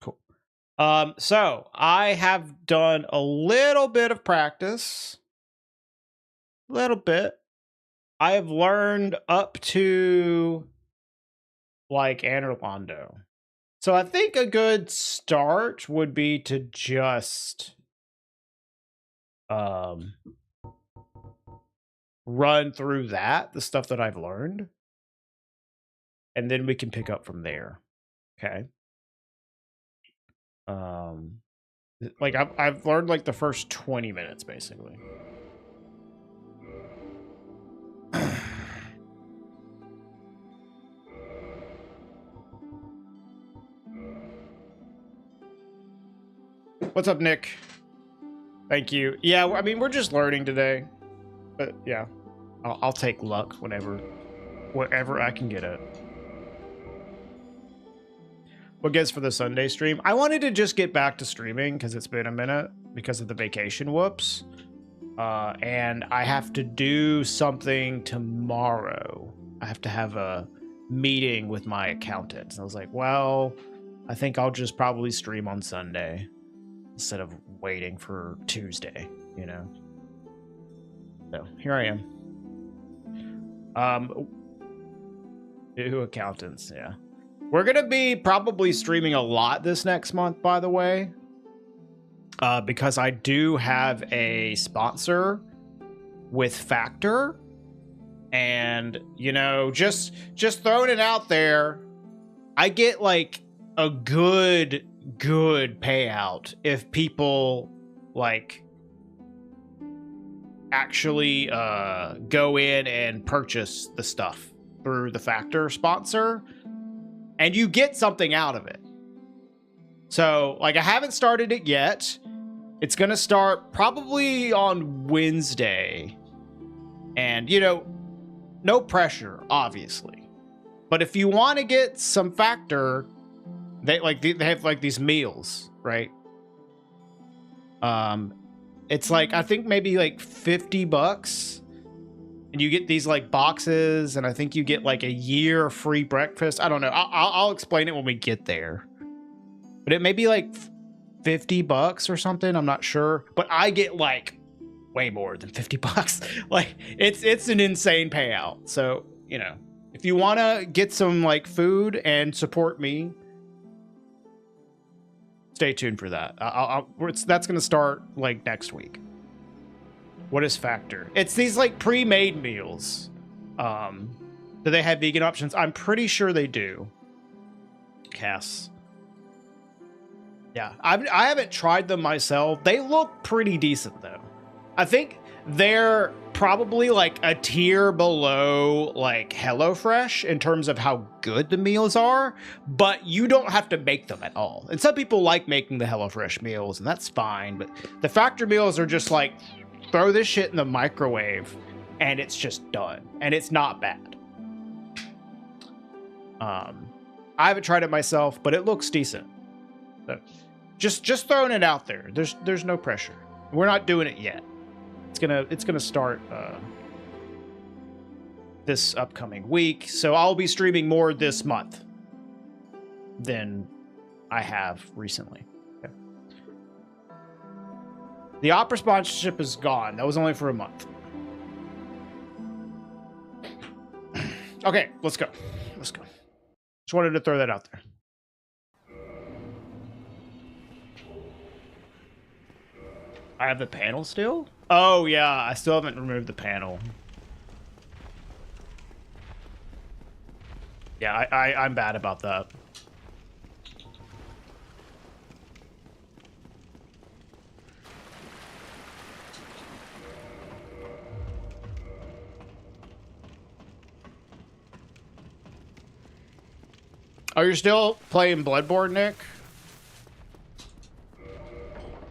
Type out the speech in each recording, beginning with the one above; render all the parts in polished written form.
Cool. So I have done a little bit of practice. Little bit. I have learned up to like Anorlando. So I think a good start would be to just run through the stuff that I've learned. And then we can pick up from there. Okay. Like I've learned like the first 20 minutes basically. What's up, Nick? Thank you. Yeah, I mean, we're just learning today. But yeah, I'll take luck wherever I can get it. What gets for the Sunday stream? I wanted to just get back to streaming because it's been a minute because of the vacation whoops. And I have to do something tomorrow. I have to have a meeting with my accountant. And I was like, well, I think I'll just probably stream on Sunday instead of waiting for Tuesday, you know? So here I am. New accountants, yeah. We're gonna be probably streaming a lot this next month, by the way. Because I do have a sponsor with Factor. And, you know, just throwing it out there, I get like a good payout if people like actually go in and purchase the stuff through the Factor sponsor, and you get something out of it. So, like, I haven't started it yet. It's going to start probably on Wednesday. And, you know, no pressure, obviously. But if you want to get some Factor, they have like these meals, right? It's like, I think maybe like $50, and you get these like boxes, and I think you get like a year free breakfast. I don't know. I'll explain it when we get there. But it may be like $50 or something. I'm not sure. But I get like way more than $50. Like it's an insane payout. So, you know, if you want to get some like food and support me, stay tuned for that. That's going to start like next week. What is Factor? It's these like pre-made meals. Do they have vegan options? I'm pretty sure they do. Cass. Yeah, I haven't tried them myself. They look pretty decent though. I think they're probably like a tier below like HelloFresh in terms of how good the meals are, but you don't have to make them at all. And some people like making the HelloFresh meals, and that's fine, but the Factor meals are just like, throw this shit in the microwave and it's just done, and it's not bad. I haven't tried it myself, but it looks decent. So just throwing it out there. There's no pressure. We're not doing it yet. It's gonna start this upcoming week, so I'll be streaming more this month than I have recently. Okay. The Opera sponsorship is gone. That was only for a month. Okay, let's go. Let's go. Just wanted to throw that out there. I have the panel still? Oh, yeah. I still haven't removed the panel. Yeah, I'm bad about that. Oh, you're still playing Bloodborne, Nick?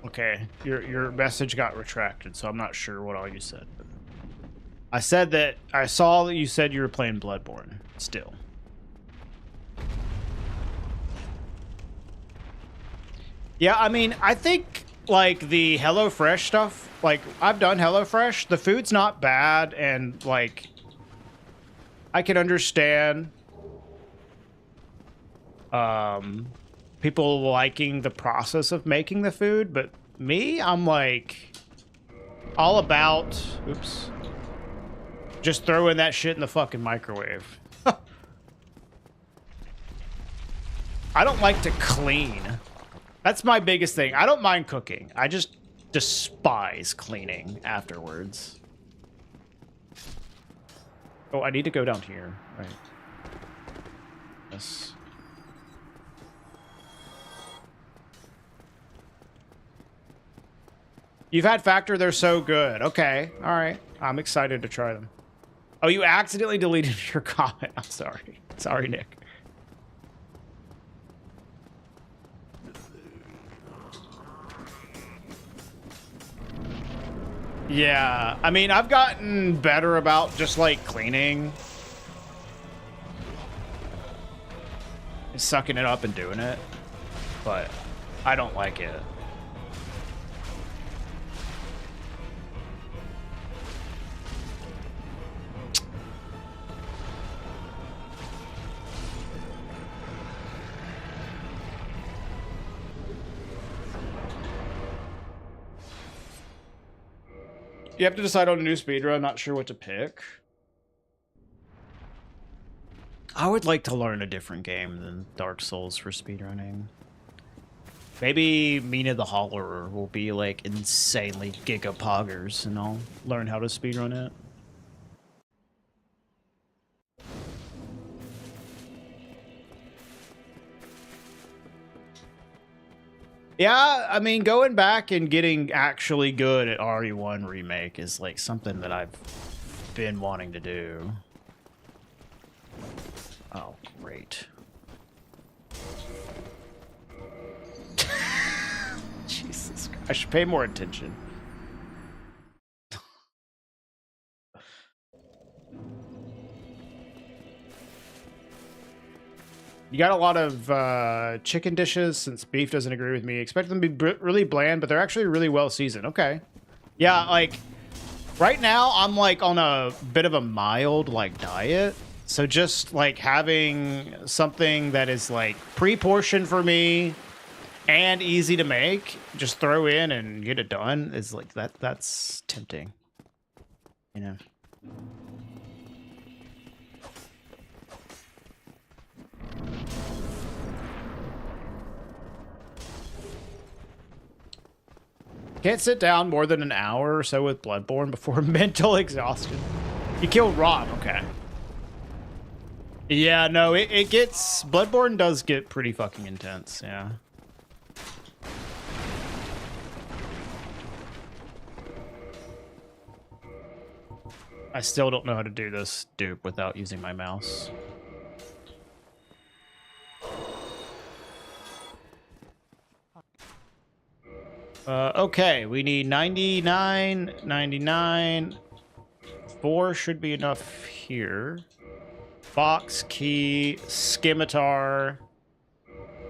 Okay, your message got retracted, so I'm not sure what all you said. But I said that I saw that you said you were playing Bloodborne still. Yeah, I mean, I think like the HelloFresh stuff, like I've done HelloFresh, the food's not bad, and like I can understand people liking the process of making the food, but me, I'm like all about, oops, just throwing that shit in the fucking microwave. I don't like to clean. That's my biggest thing. I don't mind cooking. I just despise cleaning afterwards. Oh, I need to go down here. Right. Yes. You've had Factor, they're so good. Okay, all right. I'm excited to try them. Oh, you accidentally deleted your comment. I'm sorry. Sorry, Nick. Yeah, I mean, I've gotten better about just, like, cleaning. Sucking it up and doing it. But I don't like it. You have to decide on a new speedrun, not sure what to pick. I would like to learn a different game than Dark Souls for speedrunning. Maybe Mina the Hollerer will be like insanely gigapoggers and I'll learn how to speedrun it. Yeah, I mean, going back and getting actually good at RE1 Remake is like something that I've been wanting to do. Oh, great. Jesus Christ. I should pay more attention. You got a lot of chicken dishes since beef doesn't agree with me. Expect them to be really bland, but they're actually really well seasoned. Okay. Yeah, like right now I'm like on a bit of a mild like diet. So just like having something that is like pre-portioned for me and easy to make, just throw in and get it done is like that's tempting. You know. Can't sit down more than an hour or so with Bloodborne before mental exhaustion. You killed Rob, okay. Yeah, no, it gets... Bloodborne does get pretty fucking intense, yeah. I still don't know how to do this dupe without using my mouse. Okay, we need 99, 99. 4 should be enough here. Box, key, scimitar,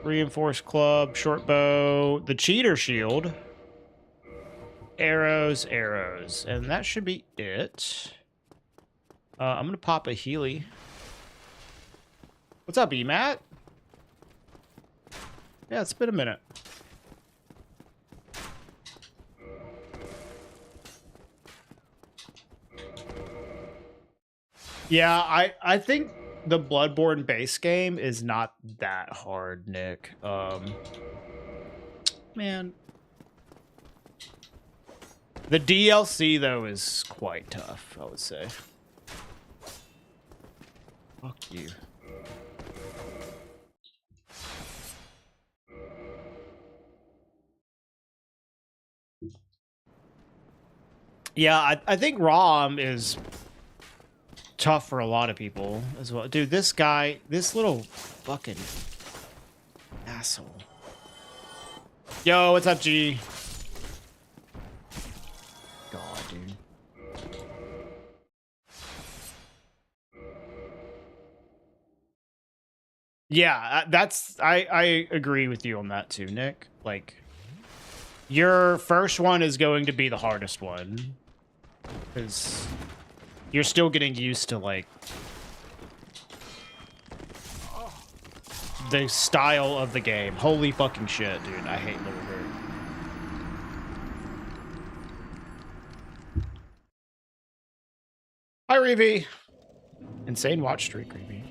reinforced club, short bow, the cheater shield, arrows, arrows, and that should be it. I'm gonna pop a Healy. What's up, E-Matt? Yeah, it's been a minute. Yeah, I think the Bloodborne base game is not that hard, Nick. Man. The DLC, though, is quite tough, I would say. Fuck you. Yeah, I think ROM is tough for a lot of people as well. Dude, this guy, this little fucking asshole. Yo, what's up, G? God, dude. Yeah, I agree with you on that too, Nick. Like, your first one is going to be the hardest one. Because you're still getting used to, like, the style of the game. Holy fucking shit, dude. I hate Little Bird. Hi, Reevy. Insane watch streak, Reevy.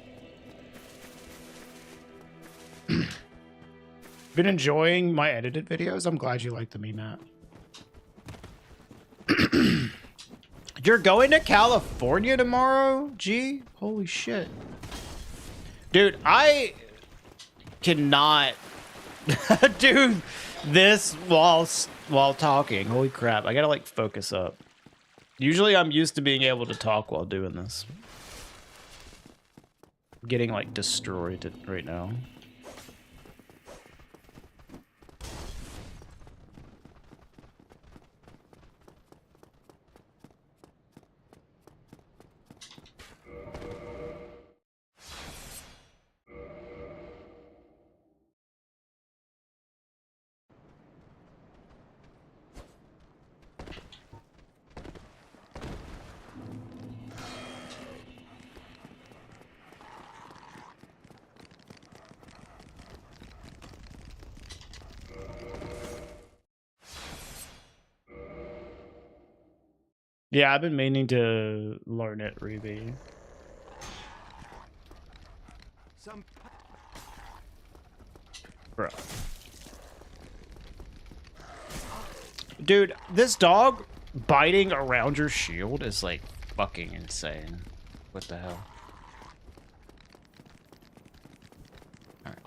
Been enjoying my edited videos. I'm glad you like the meme, Matt. You're going to California tomorrow, G? Holy shit. Dude, I cannot do this while talking. Holy crap. I gotta like focus up. Usually I'm used to being able to talk while doing this. I'm getting like destroyed right now. Yeah, I've been meaning to learn it, Reevy. Bro. Dude, this dog biting around your shield is like fucking insane. What the hell? Alright.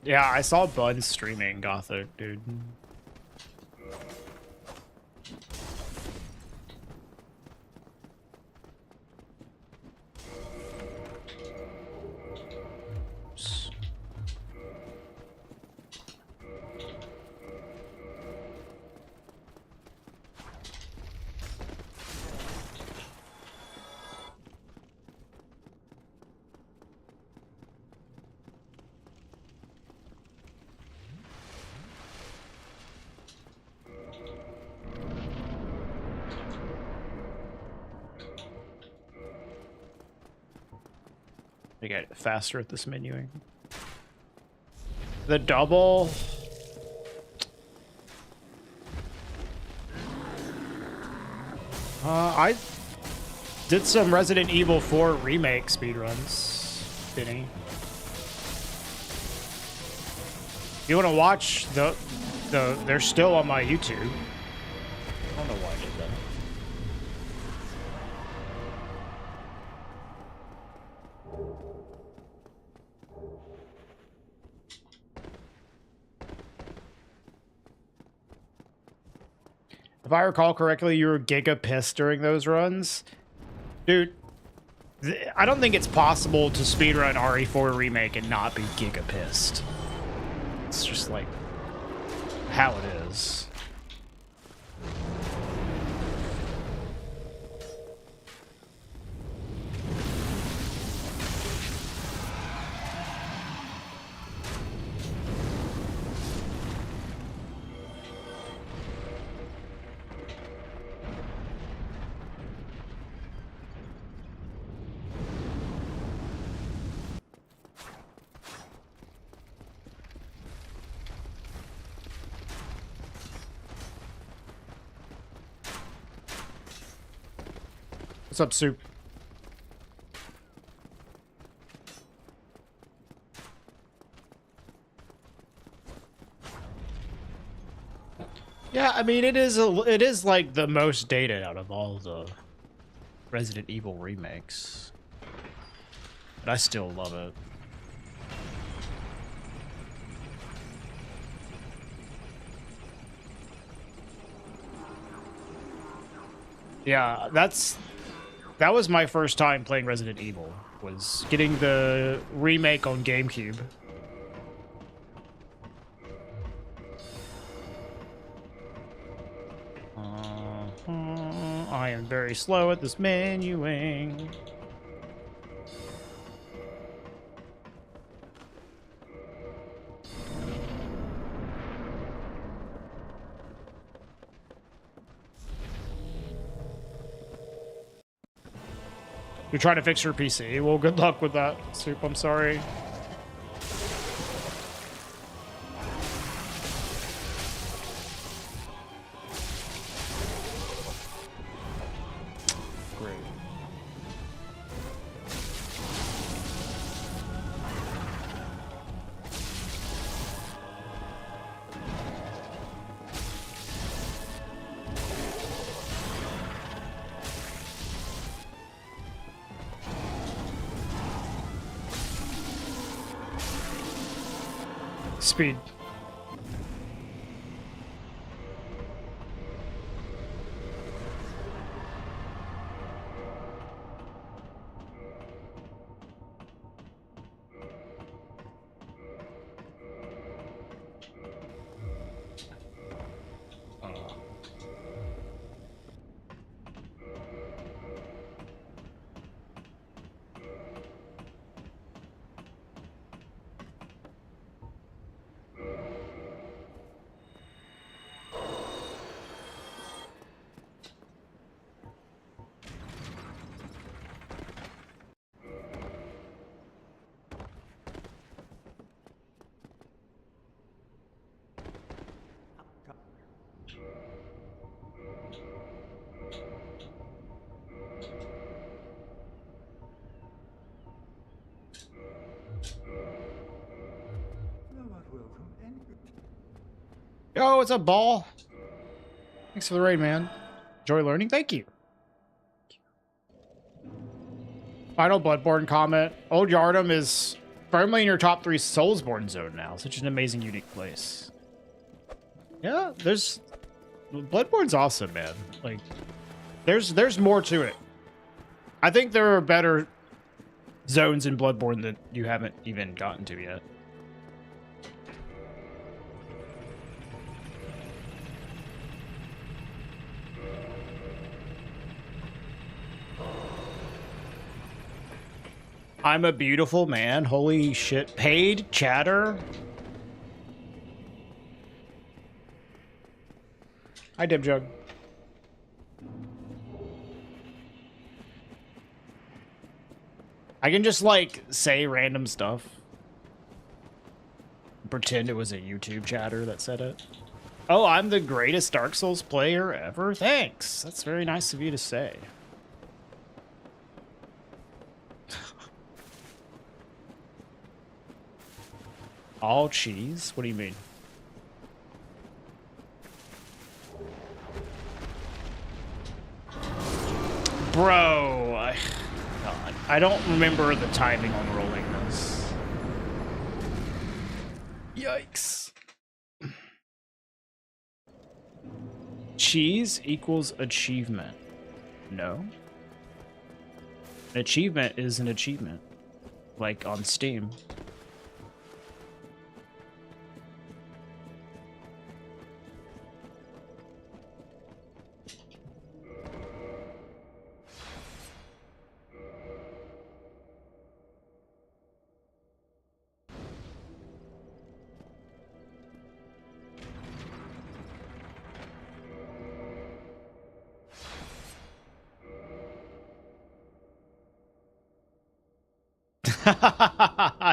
Yeah, I saw Bud streaming Gothic, dude. I get faster at this menuing. The double. I did some Resident Evil 4 remake speedruns, Vinny. You want to watch they're still on my YouTube. I don't know why I did that. If I recall correctly, you were giga pissed during those runs. Dude, I don't think it's possible to speedrun RE4 Remake and not be giga pissed. It's just like how it is. What's up, Soup? Yeah, I mean, it is like the most dated out of all the Resident Evil remakes. But I still love it. Yeah, that was my first time playing Resident Evil, was getting the remake on GameCube. I am very slow at this menuing. You're trying to fix your PC. Well, good luck with that, Soup. I'm sorry. Great. Speed. Yo, what's up, Ball? Thanks for the raid, man. Enjoy learning. Thank you. Final Bloodborne comment. Old Yharnam is firmly in your top 3 Soulsborne zone now. Such an amazing, unique place. Yeah, Bloodborne's awesome, man. Like, there's more to it. I think there are better zones in Bloodborne that you haven't even gotten to yet. I'm a beautiful man. Holy shit. Paid chatter. Hi, Dibjug. I can just, like, say random stuff. Pretend it was a YouTube chatter that said it. Oh, I'm the greatest Dark Souls player ever? Thanks. That's very nice of you to say. All cheese? What do you mean? Bro, God, I don't remember the timing on rolling this. Yikes. Cheese equals achievement. No. An achievement is an achievement. Like on Steam.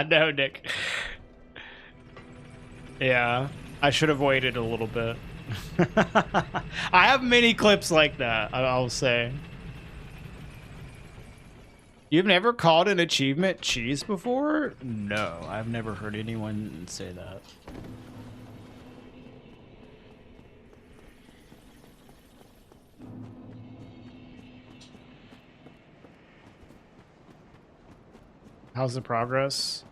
No, Nick. Yeah, I should have waited a little bit. I have many clips like that, I'll say. You've never called an achievement cheese before? No, I've never heard anyone say that. How's the progress?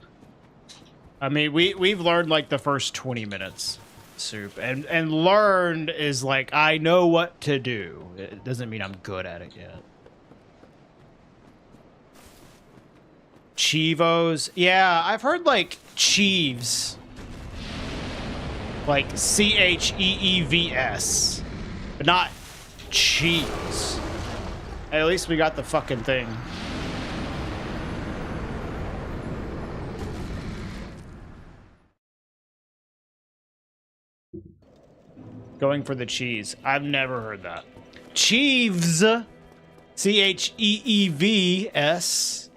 I mean, we've learned like the first 20 minutes, Soup, and learned is like I know what to do. It doesn't mean I'm good at it yet. Chivos, yeah, I've heard like Cheeves, like Cheevs, but not cheese. At least we got the fucking thing. Going for the cheese. I've never heard that. Cheeves. Cheevs,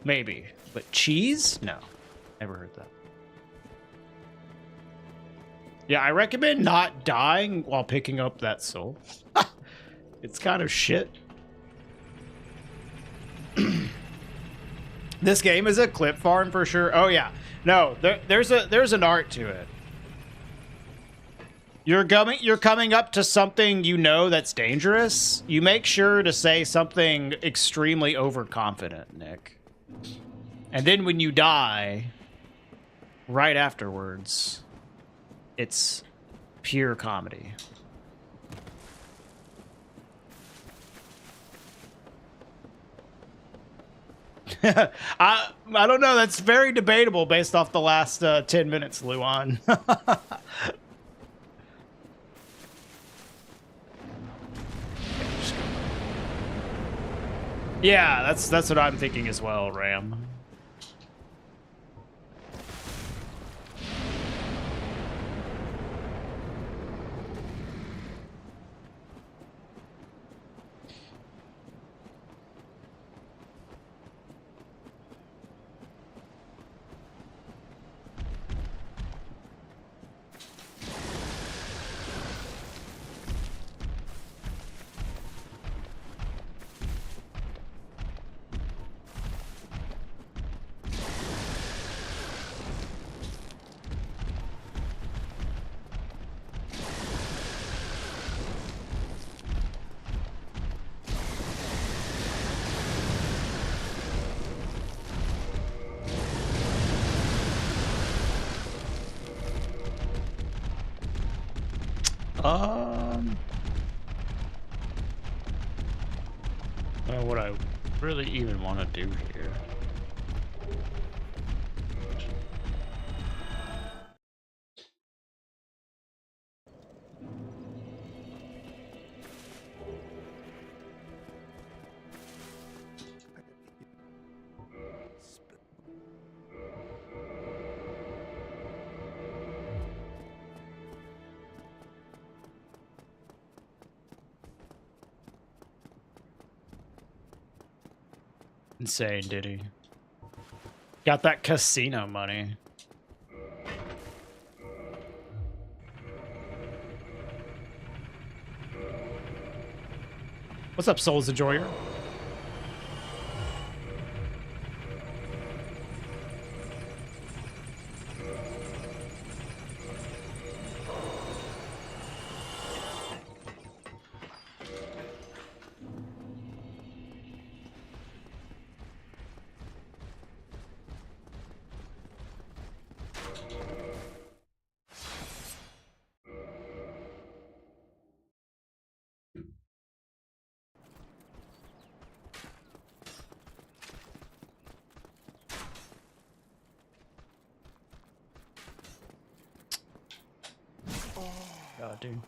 maybe. But cheese? No. Never heard that. Yeah, I recommend not dying while picking up that soul. It's kind of shit. This game is a clip farm for sure. Oh yeah. No, there's an art to it. You're coming up to something you know that's dangerous. You make sure to say something extremely overconfident, Nick. And then when you die, right afterwards, it's pure comedy. I don't know. That's very debatable based off the last 10 minutes, Luan. Yeah, that's what I'm thinking as well, Ram. Well, what I really even want to do here. Insane, did he? Got that casino money. What's up, Souls Enjoyer? God, dude.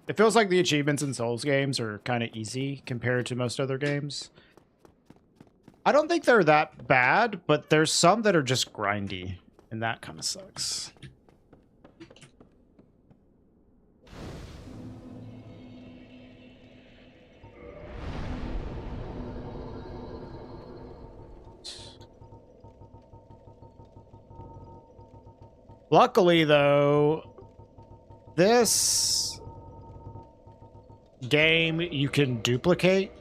It feels like the achievements in Souls games are kind of easy compared to most other games. I don't think they're that bad, but there's some that are just grindy, and that kind of sucks. Luckily, though, this game, you can duplicate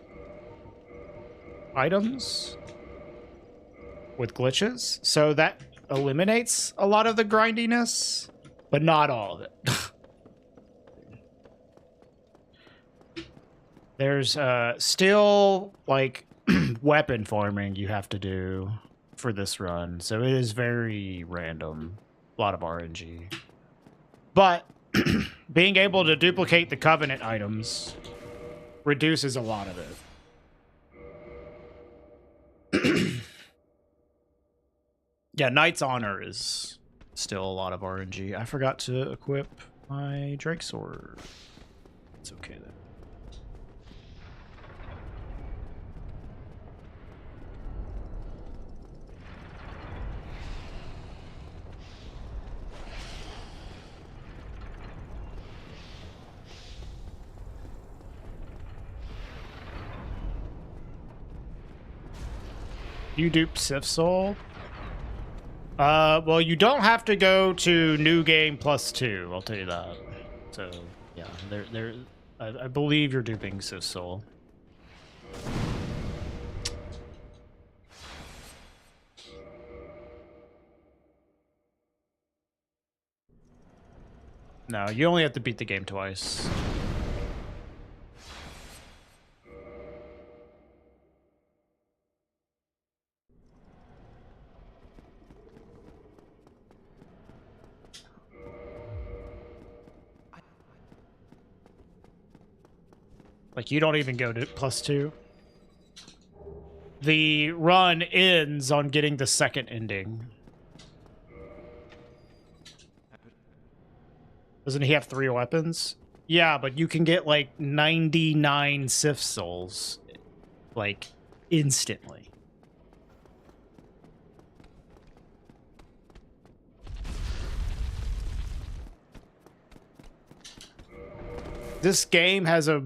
items with glitches, so that eliminates a lot of the grindiness, but not all of it. There's still, like, weapon farming you have to do for this run, so it is very random. A lot of RNG. But being able to duplicate the Covenant items reduces a lot of it. Yeah, Knight's Honor is still a lot of RNG. I forgot to equip my Drake Sword. It's okay then. You dupe Sif Soul? Well, you don't have to go to New Game +2, I'll tell you that. So, yeah, I believe you're duping Sif Soul. No, you only have to beat the game twice. Like, you don't even go to +2. The run ends on getting the second ending. Doesn't he have 3 weapons? Yeah, but you can get, like, 99 Sif Souls, like, instantly. This game has a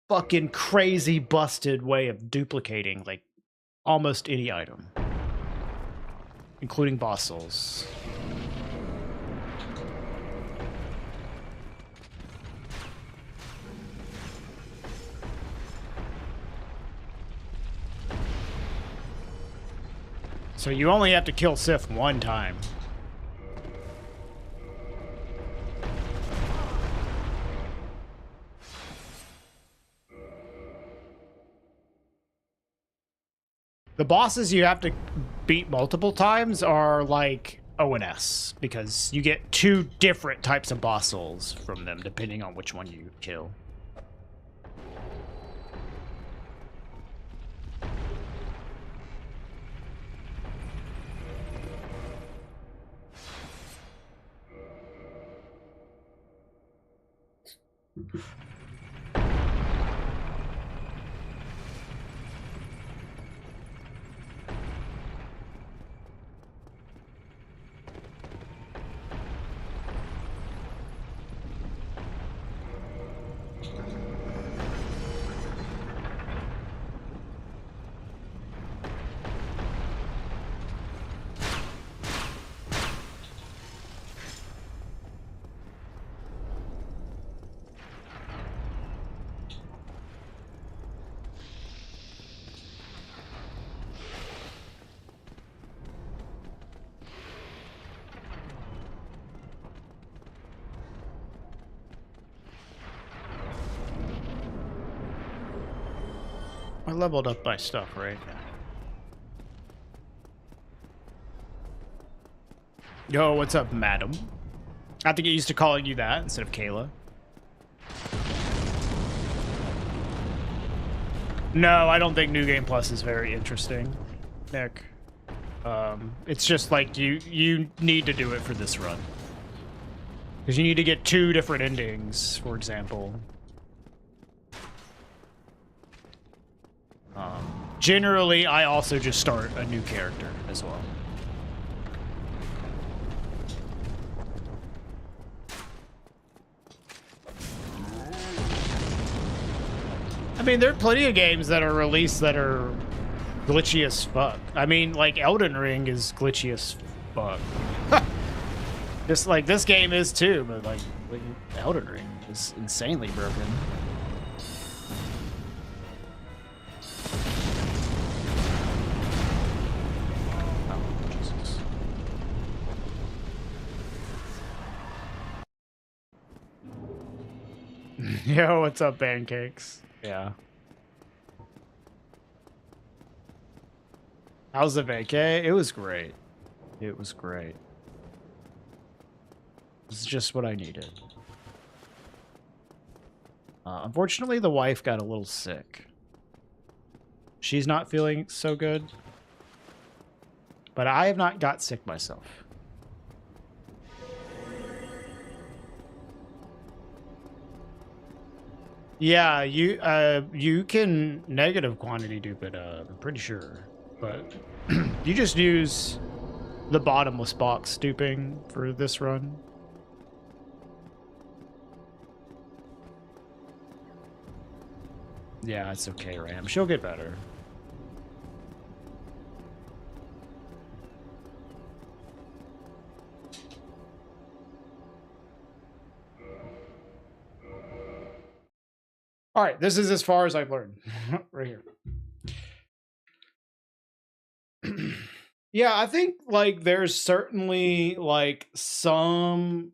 fucking crazy busted way of duplicating, like, almost any item. Including boss souls. So you only have to kill Sif 1 time. The bosses you have to beat multiple times are like ONS, because you get 2 different types of boss souls from them, depending on which one you kill. I leveled up my stuff, right? Yo, what's up, madam? I have to get used to calling you that instead of Kayla. No, I don't think New Game Plus is very interesting, Nick. It's just like you need to do it for this run. Because you need to get 2 different endings, for example. Generally, I also just start a new character as well. I mean, there are plenty of games that are released that are glitchy as fuck. I mean, like, Elden Ring is glitchy as fuck. Just like this game is too, but like Elden Ring is insanely broken. Yo, what's up, pancakes? Yeah. How's the vacay? It was great. It was great. It's just what I needed. Unfortunately, the wife got a little sick. She's not feeling so good. But I have not got sick myself. Yeah, you can negative quantity dupe it, I'm pretty sure. But you just use the bottomless box duping for this run. Yeah, it's okay, Ram. She'll get better. All right, this is as far as I've learned. Right here. Yeah, I think like there's certainly like some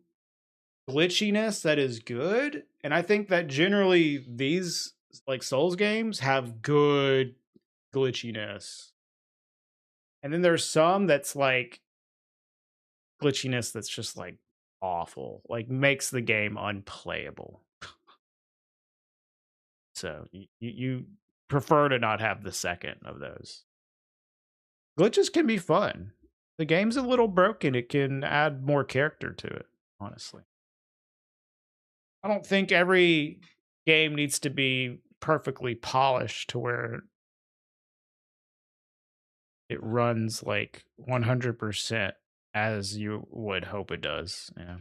glitchiness that is good, and I think that generally these like Souls games have good glitchiness. And then there's some that's like glitchiness that's just like awful, like makes the game unplayable. So you prefer to not have the second of those. Glitches can be fun. The game's a little broken. It can add more character to it, honestly. I don't think every game needs to be perfectly polished to where it runs like 100% as you would hope it does. Yeah.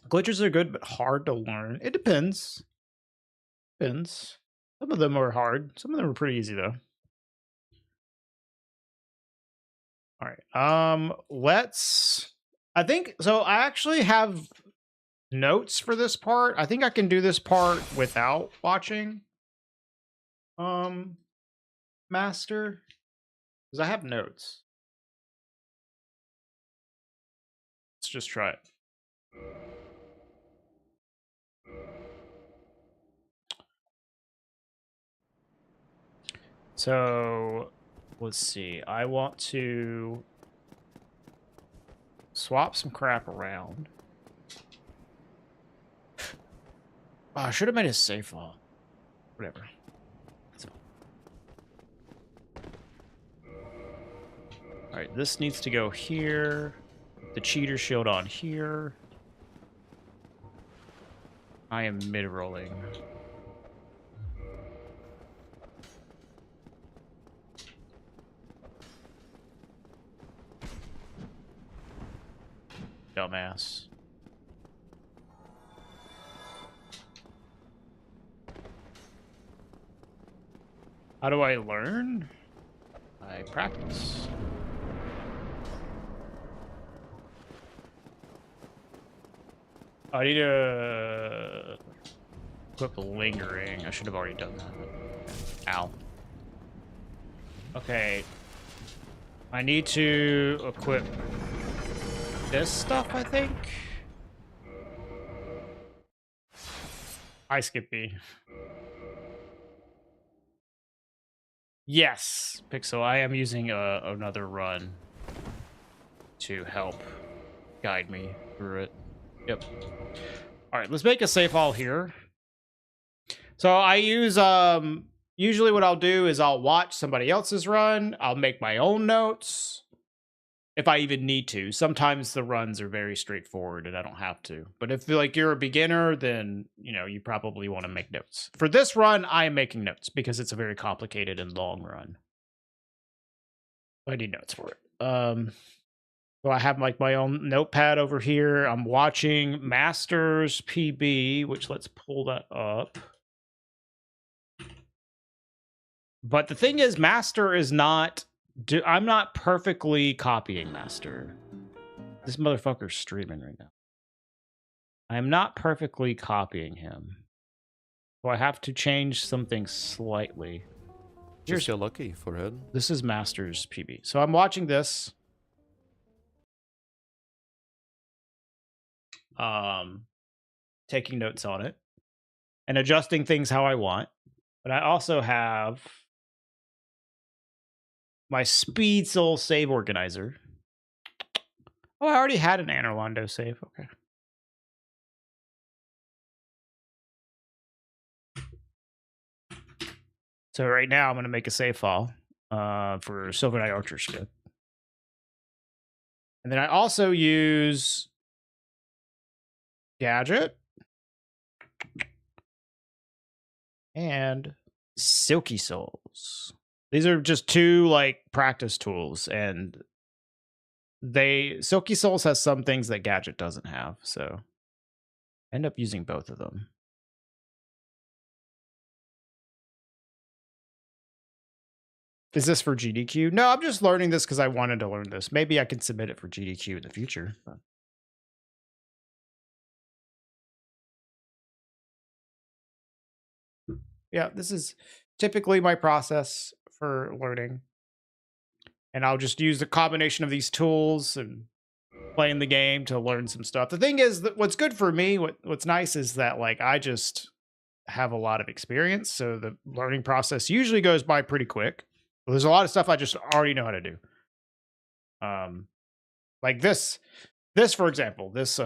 Glitches are good, but hard to learn. It depends. Depends. Some of them are hard. Some of them are pretty easy though. All right. Let's. I think so. I actually have notes for this part. I think I can do this part without watching. Master, because I have notes. Let's just try it. So let's see. I want to swap some crap around. Oh, I should have made a save file. Whatever. All right, this needs to go here. The cheater shield on here. I am mid-rolling. Dumbass. How do I learn? I practice. I need to equip lingering. I should have already done that. Ow. Okay. I need to equip this stuff, I think. Hi, Skippy. Yes, Pixel, I am using another run to help guide me through it. Yep. All right, let's make a save file here. So I use usually what I'll do is I'll watch somebody else's run. I'll make my own notes if I even need to. Sometimes the runs are very straightforward and I don't have to. But if like you're a beginner, then you know you probably want to make notes. For this run, I am making notes because it's a very complicated and long run. I need notes for it. So I have like my own notepad over here. I'm watching Masters PB, which let's pull that up. But the thing is, Master is not. I'm not perfectly copying Master. This motherfucker's streaming right now. I am not perfectly copying him. So I have to change something slightly. Just you're lucky, Forehead. This is Masters PB. So I'm watching this. Taking notes on it and adjusting things how I want. But I also have my Speed Soul save organizer. Oh, I already had an Anorlando save. Okay. So right now I'm going to make a save file for Silver Knight Archer Skip. And then I also use Gadget and Silky Souls. These are just two like practice tools, and Silky Souls has some things that Gadget doesn't have, so I end up using both of them. Is this for GDQ? No, I'm just learning this because I wanted to learn this. Maybe I can submit it for GDQ in the future. But Yeah, this is typically my process for learning. And I'll just use the combination of these tools and playing the game to learn some stuff. The thing is that what's good for me, what's nice is that like I just have a lot of experience, so the learning process usually goes by pretty quick. There's a lot of stuff I just already know how to do. Like this for example, this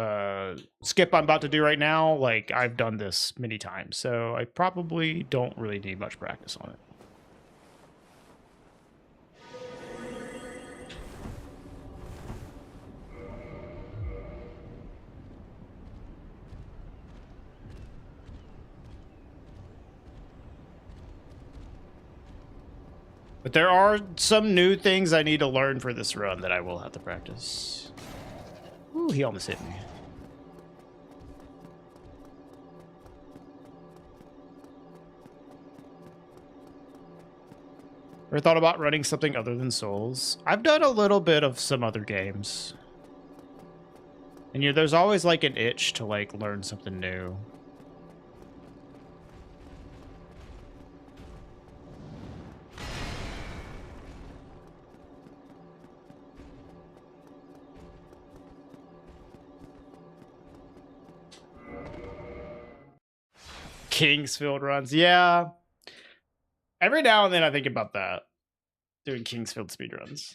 skip I'm about to do right now, like I've done this many times, so I probably don't really need much practice on it. But there are some new things I need to learn for this run that I will have to practice. Ooh, he almost hit me. Ever thought about running something other than Souls? I've done a little bit of some other games. And you know, there's always like an itch to like learn something new. Kingsfield runs, yeah. Every now and then I think about that. Doing Kingsfield speedruns.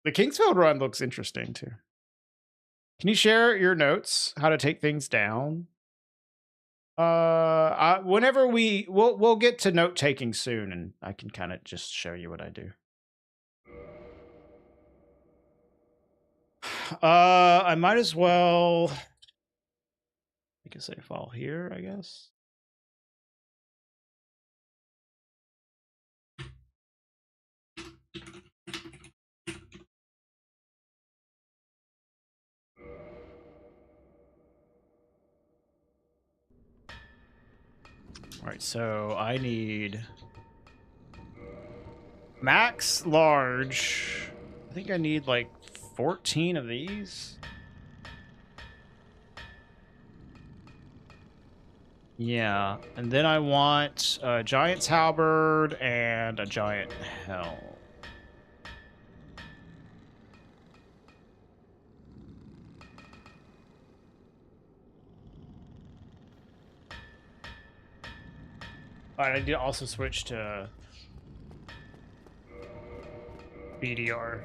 The Kingsfield run looks interesting too. Can you share your notes, how to take things down? Whenever we'll get to note taking soon, and I can kind of just show you what I do. I might as well make a save file here, I guess. All right, so I need max large. I think I need like 14 of these. Yeah, and then I want a giant's halberd and a giant helm. Alright, I need to also switch to BDR.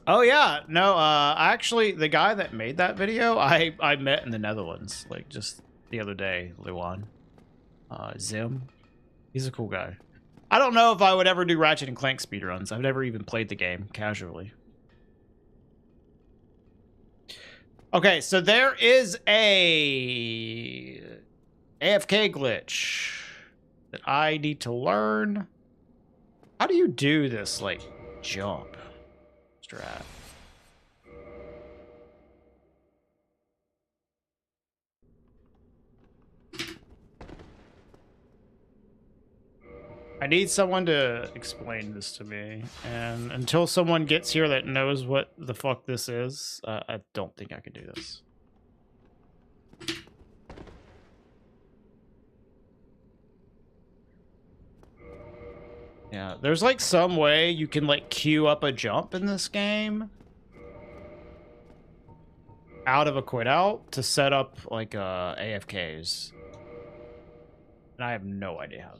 Oh yeah, no, actually the guy that made that video, I met in the Netherlands, like just the other day, Luan. Zim. He's a cool guy. I don't know if I would ever do Ratchet and Clank speedruns. I've never even played the game casually. Okay, so there is a AFK glitch that I need to learn. How do you do this, like, jump strat? I need someone to explain this to me, and until someone gets here that knows what the fuck this is, I don't think I can do this. Yeah, there's like some way you can like queue up a jump in this game out of a quit out to set up like AFKs. And I have no idea how.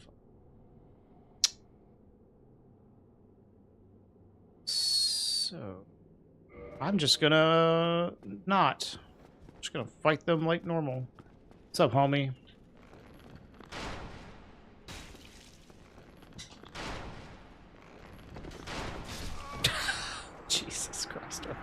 So I'm just gonna just gonna fight them like normal. What's up, homie? Jesus Christ, okay.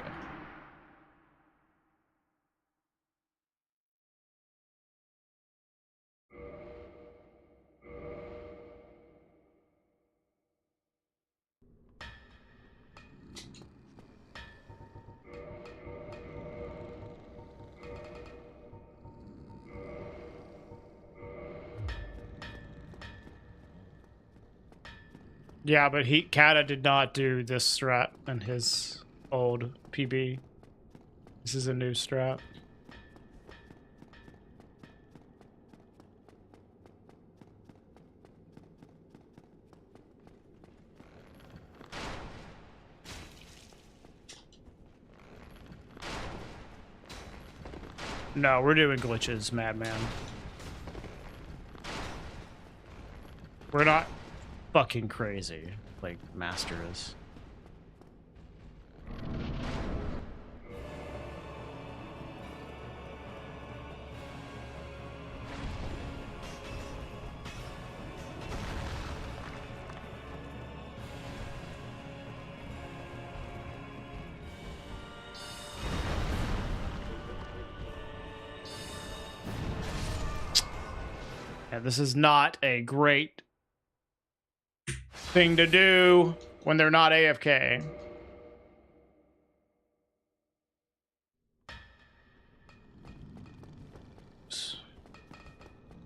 Yeah, but Kata did not do this strat in his old PB. This is a new strat. No, we're doing glitches, madman. We're not fucking crazy like Master is. Yeah, this is not a great thing to do when they're not AFK.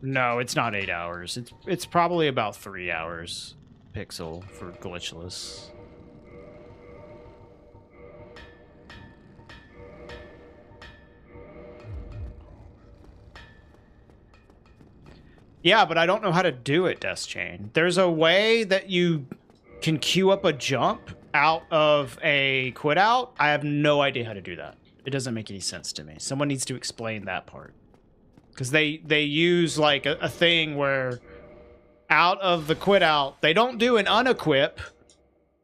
No, it's not 8 hours. It's probably about 3 hours, Pixel, for glitchless. Yeah, but I don't know how to do it, Death Chain. There's a way that you can queue up a jump out of a quit out. I have no idea how to do that. It doesn't make any sense to me. Someone needs to explain that part. Because they use like a thing where out of the quit out, they don't do an unequip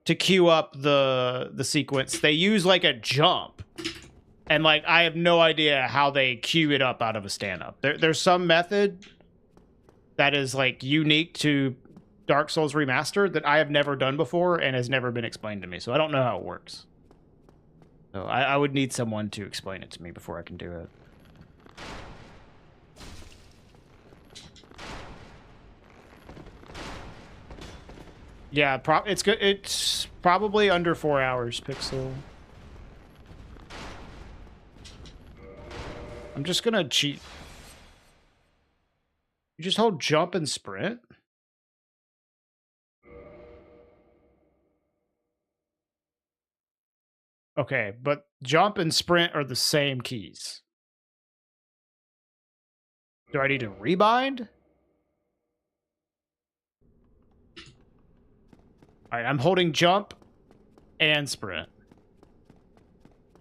to queue up the sequence. They use like a jump. And like I have no idea how they queue it up out of a stand up. There's some method that is like unique to Dark Souls Remastered that I have never done before and has never been explained to me. So I don't know how it works. So I would need someone to explain it to me before I can do it. Yeah, it's good. It's probably under 4 hours, Pixel. I'm just gonna cheat. You just hold jump and sprint? Okay, but jump and sprint are the same keys. Do I need to rebind? Alright, I'm holding jump and sprint.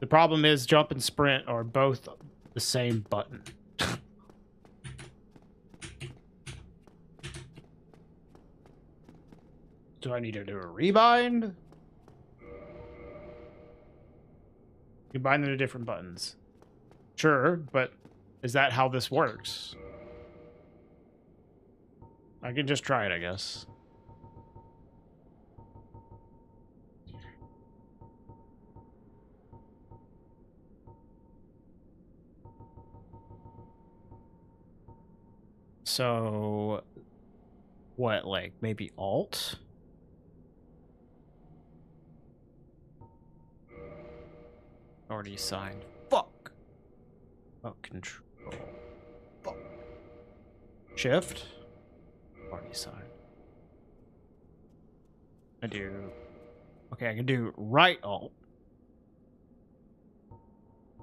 The problem is jump and sprint are both the same button. Do I need to do a rebind? You bind them to different buttons. Sure, but is that how this works? I can just try it, I guess. So, what, like, maybe Alt? Already signed. Fuck! Oh, Control. Fuck. Shift? Already signed. I do... Okay, I can do right Alt.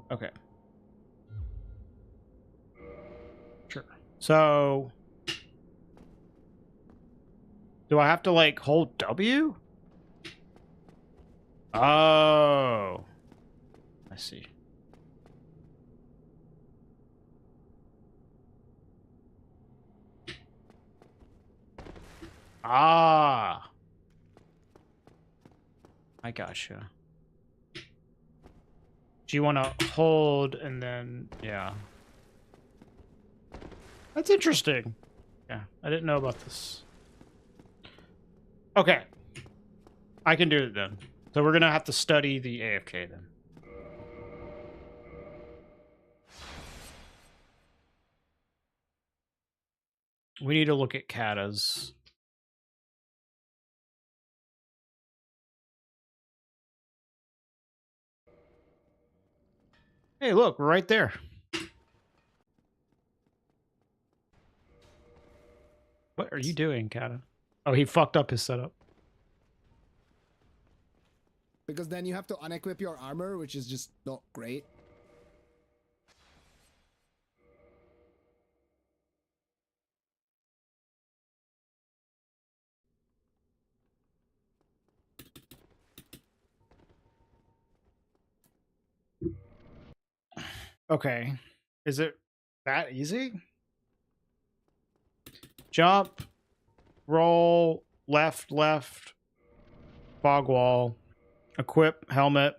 Okay. Sure. So... Do I have to, like, hold W? Oh. I see. Ah. I gotcha. Do you want to hold and then... Yeah. That's interesting. Yeah, I didn't know about this. Okay. I can do it then. So we're going to have to study the AFK then. We need to look at katas. Hey, look, we're right there. What are you doing, Kata? Oh, he fucked up his setup. Because then you have to unequip your armor, which is just not great. Okay. Is it that easy? Jump, roll, left, left, fog wall, equip, helmet,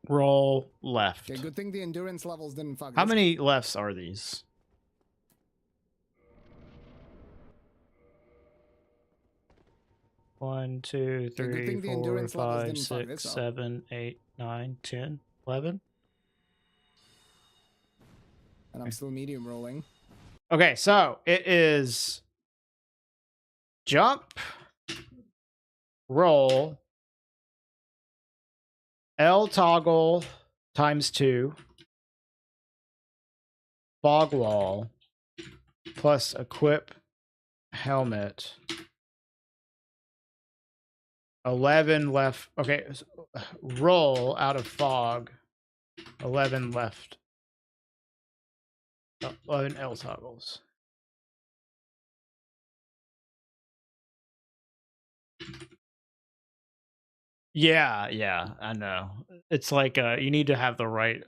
roll, left. Okay, good thing the endurance levels didn't fuck How this. many lefts are these? One, two, good three, thing the four, endurance levels 5, didn't fuck 6, this up. 7, 8, 9, 10, 11. And I'm still medium rolling. Okay, so it is jump, roll, L toggle times 2, fog wall, plus equip helmet. 11 left. Okay, roll out of fog. 11 left. 11 L toggles. Yeah, yeah, I know. It's like you need to have the right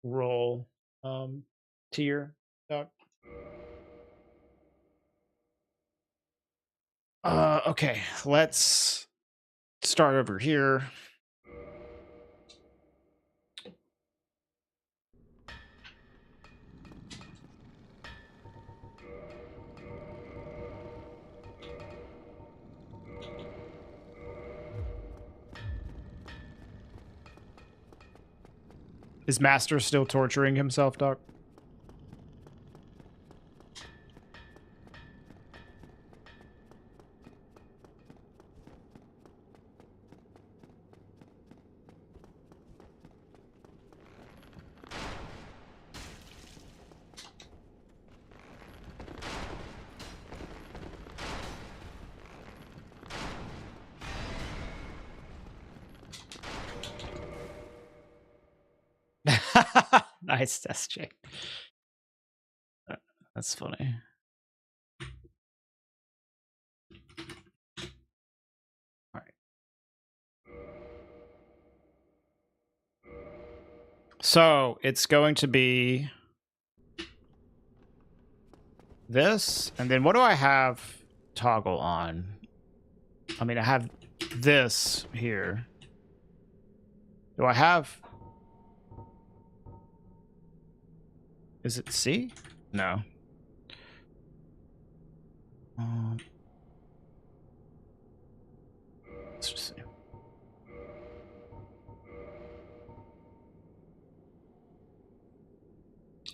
roll tier. Doc. Okay, let's start over here. Is Master still torturing himself, Doc? Nice test check. That's funny. All right. So it's going to be this, and then what do I have toggle on? I mean, I have this here. Do I have... Is it C? No. Let's just see.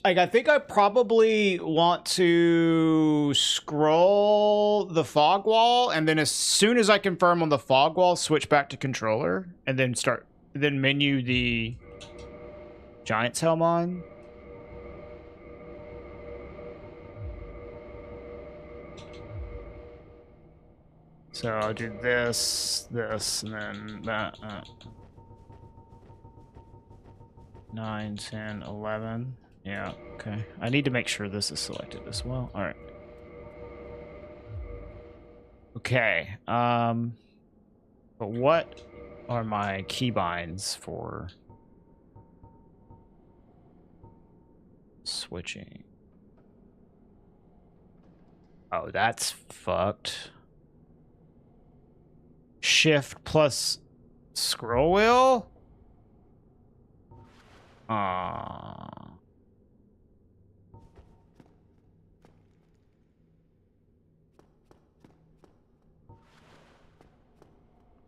Like, I think I probably want to scroll the fog wall, and then as soon as I confirm on the fog wall, switch back to controller, and then then menu the Giant's Helm on. So I'll do this, and then that. 9, 10, 11. Yeah, okay. I need to make sure this is selected as well. All right. Okay. But what are my keybinds for switching? Oh, that's fucked. Shift plus scroll wheel?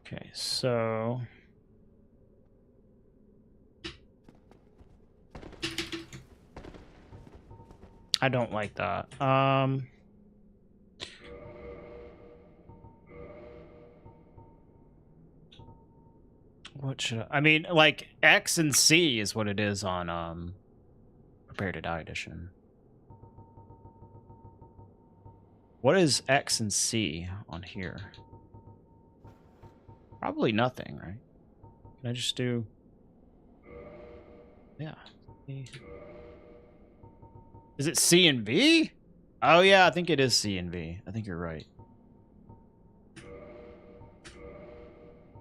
Okay, so I don't like that. What should I mean, like X and C is what it is on Prepare to Die edition. What is X and C on here? Probably nothing, right? Can I just do... Yeah. Is it C and V? Oh yeah, I think it is C and V. I think you're right.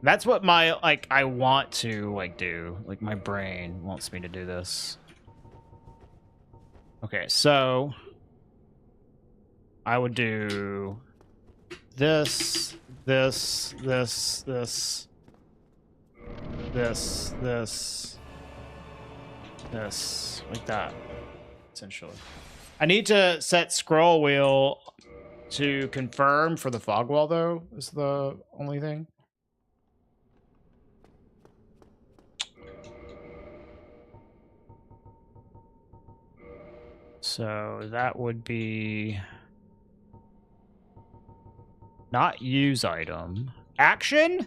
That's what my, like, I want to, like, do. Like, my brain wants me to do this. Okay, so I would do this, this, this, this, this, this, this, like that, essentially. I need to set scroll wheel to confirm for the fog wall, though, is the only thing. So that would be not use item. Action?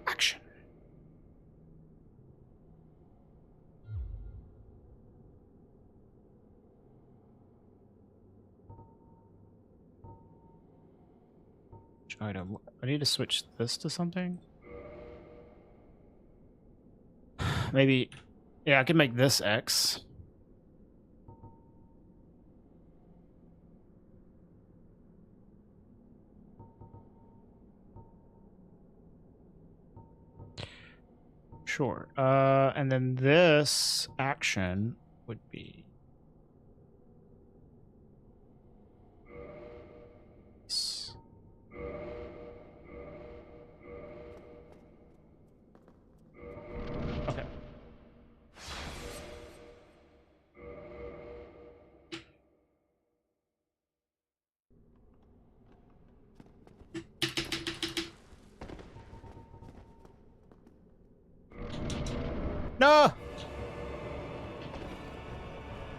Action. Which item? I need to switch this to something. Maybe, yeah, I could make this X. Sure. And then this action would be this. Okay. No.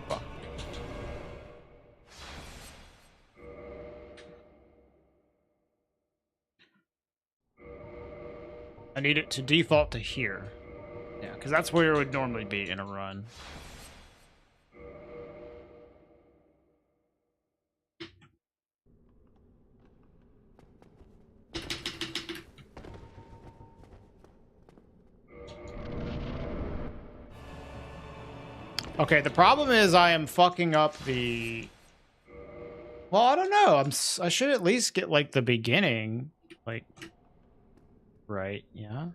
Fuck. I need it to default to here. Yeah, because that's where it would normally be in a run. Okay, the problem is I am fucking up the... Well, I don't know. I should at least get, like, the beginning. Like... Right, yeah?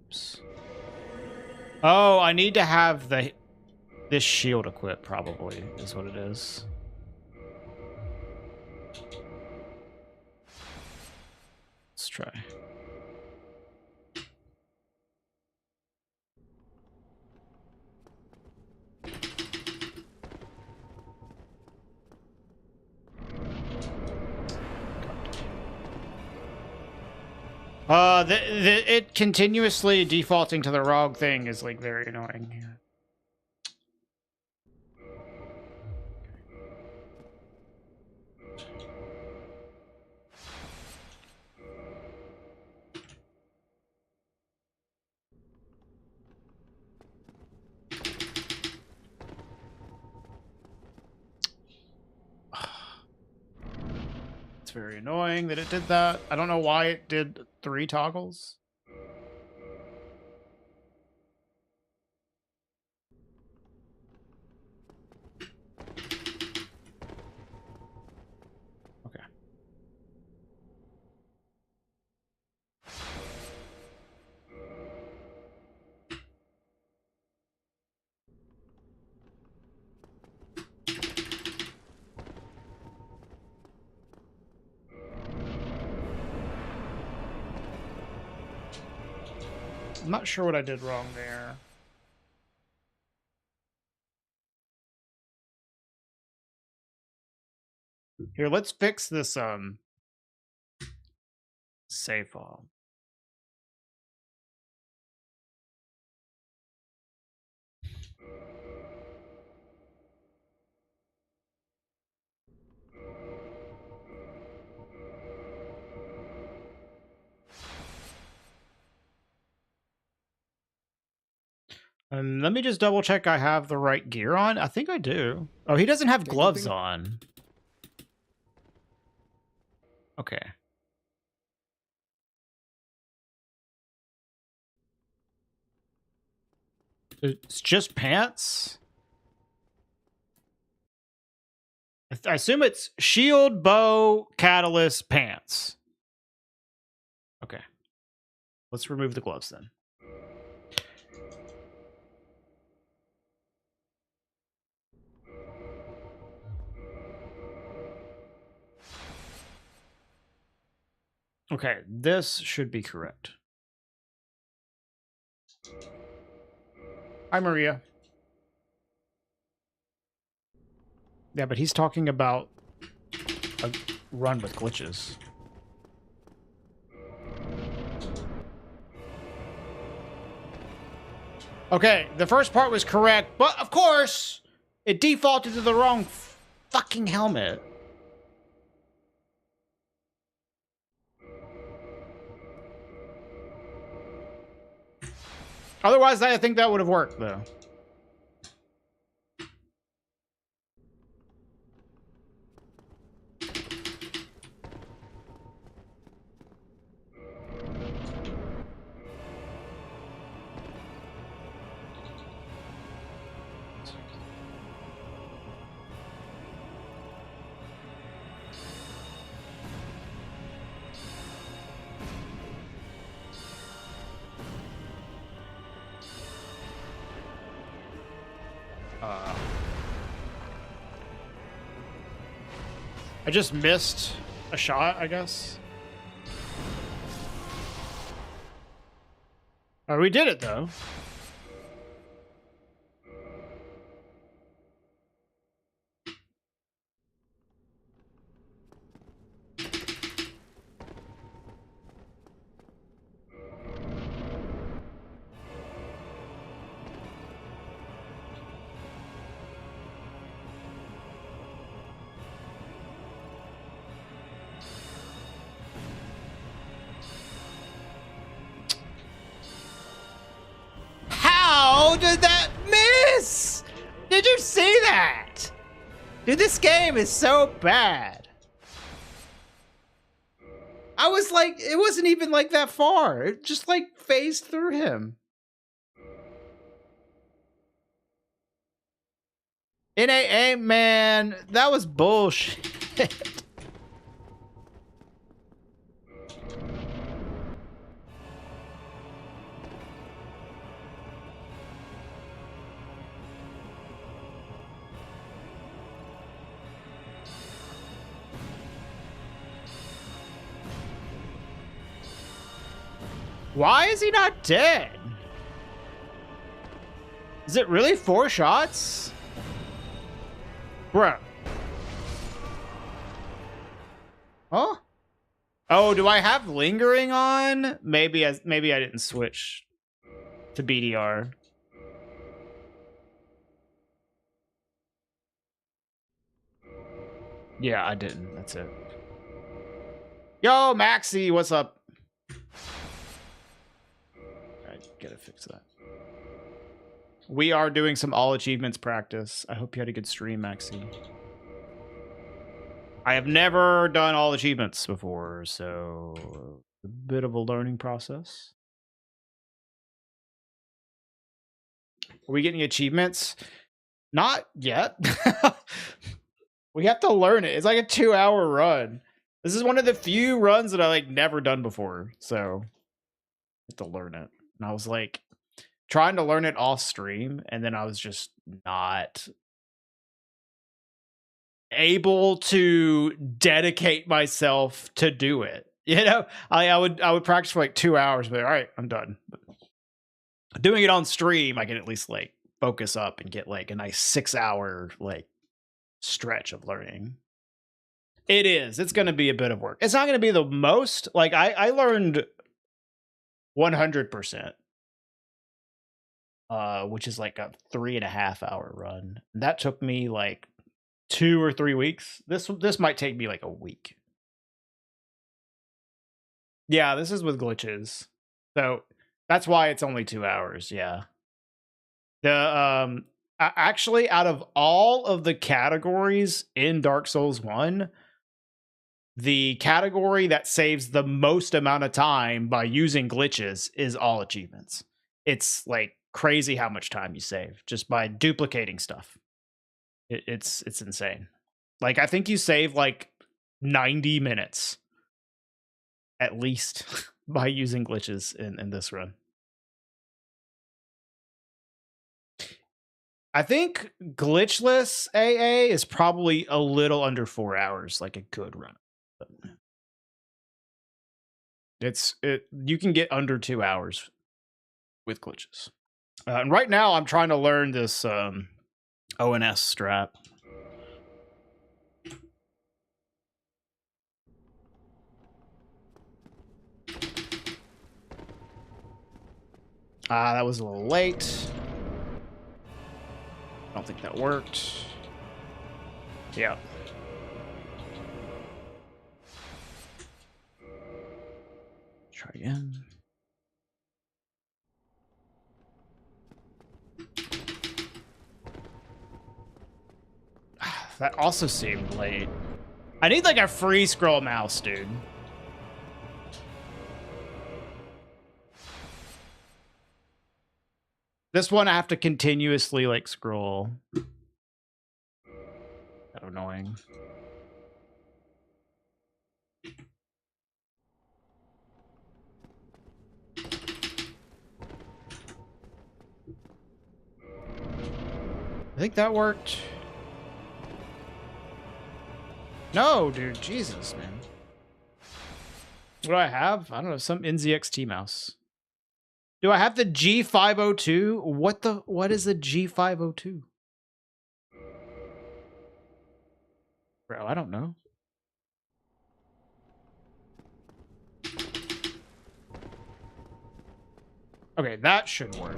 Oops. Oh, I need to have this shield equipped, probably, is what it is. Let's try. It continuously defaulting to the wrong thing is, like, very annoying. It's very annoying that it did that. I don't know why it did 3 toggles. Okay. I'm not sure what I did wrong there. Here, let's fix this save file. Let me just double check I have the right gear on. I think I do. Oh, he doesn't have gloves on. Okay. It's just pants? I assume it's shield, bow, catalyst, pants. Okay. Let's remove the gloves then. Okay, this should be correct. Hi, Maria. Yeah, but he's talking about a run with glitches. Okay, the first part was correct, but of course, it defaulted to the wrong fucking helmet. Otherwise, I think that would have worked, though. I just missed a shot, I guess. Oh, we did it, though. How did that miss? Did you see that? Dude, this game is so bad. I was like, it wasn't even like that far. It just like phased through him. NAA, man, that was bullshit. Why is he not dead? Is it really 4 shots? Bruh. Huh? Oh, do I have lingering on? Maybe I didn't switch to BDR. Yeah, I didn't. That's it. Yo, Maxi, what's up? I gotta fix that. We are doing some all achievements practice. I hope you had a good stream, Maxi. I have never done all achievements before, so a bit of a learning process. Are we getting achievements? Not yet. We have to learn it. It's like a 2-hour run. This is one of the few runs that I like never done before, so I have to learn it. And I was like trying to learn it off stream, and then I was just not able to dedicate myself to do it. You know, I would practice for like 2 hours, but all right, I'm done. But doing it on stream, I can at least like focus up and get like a nice 6-hour like stretch of learning. It is. It's going to be a bit of work. It's not going to be the most. Like I learned 100%, which is like a 3.5-hour run. That took me like 2 or 3 weeks. This might take me like a week. Yeah, this is with glitches, so that's why it's only 2 hours. Yeah. The actually, out of all of the categories in Dark Souls 1, the category that saves the most amount of time by using glitches is all achievements. It's like crazy how much time you save just by duplicating stuff. It's insane. Like I think you save like 90 minutes at least by using glitches in this run. I think glitchless AA is probably a little under 4 hours, like a good run. But You can get under 2 hours with glitches. And right now I'm trying to learn this ONS strat. That was a little late. I don't think that worked. Yeah. Try again. That also seemed late. I need like a free scroll mouse, dude. This one I have to continuously like scroll. That's annoying. I think that worked. No, dude, Jesus, man. What do I have? I don't know, some NZXT mouse. Do I have the G502? What is a G502? Bro, I don't know. Okay, that should work.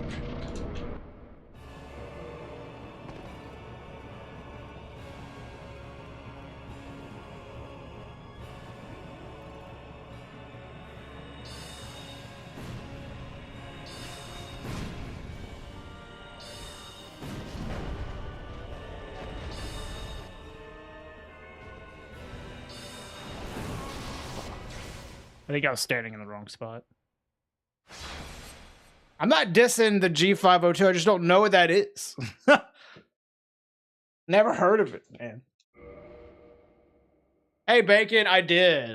I think I was standing in the wrong spot. I'm not dissing the G502. I just don't know what that is. Never heard of it, man. Hey, Bacon, I did.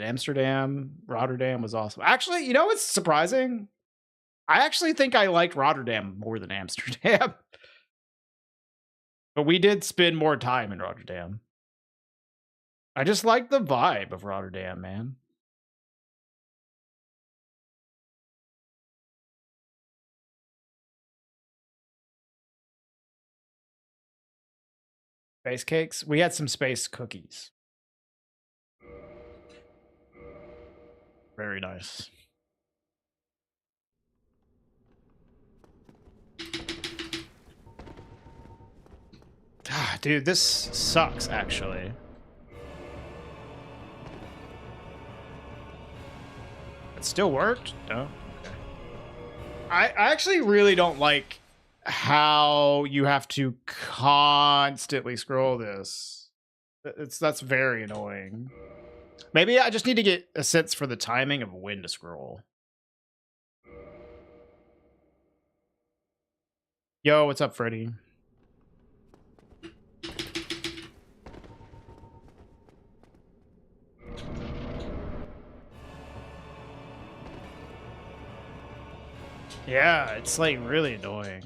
Amsterdam, Rotterdam was awesome. Actually, you know what's surprising? I actually think I liked Rotterdam more than Amsterdam. But we did spend more time in Rotterdam. I just like the vibe of Rotterdam, man. Space cakes? We had some space cookies. Very nice. Ah, dude, this sucks, actually. It still worked? No? Okay. I actually really don't like how you have to constantly scroll this. That's very annoying. Maybe I just need to get a sense for the timing of when to scroll. Yo, what's up, Freddy? Yeah, it's like really annoying.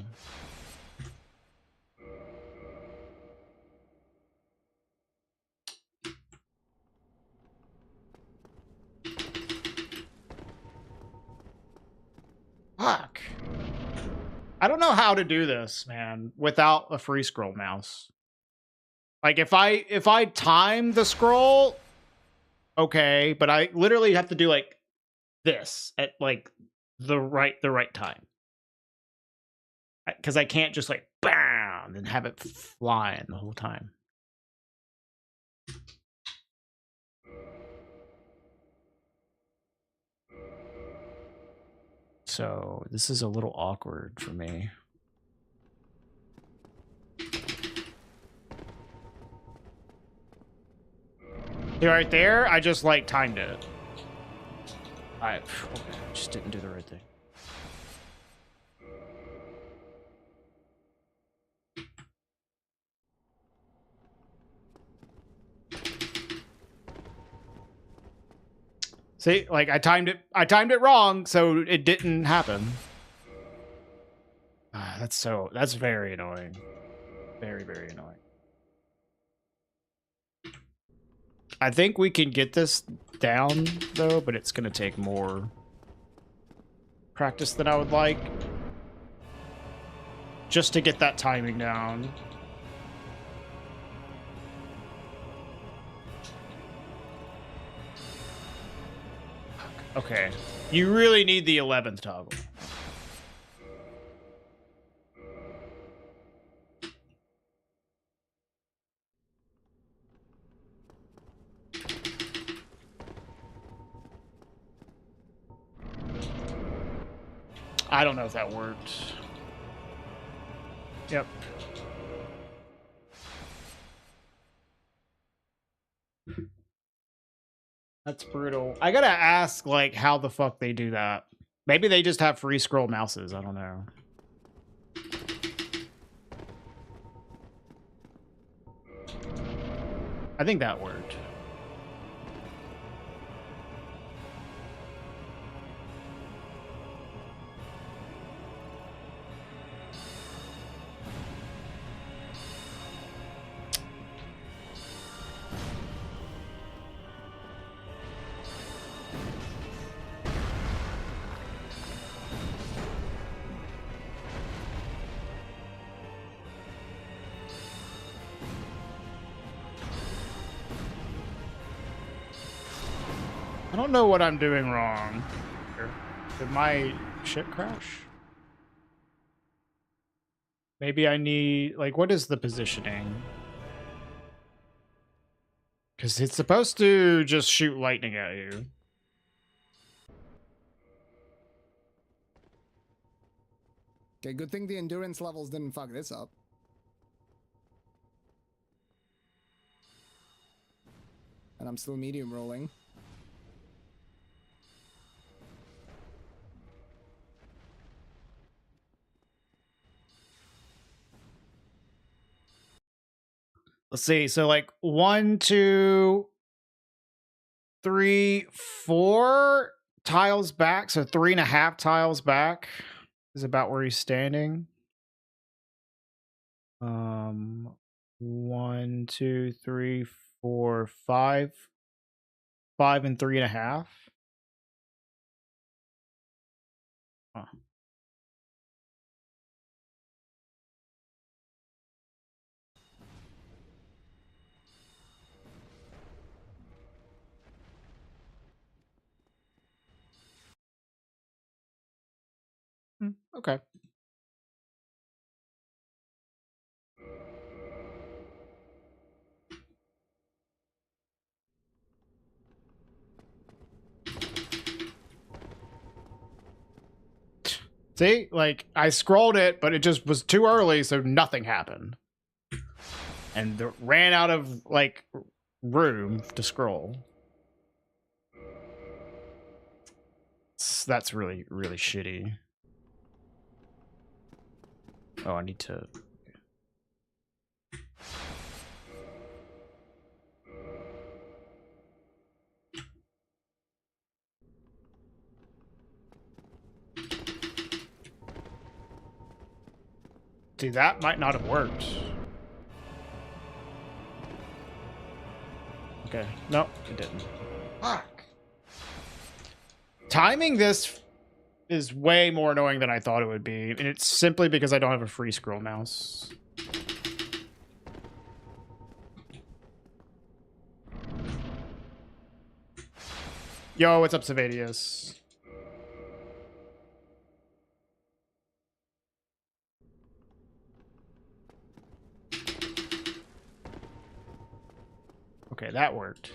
Fuck. I don't know how to do this, man, without a free scroll mouse. Like if I time the scroll, okay, but I literally have to do like this at like the right time. Because I can't just like bam and have it flying the whole time. So this is a little awkward for me. Yeah, right there, I just like timed it. I just didn't do the right thing. See, like I timed it wrong, so it didn't happen. That's very annoying. Very, very annoying. I think we can get this down, though, but it's going to take more practice than I would like. Just to get that timing down. Okay. You really need the 11th toggle. I don't know if that worked. Yep. That's brutal. I gotta ask, like, how the fuck they do that. Maybe they just have free scroll mouses. I don't know. I think that worked. I don't know what I'm doing wrong. Did my shit crash? Maybe I need, like, what is the positioning? Because it's supposed to just shoot lightning at you. Okay, good thing the endurance levels didn't fuck this up. And I'm still medium rolling. Let's see. So like 1, 2, 3, 4 tiles back. So 3.5 tiles back is about where he's standing. 1, 2, 3, 4, 5. 5 and 3.5. Huh. Okay. See, like, I scrolled it, but it just was too early, so nothing happened. And ran out of, like, room to scroll. That's really, really shitty. Oh, I need to... See, that might not have worked. Okay. No, it didn't. Fuck. Timing this is way more annoying than I thought it would be. And it's simply because I don't have a free scroll mouse. Yo, what's up, Savadius? Okay, that worked.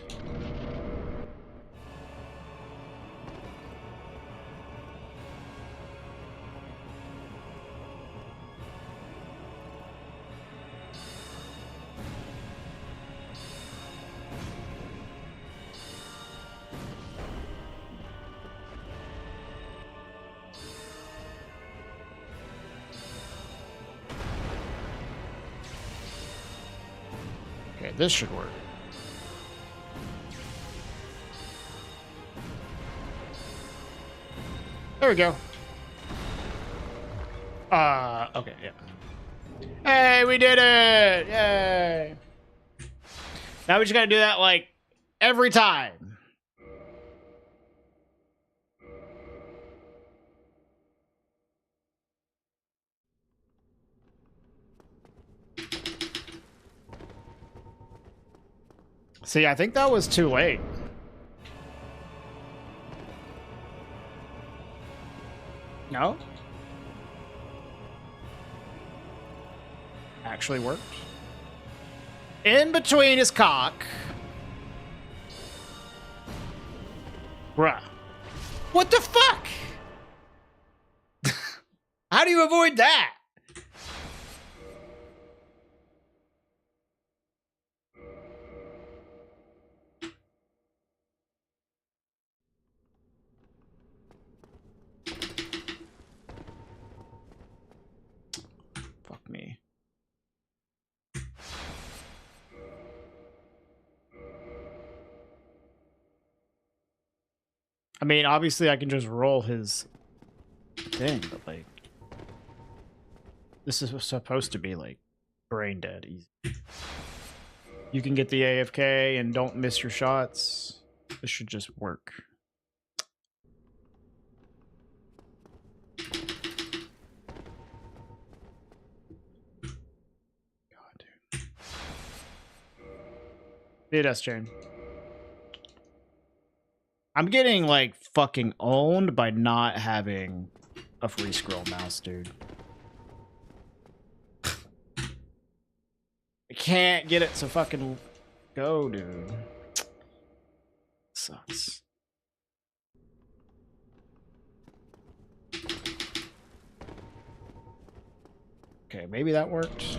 Okay, this should work. There we go. Okay, yeah. Hey, we did it! Yay! Now we just gotta do that, like, every time. See, I think that was too late. No? Actually worked. In between his cock. Bruh. What the fuck? How do you avoid that? Fuck me. I mean, obviously I can just roll his thing, but like, this is supposed to be like brain dead easy. You can get the AFK and don't miss your shots. This should just work. God, dude. Dude, that's chain. I'm getting like fucking owned by not having a free scroll mouse, dude. I can't get it to fucking go, dude. Sucks. Okay, maybe that worked.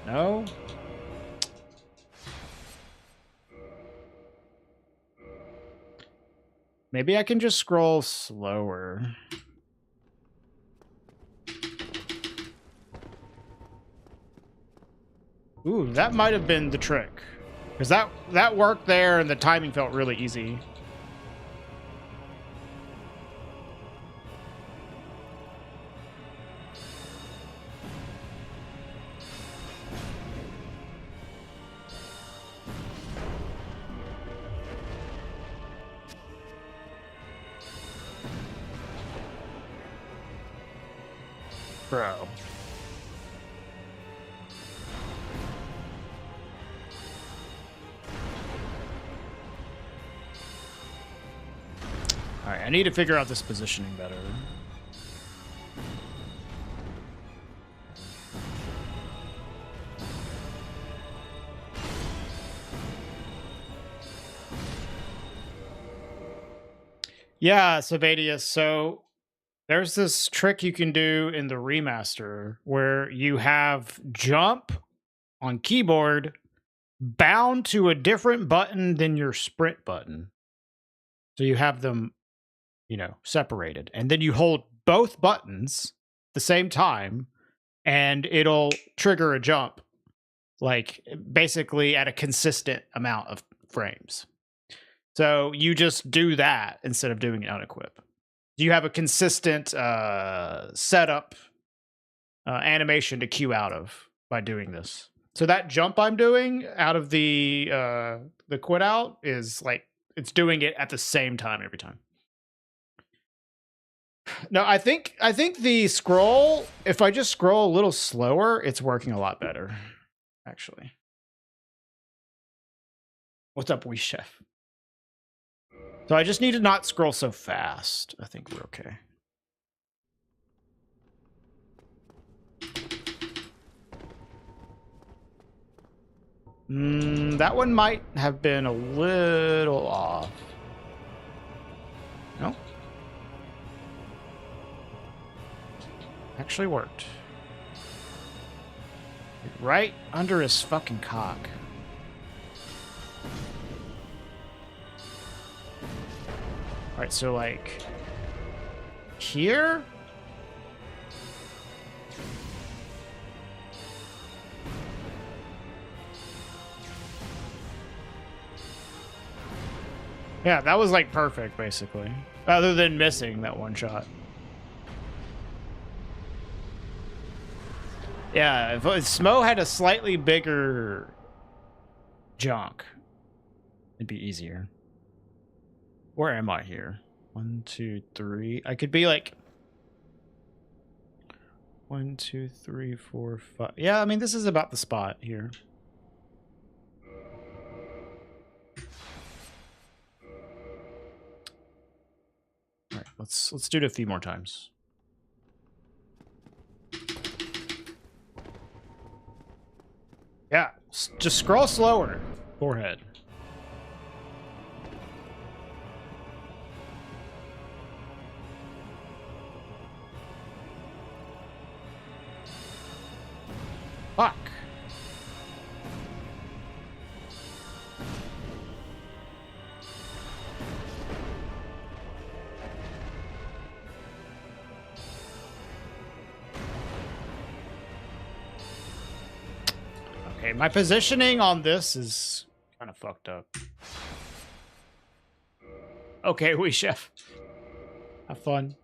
No? Maybe I can just scroll slower. Ooh, that might have been the trick. Because that worked there and the timing felt really easy. Bro. Alright, I need to figure out this positioning better. Yeah, Savadius, so there's this trick you can do in the remaster where you have jump on keyboard bound to a different button than your sprint button. So you have them, you know, separated. And then you hold both buttons at the same time and it'll trigger a jump, like basically at a consistent amount of frames. So you just do that instead of doing it unequip. You have a consistent setup animation to queue out of by doing this. So that jump I'm doing out of the quit out is like it's doing it at the same time every time. No, I think the scroll, if I just scroll a little slower, it's working a lot better, actually. What's up, Wee Chef? So I just need to not scroll so fast. I think we're okay. That one might have been a little off. No. Actually worked. Right under his fucking cock. Alright, so like here? Yeah, that was like perfect, basically. Other than missing that one shot. Yeah, if Smo had a slightly bigger junk, it'd be easier. Where am I here? 1, 2, 3. I could be like 1, 2, 3, 4, 5. Yeah, I mean, this is about the spot here. All right, let's do it a few more times. Yeah, just scroll slower. Forehead. Fuck. Okay, my positioning on this is kind of fucked up. Okay, we chef. Have fun.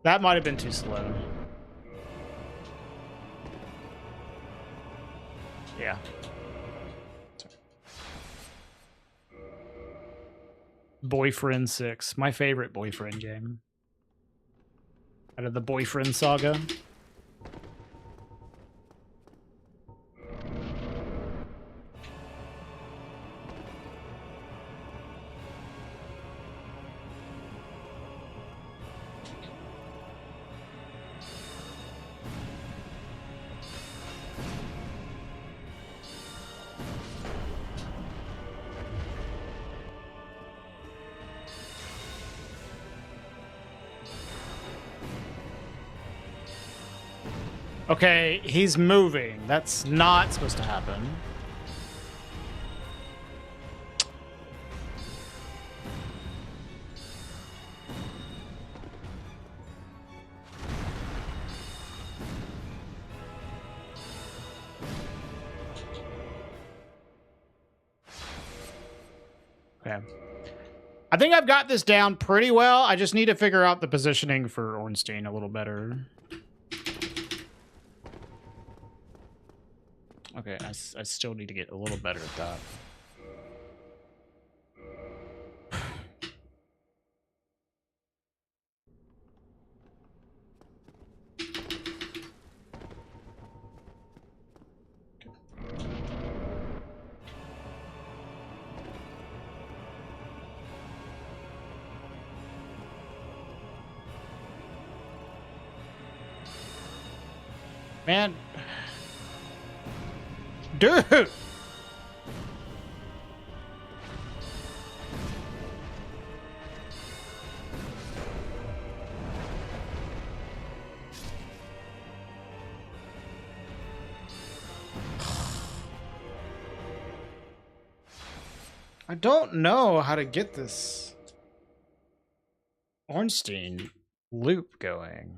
That might have been too slow. Yeah. Boyfriend 6. My favorite Boyfriend game. Out of the Boyfriend saga. Okay, he's moving. That's not supposed to happen. Okay. I think I've got this down pretty well. I just need to figure out the positioning for Ornstein a little better. Okay, I still need to get a little better at that. Man. Dude! I don't know how to get this Ornstein loop going.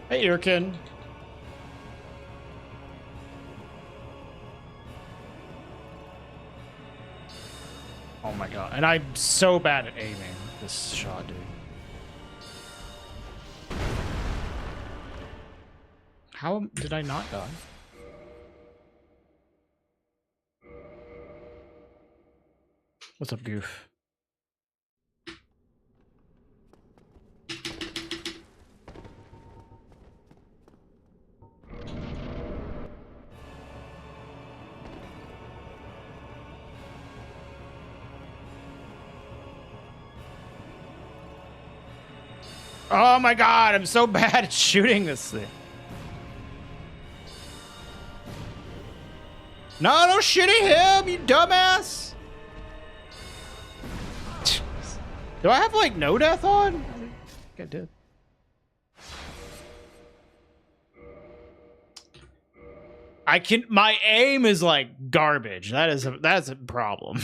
Hey, Irkin. Oh my god. And I'm so bad at aiming this shot, dude. How did I not die? What's up, Goof? Oh my god, I'm so bad at shooting this thing. No shitting him, you dumbass! Do I have, like, no death on? I think I did. My aim is, like, garbage. That is a problem.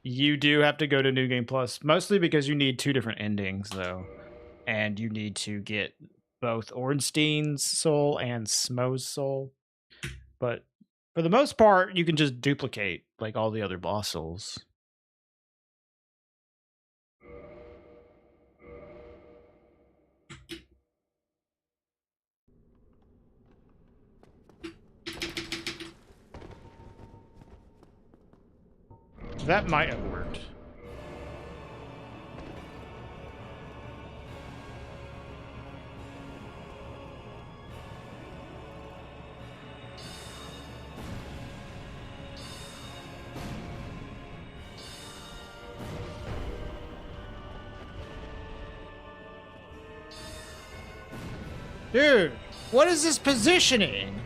You do have to go to New Game Plus, mostly because you need 2 different endings, though. And you need to get both Ornstein's soul and Smo's soul. But For the most part, you can just duplicate like all the other boss souls. That might have worked. Dude, what is this positioning?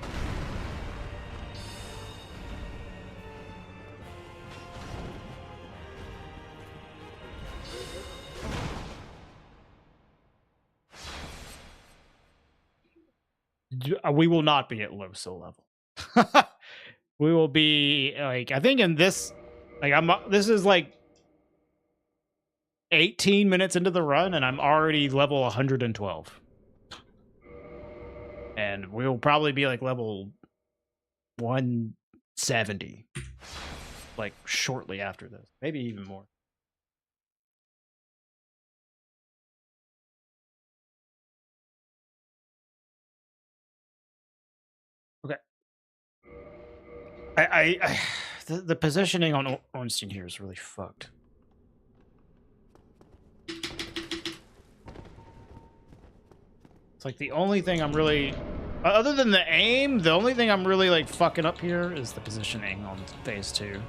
We will not be at low soul level. We will be like, I think in this, like this is like 18 minutes into the run and I'm already level 112. And we'll probably be like level 170 like shortly after this, maybe even more. Okay. The positioning on Ornstein here is really fucked. It's like the only thing I'm really, other than the aim, the only thing I'm really like fucking up here is the positioning on phase 2.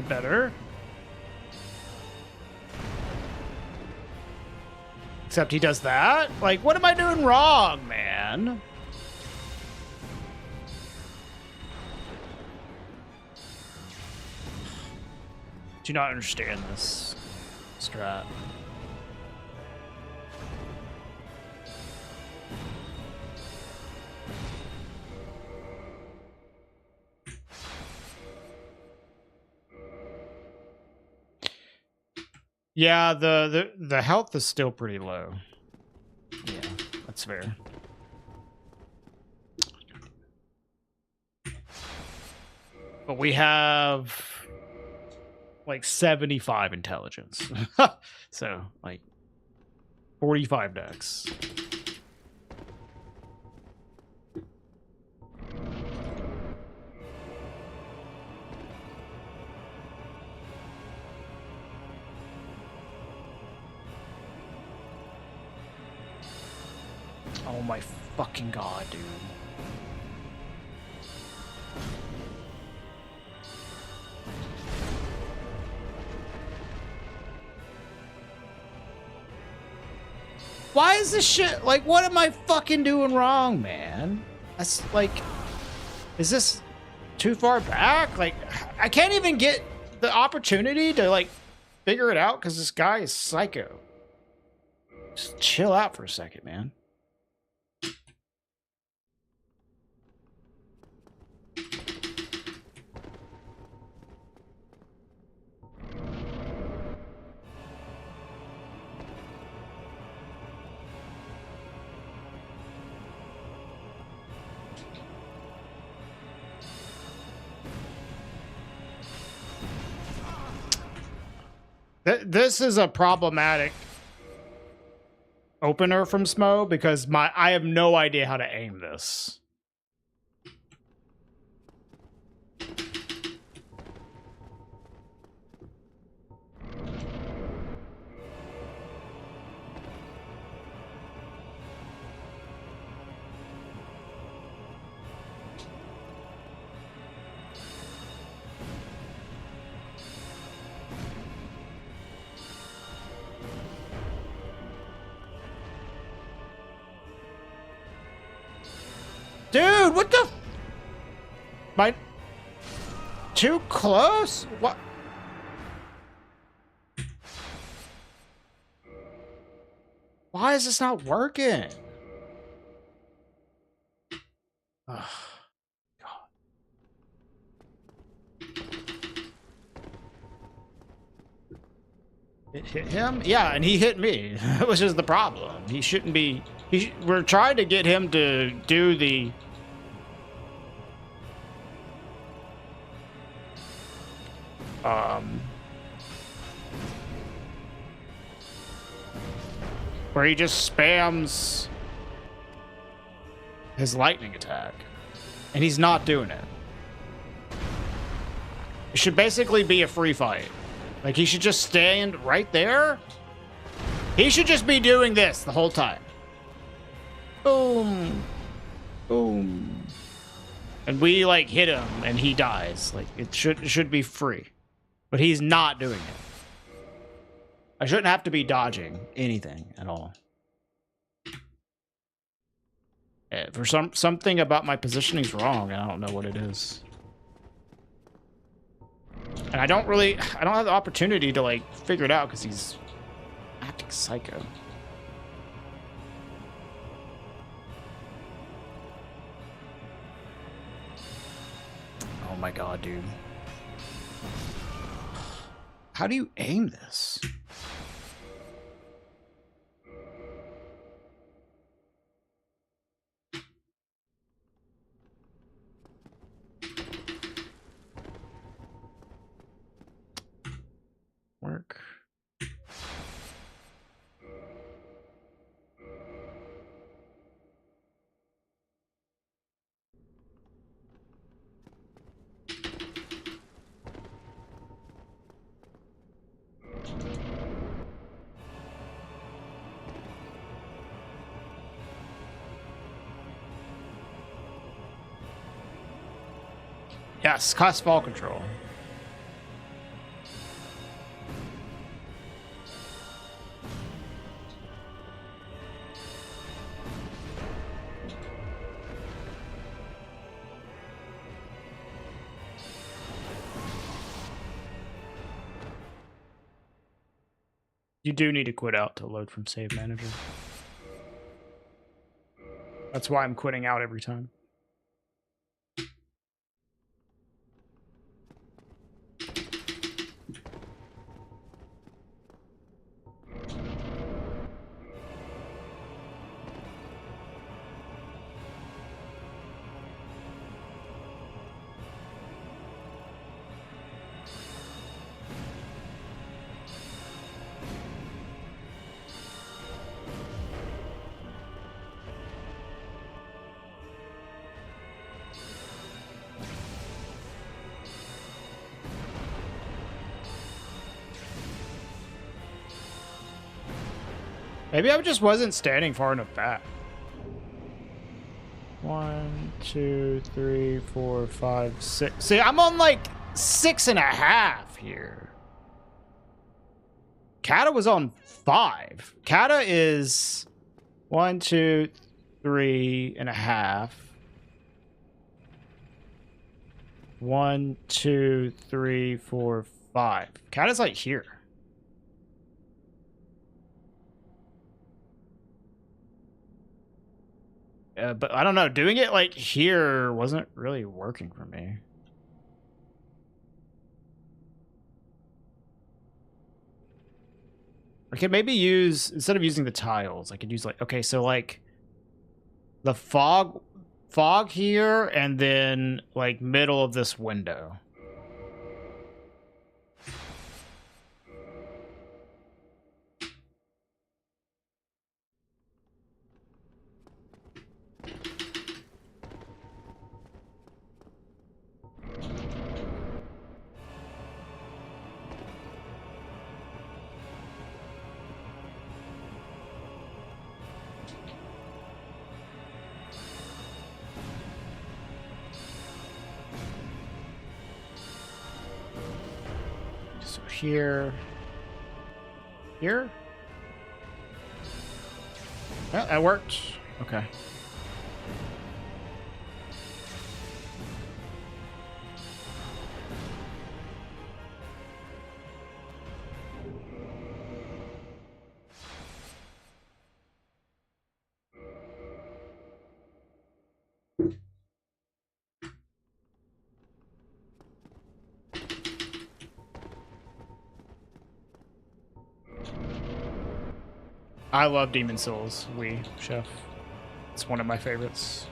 Better. Except he does that? Like, what am I doing wrong, man? Do not understand this strat. Yeah, the health is still pretty low. Yeah, that's fair. But we have like 75 intelligence. So, like 45 dex. Oh my fucking god, dude. Why is this shit, like, what am I fucking doing wrong, man? That's like, is this too far back? Like, I can't even get the opportunity to like figure it out because this guy is psycho. Just chill out for a second, man. This is a problematic opener from Smo because I have no idea how to aim this. Dude, what the? My too close? What? Why is this not working? Ugh, it hit him? Yeah, and he hit me, which is the problem. He shouldn't be... we're trying to get him to do the... where he just spams his lightning attack. And he's not doing it. It should basically be a free fight. Like, he should just stand right there. He should just be doing this the whole time. Boom. Boom. And we, like, hit him, and he dies. Like, it should be free. But he's not doing it. I shouldn't have to be dodging anything at all. For something about my positioning's wrong, and I don't know what it is. And I don't have the opportunity to, like, figure it out because he's acting psycho. Oh my god, dude. How do you aim this? Work. Yes, cost fall control. You do need to quit out to load from Save Manager. That's why I'm quitting out every time. Maybe I just wasn't standing far enough back. 1, 2, 3, 4, 5, 6. See, I'm on like 6.5 here. Kata was on 5. Kata is 1, 2, 3.5. 1, 2, 3, 4, 5. Kata's like here. But I don't know, doing it like here wasn't really working for me. I could maybe use, instead of using the tiles, I could use like, okay, so like the fog here and then like middle of this window. Here. Yeah, that worked. Okay. I love Demon Souls. Chef. It's one of my favorites.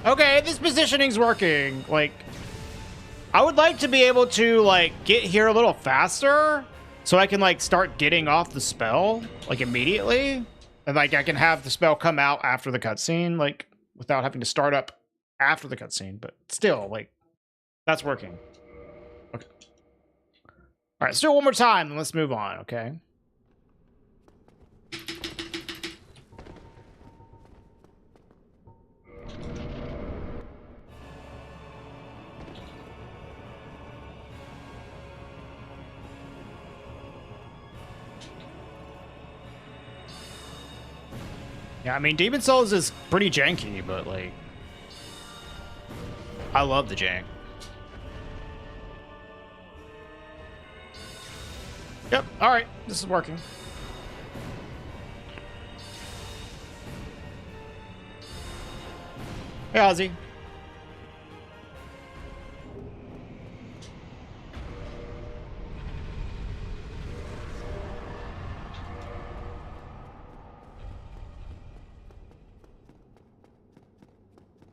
Okay, this positioning's working. Like, I would like to be able to, like, get here a little faster so I can, like, start getting off the spell, like, immediately. And, like, I can have the spell come out after the cutscene, like, without having to start up after the cutscene. But still, like, that's working. Okay. All right, let's do it one more time, and let's move on, okay? Yeah, I mean, Demon Souls is pretty janky, but, like, I love the jank. Yep, alright, this is working. Hey, Ozzy.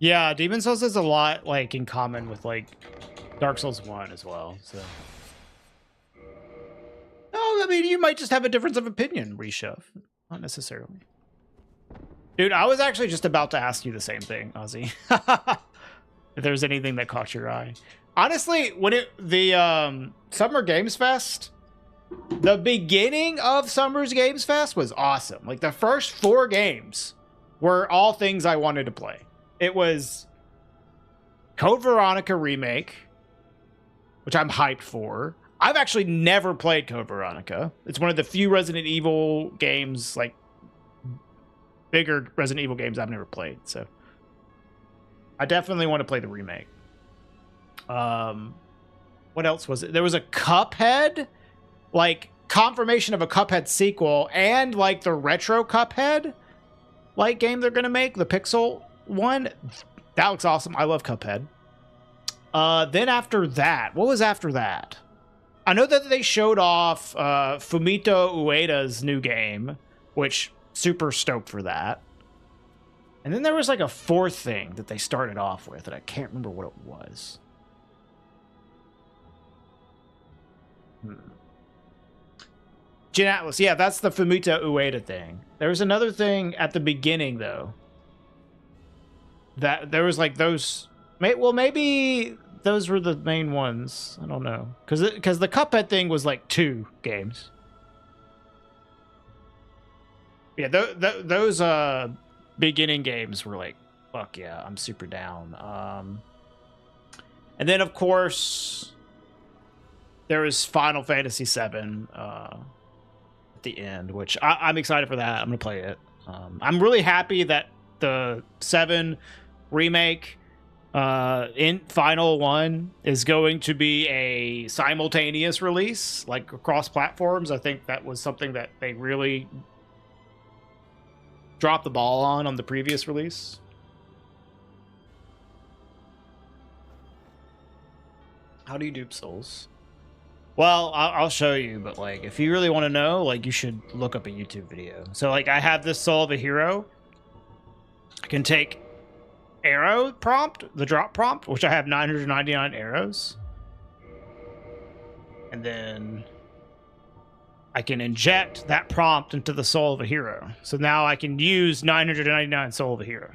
Yeah, Demon Souls has a lot, like, in common with, like, Dark Souls 1 as well, so. Oh, I mean, you might just have a difference of opinion, Reshove. Not necessarily. Dude, I was actually just about to ask you the same thing, Ozzy. If there's anything that caught your eye. Honestly, when the Summer Games Fest, the beginning of Summer's Games Fest was awesome. Like, the first 4 games were all things I wanted to play. It was Code Veronica Remake, which I'm hyped for. I've actually never played Code Veronica. It's one of the few Resident Evil games, like, bigger Resident Evil games I've never played. So I definitely want to play the remake. What else was it? There was a Cuphead, like, confirmation of a Cuphead sequel, and, like, the retro Cuphead, like, game they're going to make, the Pixel one. That looks awesome. I love Cuphead. Then after that, what was after that? I know that they showed off Fumito Ueda's new game, which super stoked for that. And then there was like a 4th thing that they started off with, and I can't remember what it was. Jin Atlas, yeah, that's the Fumito Ueda thing. There was another thing at the beginning, though. That there was like those. Well, maybe those were the main ones. I don't know, because the Cuphead thing was like 2 games. Yeah, those beginning games were like, fuck yeah, I'm super down. And then of course there was Final Fantasy VII at the end, which I'm excited for that. I'm gonna play it. I'm really happy that the 7 remake in Final 1 is going to be a simultaneous release, like across platforms. I think that was something that they really dropped the ball on the previous release. How do you dupe souls? Well, I'll show you, but like, if you really want to know, like, you should look up a YouTube video. So like, I have this soul of a hero. I can take arrow prompt, the drop prompt, which I have 999 arrows. And then I can inject that prompt into the soul of a hero. So now I can use 999 soul of a hero.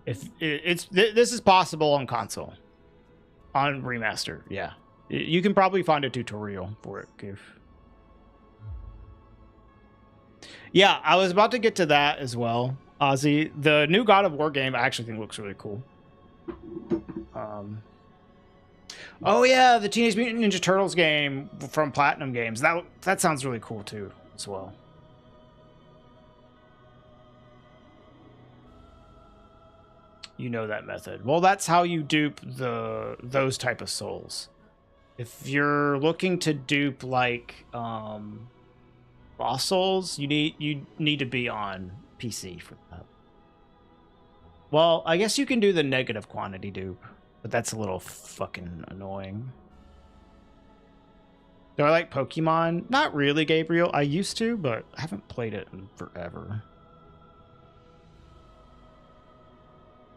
If this is possible on console, on remaster, yeah. You can probably find a tutorial for it, Goof. Yeah, I was about to get to that as well, Ozzy. The new God of War game I actually think looks really cool. Oh yeah, the Teenage Mutant Ninja Turtles game from Platinum Games. That sounds really cool too, as well. You know that method. Well, that's how you dupe those type of souls. If you're looking to dupe like Lost Souls, you need to be on PC for that. Well, I guess you can do the negative quantity dupe, but that's a little fucking annoying. Do I like Pokemon? Not really, Gabriel. I used to, but I haven't played it in forever.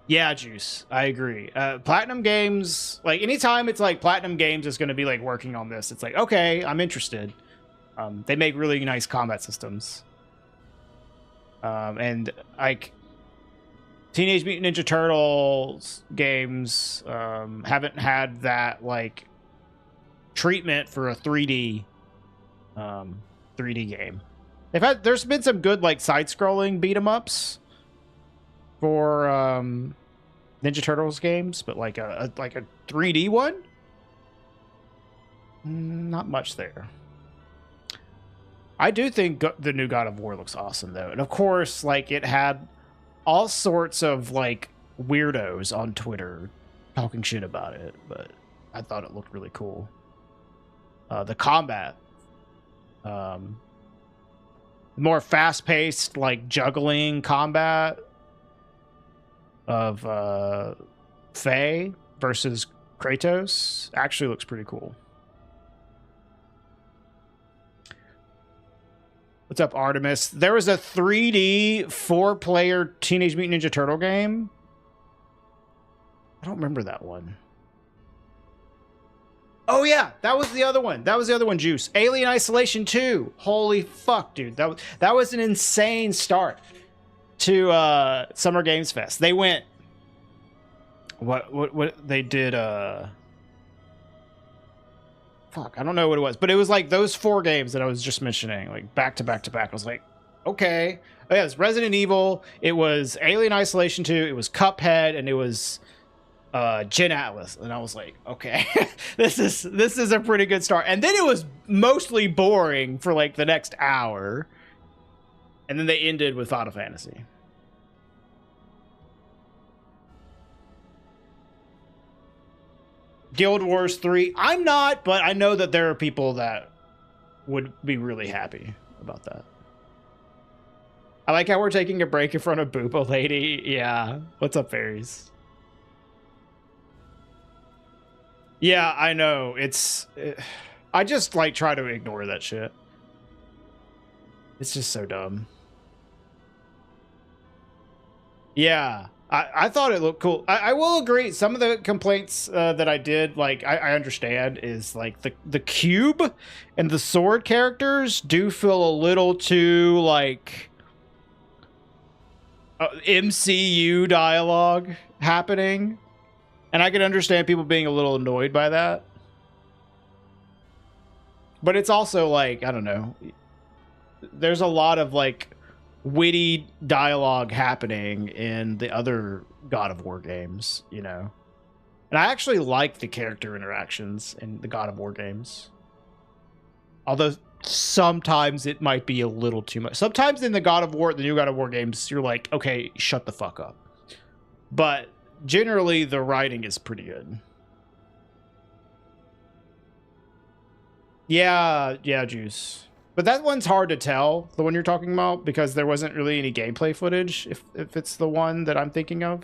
Yeah, Juice. I agree. Platinum Games, like anytime it's like Platinum Games is going to be like working on this, it's like, okay, I'm interested. They make really nice combat systems. And like Teenage Mutant Ninja Turtles games haven't had that like treatment for a 3D game. There's been some good like side-scrolling beat 'em ups for Ninja Turtles games, but like a 3D one, not much there. I do think the new God of War looks awesome though, and of course, like it had all sorts of like weirdos on Twitter talking shit about it, but I thought it looked really cool. The combat, more fast-paced, like juggling combat of Faye versus Kratos actually looks pretty cool. What's up, Artemis? There was a 3D 4-player Teenage Mutant Ninja Turtle game. I don't remember that one. Oh yeah, that was the other one. That was the other one, Juice. Alien Isolation 2. Holy fuck, dude. That was an insane start to Summer Games Fest. They went what they did fuck, I don't know what it was, but it was like those 4 games that I was just mentioning, like back to back to back. I was like, okay. Oh yeah, it was Resident Evil, it was Alien Isolation 2, it was Cuphead, and it was Gen Atlas, and I was like, okay, this is a pretty good start. And then it was mostly boring for like the next hour, and then they ended with Final Fantasy. Guild Wars 3. I'm not, but I know that there are people that would be really happy about that. I like how we're taking a break in front of Boopa Lady. Yeah. What's up, fairies? Yeah, I know. I just like try to ignore that shit. It's just so dumb. Yeah, I thought it looked cool. I will agree. Some of the complaints that I did, like, I understand, is like the cube and the sword characters do feel a little too like MCU dialogue happening. And I can understand people being a little annoyed by that. But it's also like, I don't know. There's a lot of like witty dialogue happening in the other God of War games, you know. And I actually like the character interactions in the God of War games. Although sometimes it might be a little too much. Sometimes in the new God of War games, you're like, okay, shut the fuck up. But generally, the writing is pretty good. Yeah, Juice. But that one's hard to tell, the one you're talking about, because there wasn't really any gameplay footage, if it's the one that I'm thinking of.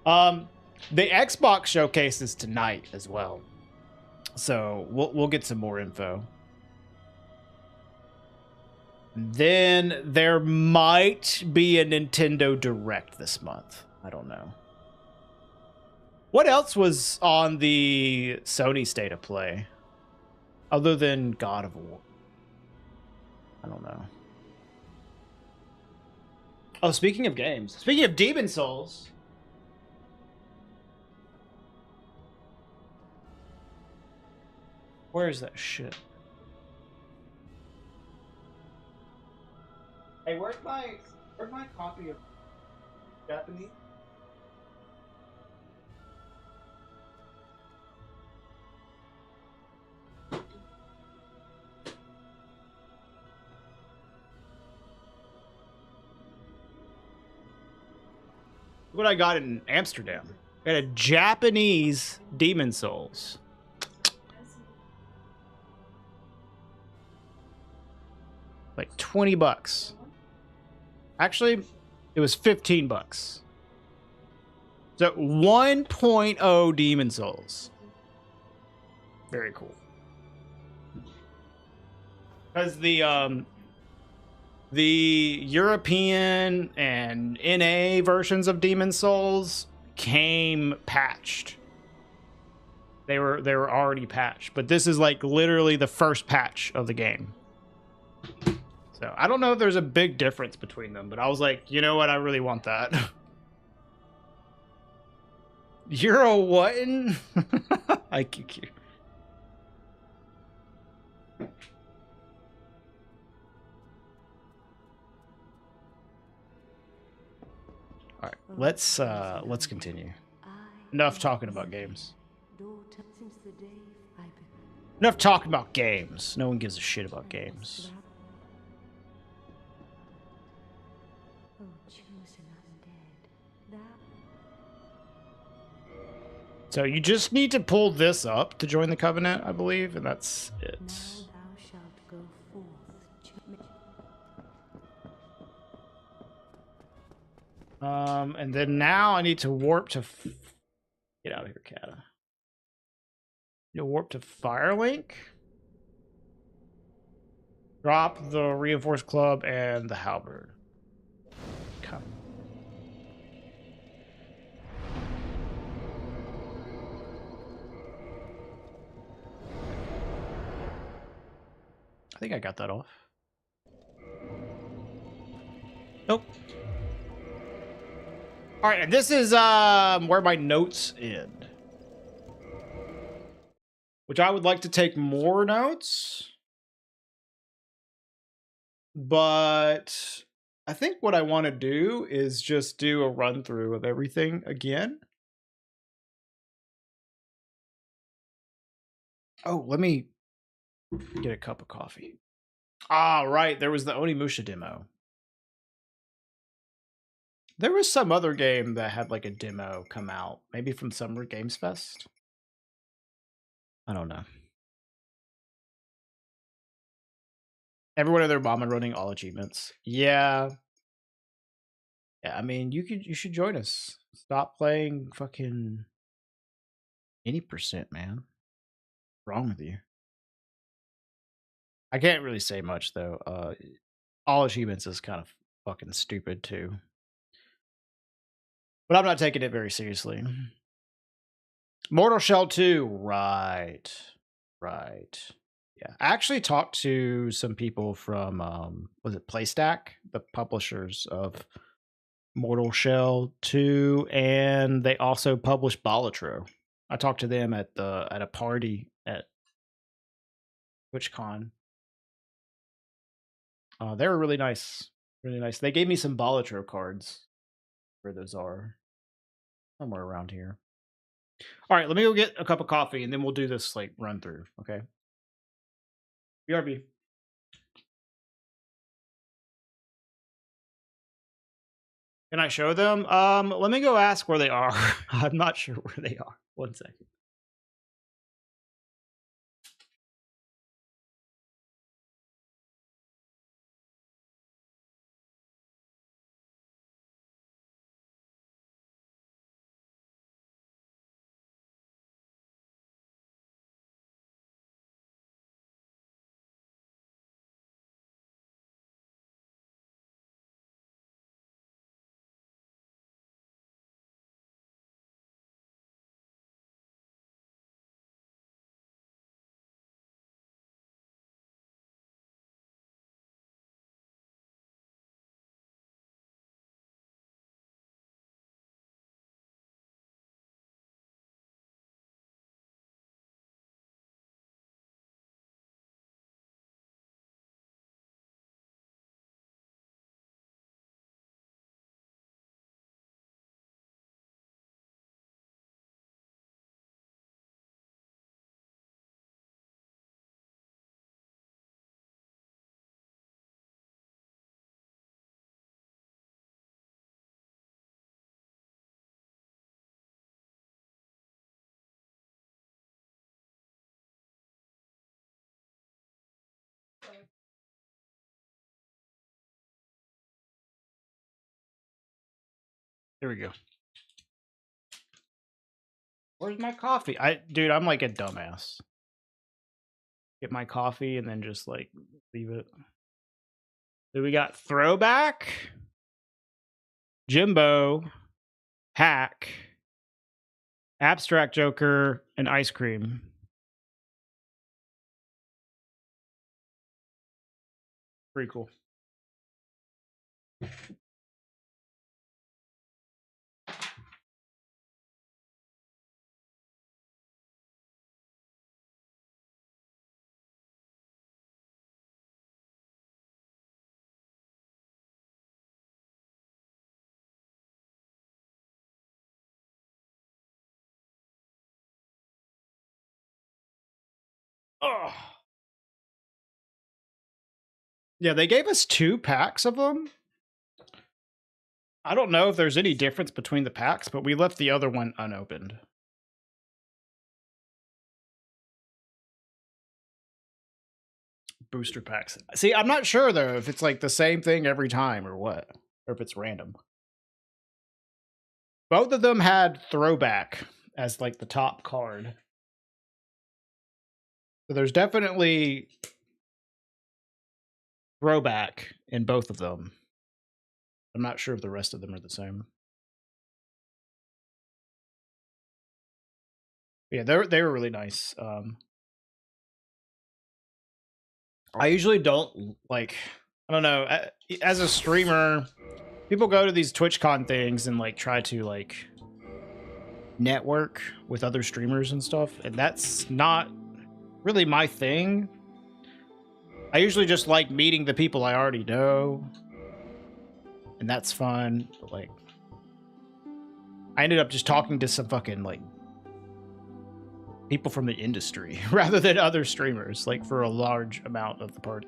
The Xbox showcase is tonight as well. So we'll get some more info. Then there might be a Nintendo Direct this month. I don't know. What else was on the Sony State of Play? Other than God of War. I don't know. Oh, speaking of games. Speaking of Demon Souls. Where is that shit? Hey, where's my copy of Japanese? what I got in Amsterdam. I got a Japanese Demon Souls. Like 20 bucks. Actually, it was 15 bucks. So 1.0 Demon Souls. Very cool. Because the European and NA versions of Demon Souls came patched. They were already patched, but this is like literally the first patch of the game. So I don't know if there's a big difference between them, but I was like, you know what? I really want that. You're a what? I kick you. All right, let's continue. Enough talking about games. Enough talking about games. No one gives a shit about games. So you just need to pull this up to join the Covenant, I believe, and that's it. And then now I need to warp to... Get out of here, Kata. You'll warp to Firelink. Drop the Reinforced Club and the Halberd. Come. I think I got that off. Nope. All right, and this is where my notes end. Which I would like to take more notes. But I think what I want to do is just do a run through of everything again. Oh, let me get a cup of coffee. Ah, right. There was the Onimusha demo. There was some other game that had like a demo come out, maybe from Summer Games Fest. I don't know. Everyone and their mom are running all achievements. Yeah. Yeah, I mean, you should join us. Stop playing fucking 80%, man. What's wrong with you? I can't really say much though. All achievements is kind of fucking stupid too. But I'm not taking it very seriously. Mortal Shell 2, right. Yeah, I actually talked to some people from was it PlayStack, the publishers of Mortal Shell 2, and they also published Balatro. I talked to them at a party at TwitchCon. They were really nice, really nice. They gave me some Balatro cards. Where those are, somewhere around here. All right, let me go get a cup of coffee, and then we'll do this like run through. Okay. BRB. Can I show them? Let me go ask where they are. I'm not sure where they are. 1 second. There we go. Where's my coffee? Dude, I'm like a dumbass. Get my coffee and then just like leave it. So we got Throwback, Jimbo, Hack, Abstract Joker, and Ice Cream. Pretty cool. Oh. Yeah, they gave us 2 packs of them. I don't know if there's any difference between the packs, but we left the other one unopened. Booster packs. See, I'm not sure though if it's like the same thing every time or what, or if it's random. Both of them had Throwback as like the top card. So there's definitely Throwback in both of them. I'm not sure if the rest of them are the same. Yeah, they were really nice. I usually don't like, I don't know, as a streamer, people go to these TwitchCon things and like try to like network with other streamers and stuff, and that's not really my thing. I usually just like meeting the people I already know, and that's fun. But like, I ended up just talking to some fucking like people from the industry rather than other streamers, like for a large amount of the party.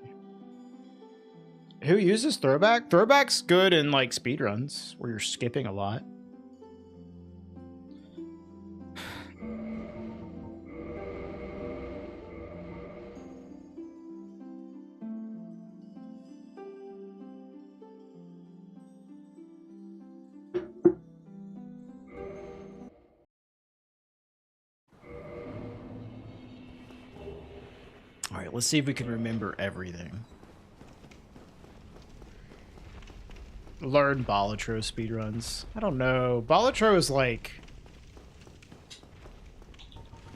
Who uses Throwback? Throwback's good in like speedruns where you're skipping a lot. All right, let's see if we can remember everything. Learn Balatro speedruns. I don't know. Balatro is like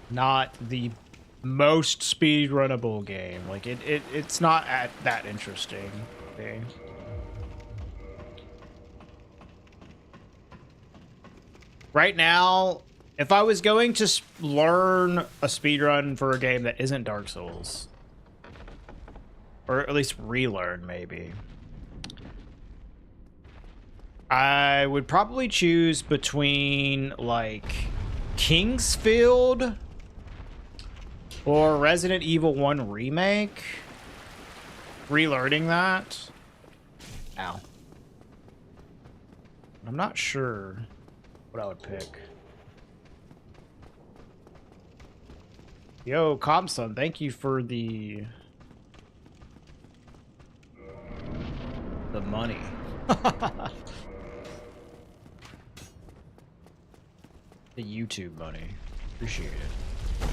not the most speedrunnable game. Like it's not that interesting. Okay. Right now, if I was going to learn a speedrun for a game that isn't Dark Souls, or at least relearn maybe, I would probably choose between like Kingsfield or Resident Evil 1 Remake. Relearning that. Ow. I'm not sure what I would pick. Yo, Comson, thank you for the money. The YouTube money. Appreciate it.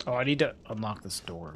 Oh, I need to unlock this door.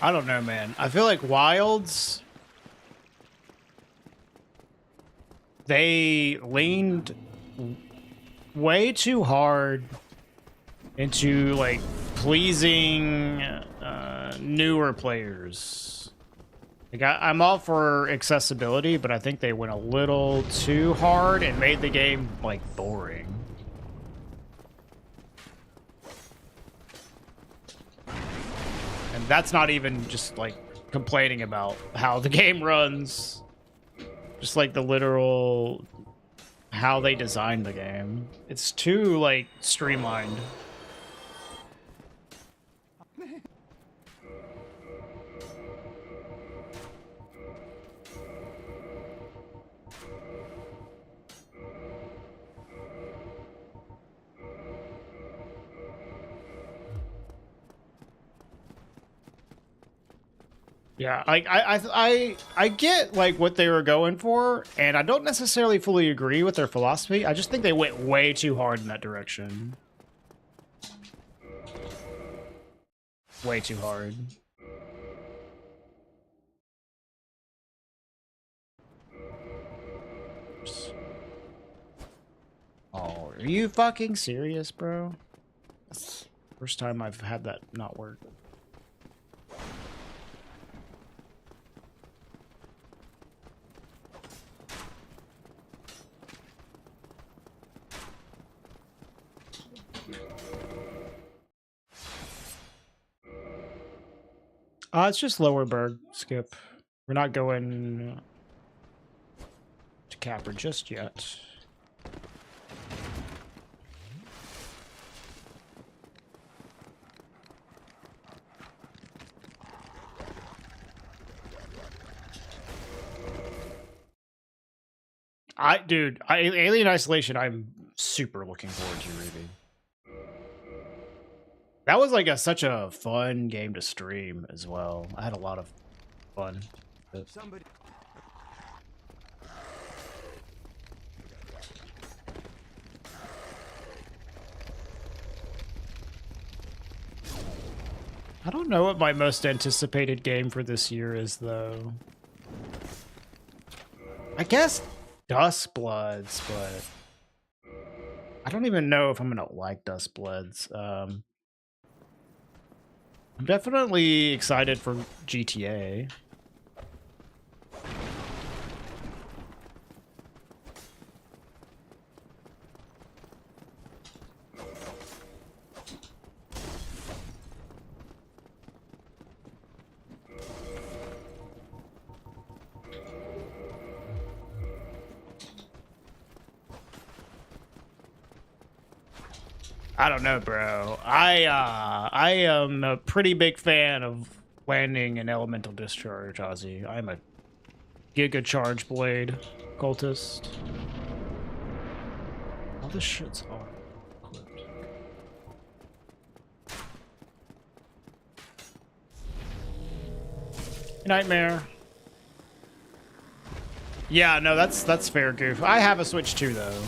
I don't know, man. I feel like Wilds, they leaned way too hard into like pleasing newer players. Like I'm all for accessibility, but I think they went a little too hard and made the game like boring. And that's not even just like complaining about how the game runs. Just like the literal how they designed the game. It's too like streamlined. Yeah, like I get like what they were going for, and I don't necessarily fully agree with their philosophy. I just think they went way too hard in that direction. Way too hard. Oh, are you fucking serious, bro? That's the first time I've had that not work. It's just Lower Berg, Skip. We're not going to Capra just yet. Alien Isolation, I'm super looking forward to, Ruby. That was like such a fun game to stream as well. I had a lot of fun. Somebody. I don't know what my most anticipated game for this year is, though. I guess Dustbloods, but I don't even know if I'm gonna like Dustbloods. I'm definitely excited for GTA. I don't know, bro. I am a pretty big fan of landing an elemental discharge, Ozzy. I'm a Giga Charge Blade cultist. All this shit's all equipped. Nightmare. Yeah, no, that's fair, Goof. I have a Switch too, though.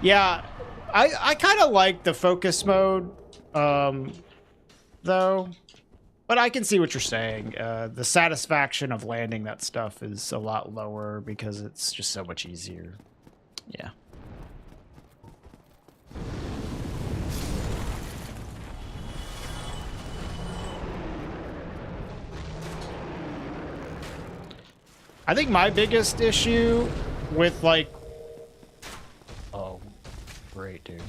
Yeah, I kind of like the focus mode, though. But I can see what you're saying. The satisfaction of landing that stuff is a lot lower because it's just so much easier. Yeah. I think my biggest issue with, like... Oh, great, dude.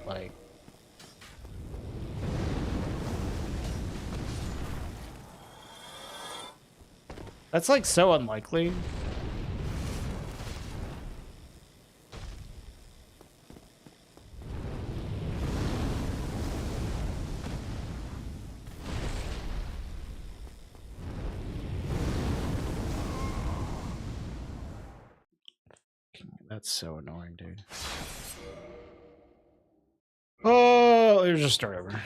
Like... That's, like, so unlikely. That's so annoying, dude. Oh, let's just start over.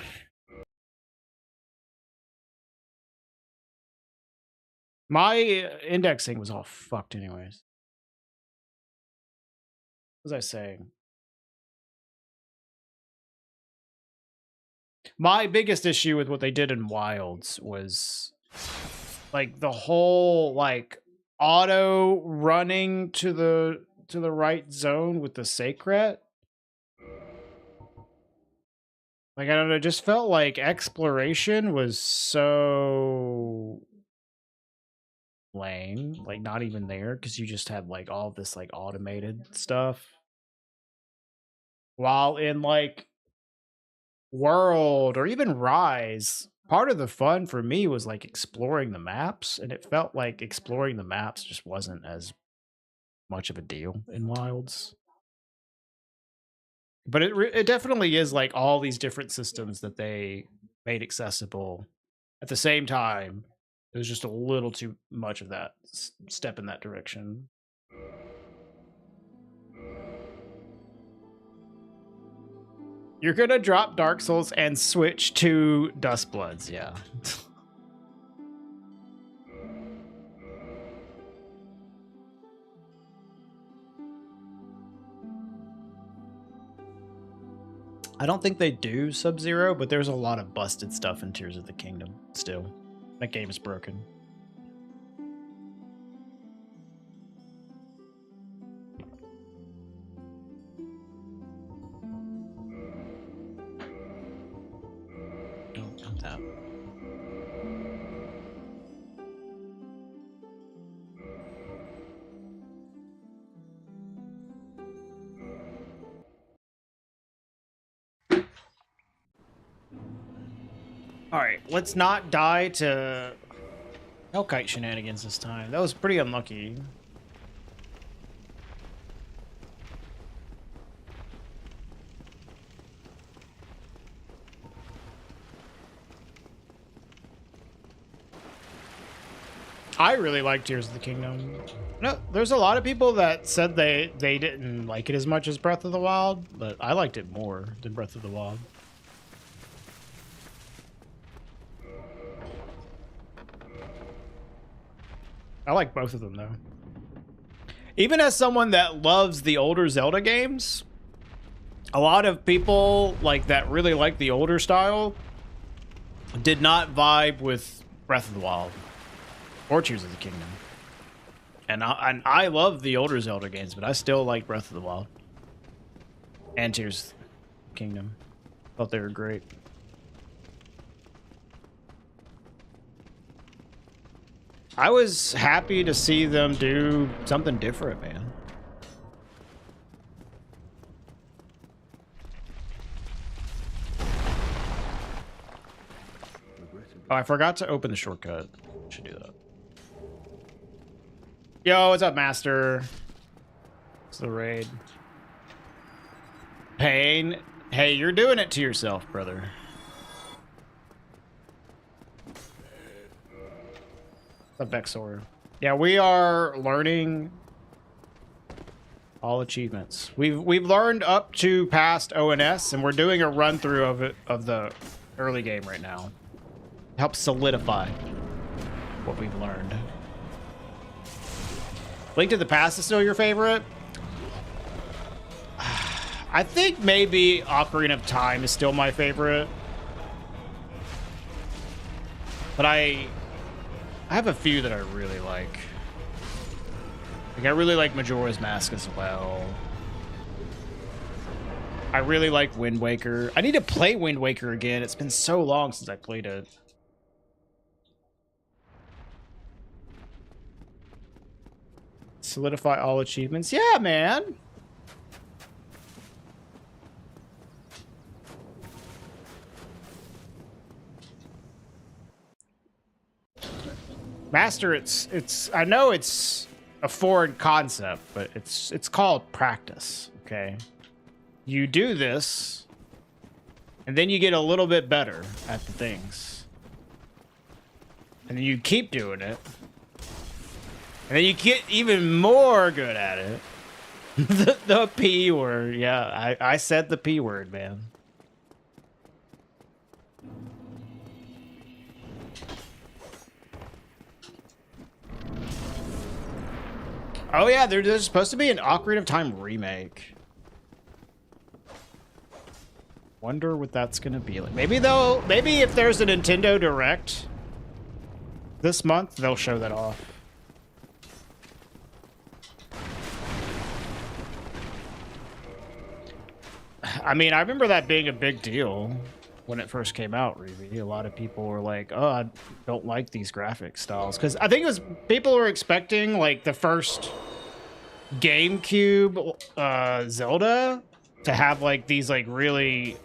My indexing was all fucked anyways. What was I saying? My biggest issue with what they did in Wilds was like the whole like auto running to the right zone with the Sacred. Like I don't know, it just felt like exploration was so lame, like not even there because you just had like all this like automated stuff. While in like World or even Rise, part of the fun for me was like exploring the maps, and it felt like exploring the maps just wasn't as much of a deal in Wilds. But it definitely is like all these different systems that they made accessible at the same time. It was just a little too much of that step in that direction. You're gonna drop Dark Souls and switch to Dustbloods, yeah. I don't think they do Sub-Zero, but there's a lot of busted stuff in Tears of the Kingdom still. That game is broken. That. All right, let's not die to Hellkite shenanigans this time. That was pretty unlucky. I really like Tears of the Kingdom. No, there's a lot of people that said they didn't like it as much as Breath of the Wild, but I liked it more than Breath of the Wild. I like both of them though. Even as someone that loves the older Zelda games, a lot of people like that really like the older style did not vibe with Breath of the Wild or Tears of the Kingdom. And I love the older Zelda games, but I still like Breath of the Wild and Tears of the Kingdom. Thought they were great. I was happy to see them do something different, man. Oh, I forgot to open the shortcut. Should do that. Yo, what's up, Master? It's the raid. Pain. Hey, you're doing it to yourself, brother. What's up, Vexor? Yeah, we are learning all achievements. We've learned up to past ONS, and we're doing a run through of it of the early game right now. Help solidify what we've learned. Link to the Past is still your favorite? I think maybe Ocarina of Time is still my favorite. But I have a few that I really like. Like I really like Majora's Mask as well. I really like Wind Waker. I need to play Wind Waker again. It's been so long since I played it. Solidify all achievements. Yeah, man. Master, it's I know it's a foreign concept, but it's called practice, okay? You do this and then you get a little bit better at the things. And then you keep doing it. And then you get even more good at it. The P word. Yeah, I said the P word, man. Oh yeah, there's supposed to be an Ocarina of Time remake. Wonder what that's gonna be like. Maybe if there's a Nintendo Direct this month, they'll show that off. I mean, I remember that being a big deal when it first came out, Reeve. A lot of people were like, oh, I don't like these graphic styles. Because I think it was people were expecting like the first GameCube Zelda to have like these like really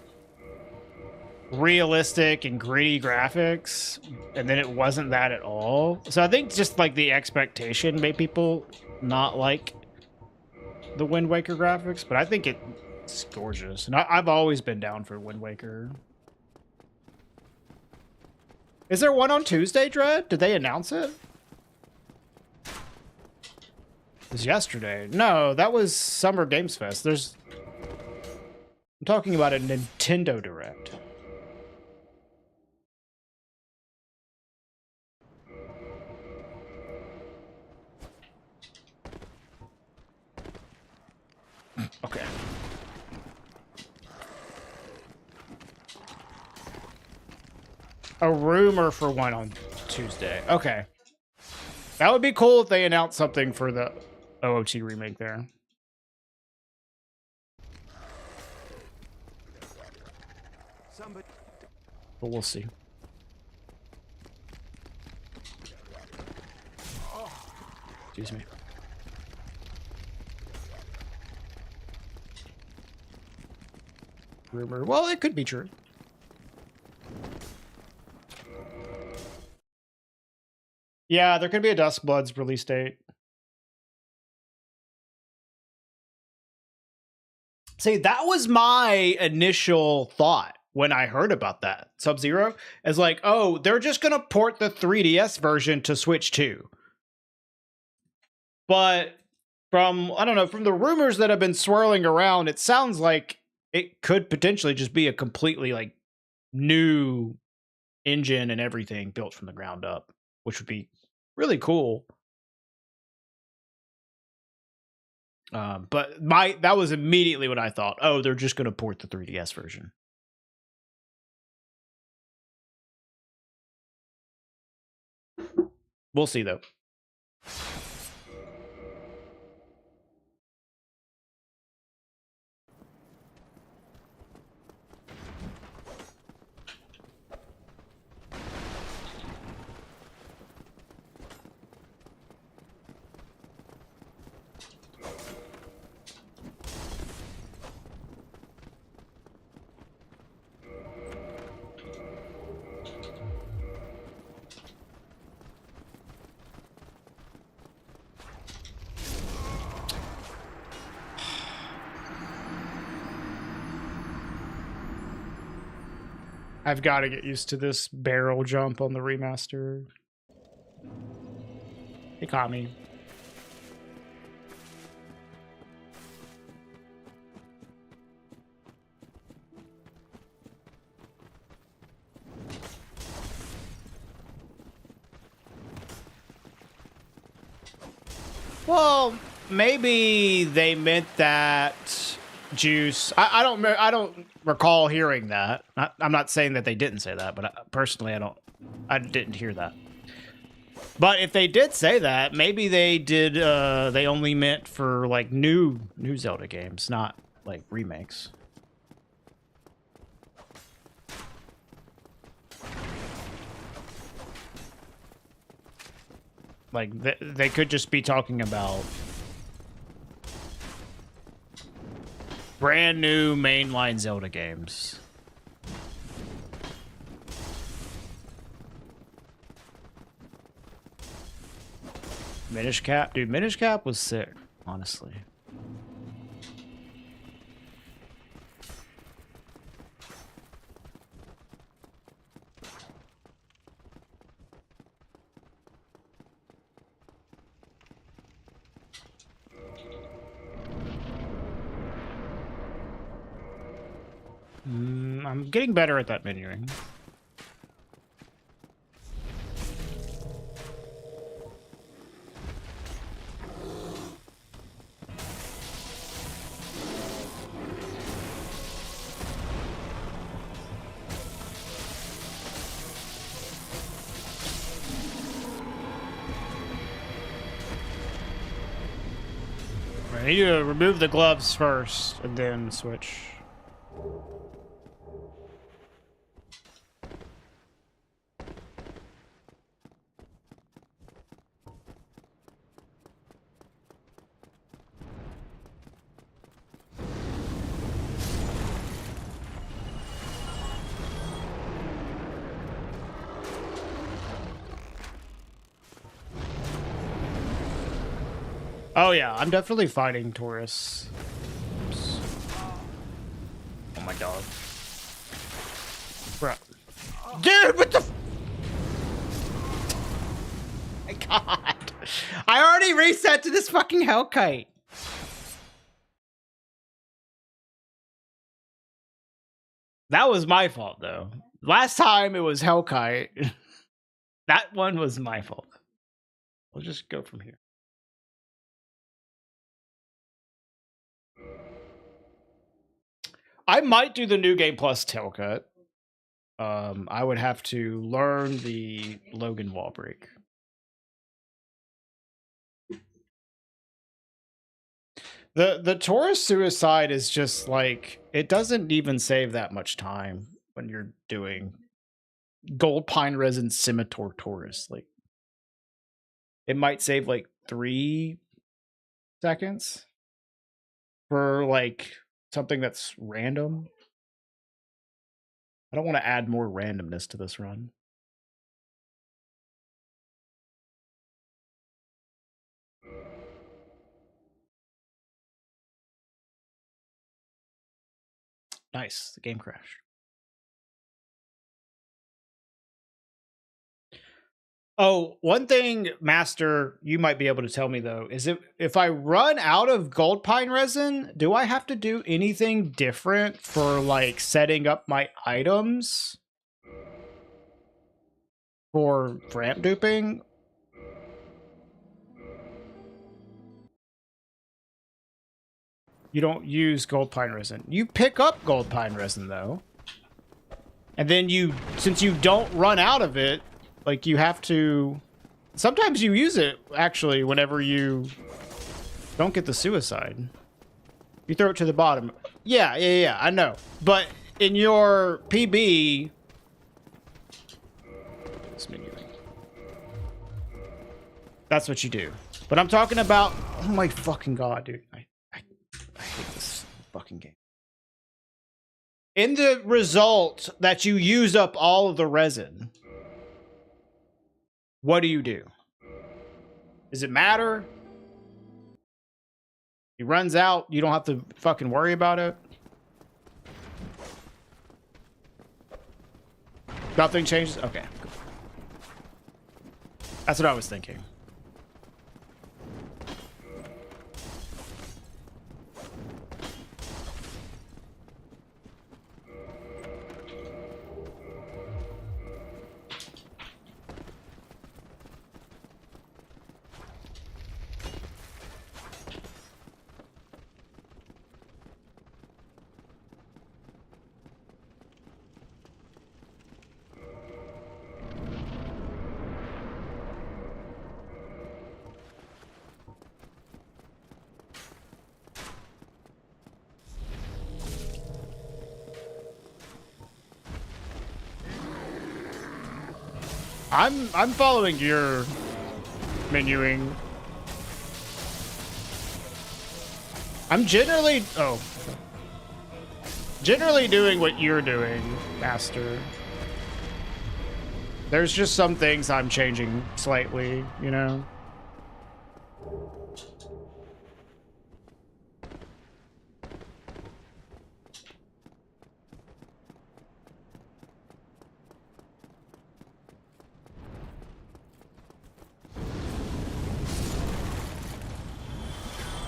realistic and gritty graphics, and then it wasn't that at all. So I think just like the expectation made people not like the Wind Waker graphics, but I think it's gorgeous. And I've always been down for Wind Waker. Is there one on Tuesday, Dread? Did they announce it? It was yesterday. No, that was Summer Games Fest. I'm talking about a Nintendo Direct. Okay. A rumor for one on Tuesday. Okay. That would be cool if they announced something for the OOT remake there. But we'll see. Excuse me. Rumor. Well, it could be true. Yeah, there could be a Duskbloods release date. See, that was my initial thought when I heard about that. Sub-Zero is like, oh, they're just going to port the 3DS version to Switch 2. But from, I don't know, from the rumors that have been swirling around, it sounds like it could potentially just be a completely like new engine and everything built from the ground up, which would be really cool. But that was immediately what I thought. Oh, they're just going to port the 3DS version. We'll see, though. I've got to get used to this barrel jump on the remaster. It caught me. Well, maybe they meant that Juice. I don't recall hearing that. I'm not saying that they didn't say that, but personally, I didn't hear that. But if they did say that, maybe they did. They only meant for like new Zelda games, not like remakes. Like they could just be talking about brand new mainline Zelda games. Minish Cap? Dude, Minish Cap was sick, honestly. I'm getting better at that menuing. I need to remove the gloves first and then switch. Oh yeah, I'm definitely fighting Taurus. Oops. Oh my god. Bro. Dude, what the my god. I already reset to this fucking Hellkite. That was my fault though. Last time it was Hellkite. That one was my fault. We'll just go from here. I might do the New Game Plus Tailcut. I would have to learn the Logan wall break. The Taurus suicide is just like, it doesn't even save that much time when you're doing Gold Pine Resin Scimitar Taurus. Like, it might save like 3 seconds for like something that's random. I don't want to add more randomness to this run. Nice, the game crashed. Oh, one thing, Master, you might be able to tell me though, is if I run out of Gold Pine Resin, do I have to do anything different for like setting up my items for ramp duping? You don't use Gold Pine Resin. You pick up Gold Pine Resin though. And then since you don't run out of it, like you have to, sometimes you use it actually whenever you don't get the suicide. You throw it to the bottom. Yeah, I know. But in your PB, that's what you do. But I'm talking about, oh my fucking god, dude. I hate this fucking game. In the result that you use up all of the resin, what do you do? Does it matter? He runs out, you don't have to fucking worry about it. Nothing changes? Okay, cool. That's what I was thinking. I'm following your menuing. I'm generally doing what you're doing, Master. There's just some things I'm changing slightly, you know?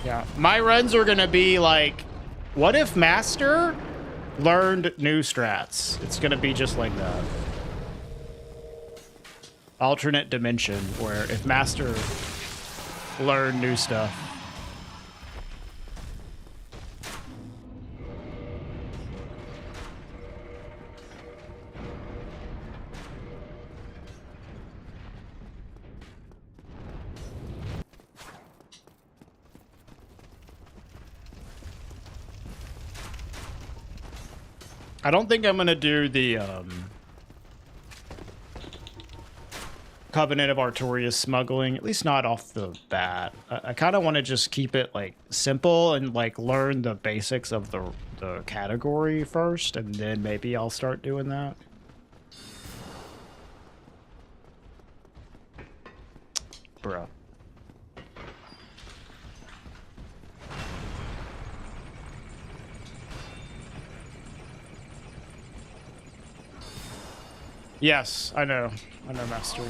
Yeah, my runs are gonna be like, what if Master learned new strats. It's gonna be just like that. Alternate dimension where if Master learned new stuff. I don't think I'm gonna do the Covenant of Artorias smuggling, at least not off the bat. I kind of want to just keep it like simple and like learn the basics of the category first, and then maybe I'll start doing that. Bruh. Yes, I know, Master.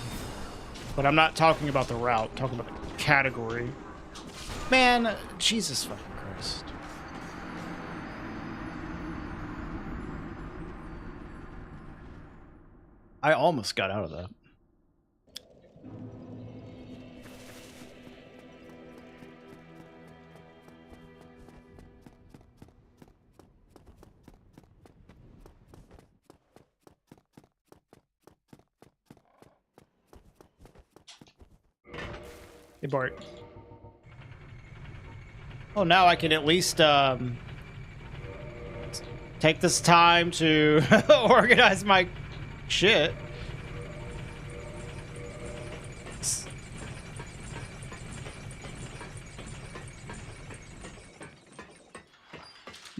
But I'm not talking about the route, I'm talking about the category. Man, Jesus fucking Christ. I almost got out of that. Hey, Bart. Oh, now I can at least take this time to organize my shit.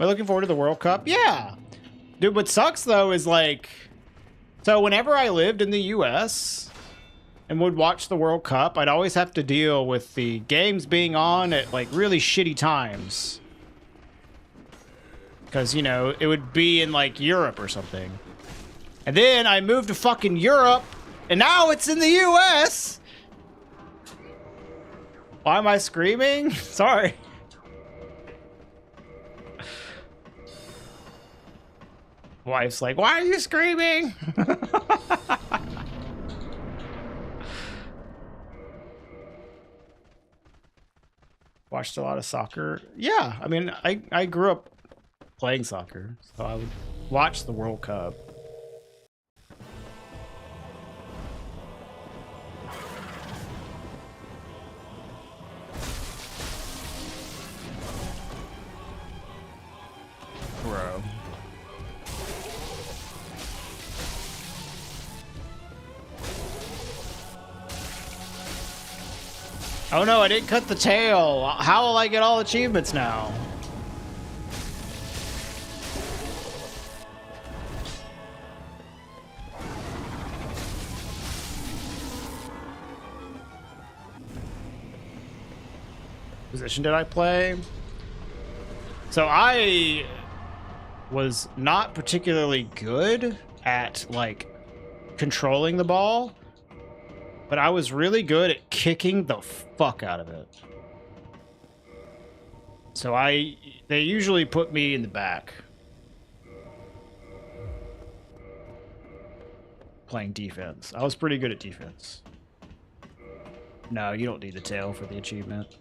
Am I looking forward to the World Cup? Yeah. Dude, what sucks, though, is like... So whenever I lived in the U.S. and would watch the World Cup, I'd always have to deal with the games being on at, like, really shitty times. Because, you know, it would be in, like, Europe or something. And then I moved to fucking Europe, and now it's in the U.S.! Why am I screaming? Sorry. Wife's like, why are you screaming? Watched a lot of soccer. Yeah, I mean, I grew up playing soccer, so I would watch the World Cup. Bro. Oh no, I didn't cut the tail. How will I get all achievements now? Position did I play? So I was not particularly good at like controlling the ball. But I was really good at kicking the fuck out of it. So they usually put me in the back. Playing defense. I was pretty good at defense. No, you don't need the tail for the achievement.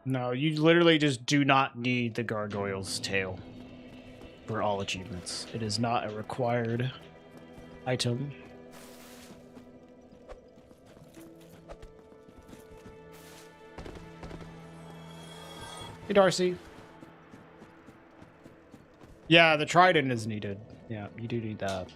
No, you literally just do not need the gargoyle's tail for all achievements. It is not a required item. Hey, Darcy. Yeah, the trident is needed. Yeah, you do need that.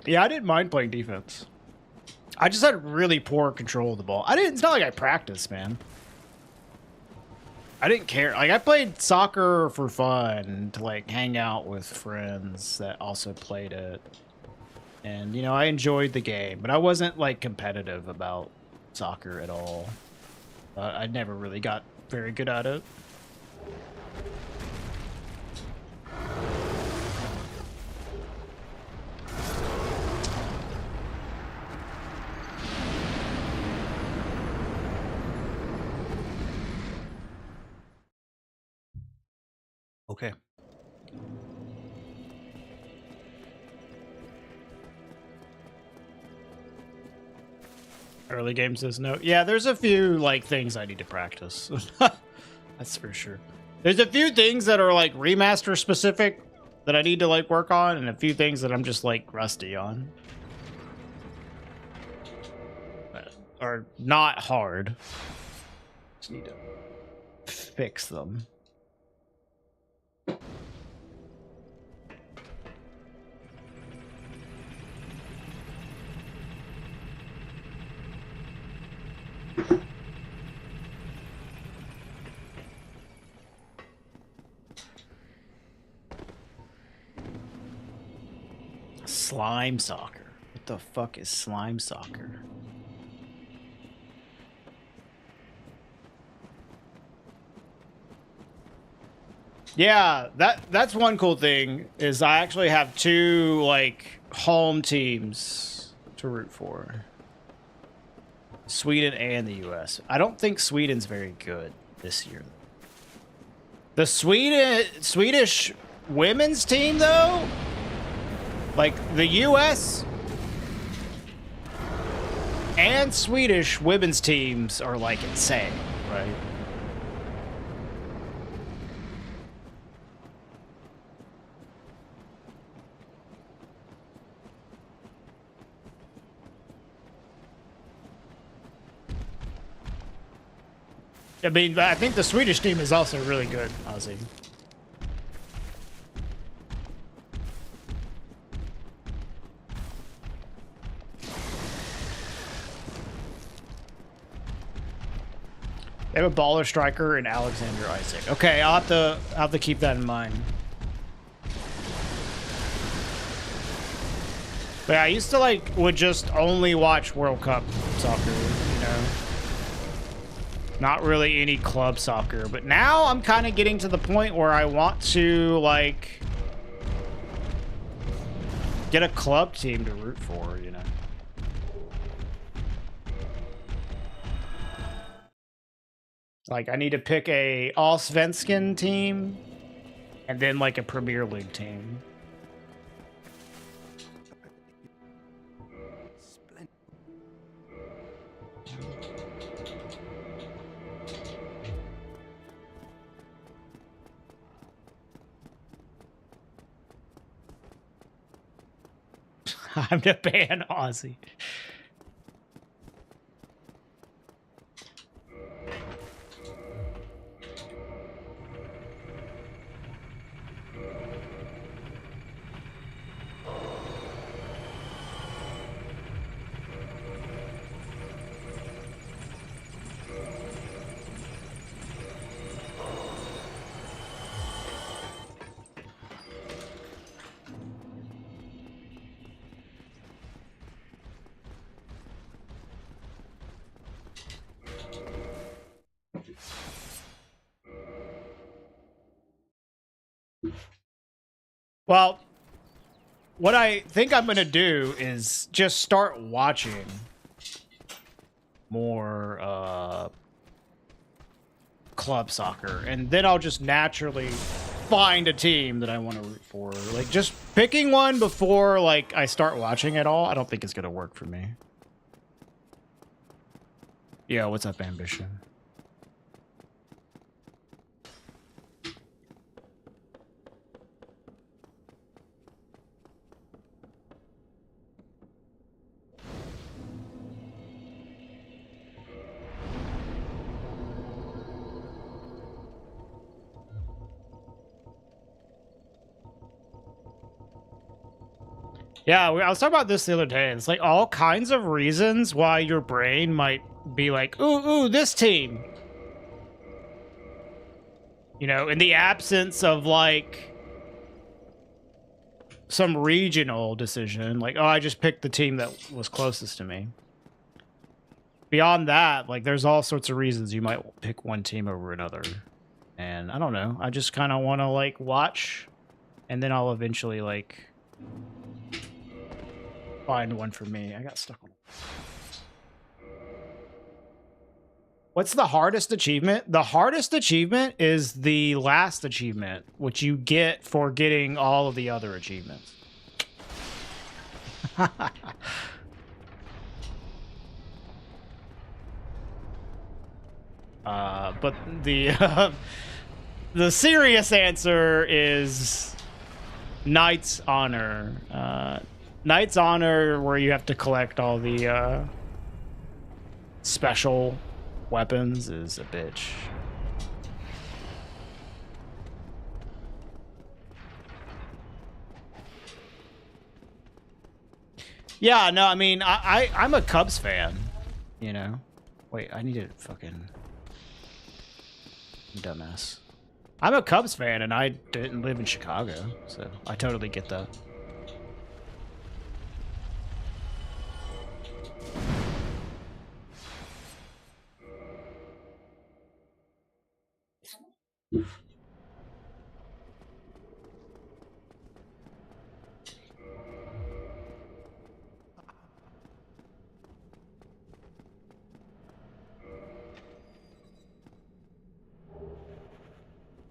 Yeah, I didn't mind playing defense. I just had really poor control of the ball. It's not like I practiced, man. I didn't care. Like, I played soccer for fun, to like hang out with friends that also played it. And, you know, I enjoyed the game, but I wasn't like competitive about soccer at all. I never really got very good at it. Okay. Early game says no. Yeah, there's a few like things I need to practice. That's for sure. There's a few things that are like remaster specific that I need to like work on, and a few things that I'm just like rusty on. Are not hard. Just need to fix them. Slime soccer. What the fuck is slime soccer? Yeah, that's one cool thing is I actually have two like home teams to root for. Sweden and the US. I don't think Sweden's very good this year. The Swedish women's team though, like the US and Swedish women's teams are like insane, right? I mean, I think the Swedish team is also really good, Ozzy. They have a baller striker and Alexander Isaac. Okay, I'll have to keep that in mind. But yeah, I used to would just only watch World Cup soccer, you know. Not really any club soccer, but now I'm kind of getting to the point where I want to like get a club team to root for, you know. Like I need to pick a Allsvenskan team and then like a Premier League team. I'm to ban Aussie. Well, what I think I'm going to do is just start watching more club soccer, and then I'll just naturally find a team that I want to root for. Like, just picking one before, like, I start watching it all, I don't think it's going to work for me. Yeah, what's up, Ambition? Yeah, I was talking about this the other day. It's like all kinds of reasons why your brain might be like, ooh, this team. You know, in the absence of like some regional decision, like, oh, I just picked the team that was closest to me. Beyond that, like, there's all sorts of reasons you might pick one team over another. And I don't know. I just kind of want to like watch, and then I'll eventually like find one for me. I got stuck on. What's the hardest achievement? The hardest achievement is the last achievement, which you get for getting all of the other achievements. But the serious answer is Knight's Honor. Knight's Honor, where you have to collect all the special weapons, is a bitch. Yeah, no, I mean, I'm a Cubs fan, you know? Wait, I need to fucking... Dumbass. I'm a Cubs fan, and I didn't live in Chicago, so I totally get that.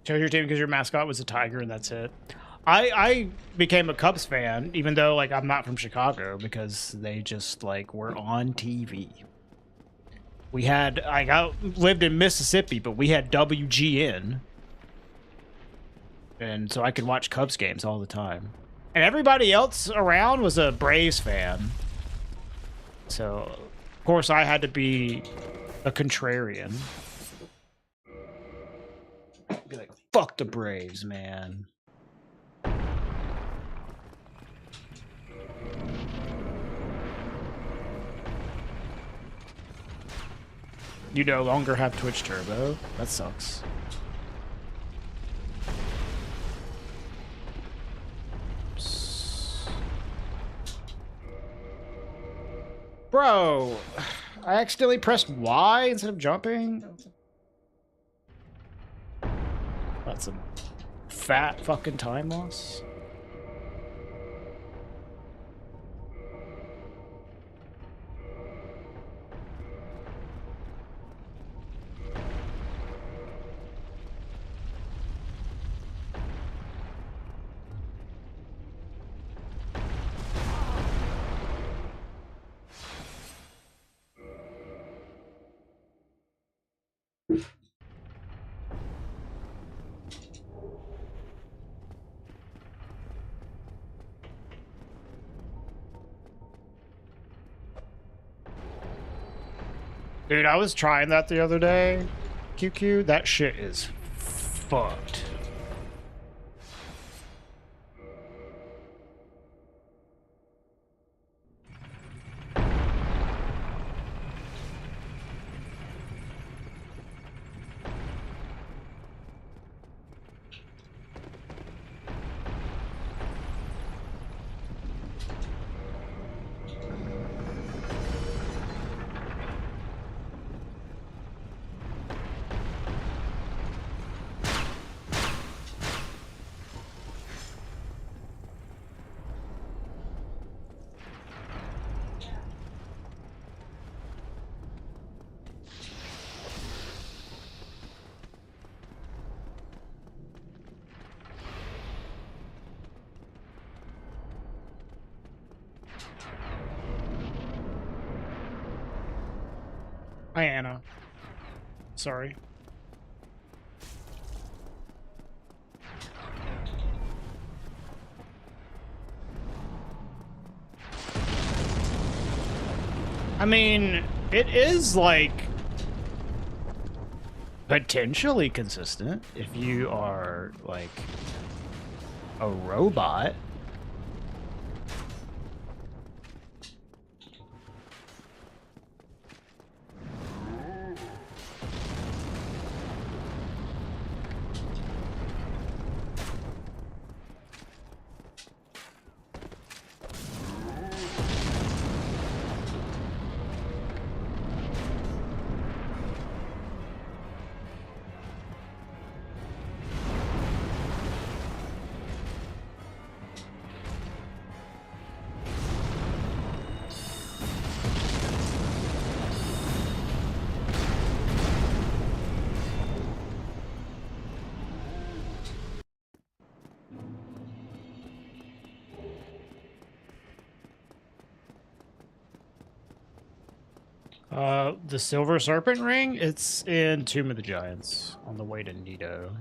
Chose your team because your mascot was a tiger, and that's it. I became a Cubs fan, even though like I'm not from Chicago, because they just like were on TV. We had I lived in Mississippi, but we had WGN, and so I could watch Cubs games all the time. And everybody else around was a Braves fan, so of course I had to be a contrarian. Be like, fuck the Braves, man. You no longer have Twitch Turbo? That sucks. Bro, I accidentally pressed Y instead of jumping. That's a fat fucking time loss. Dude, I was trying that the other day. QQ, that shit is fucked. Hi, Anna. Sorry. I mean, it is like potentially consistent if you are like a robot. The Silver Serpent Ring, it's in Tomb of the Giants on the way to Nido.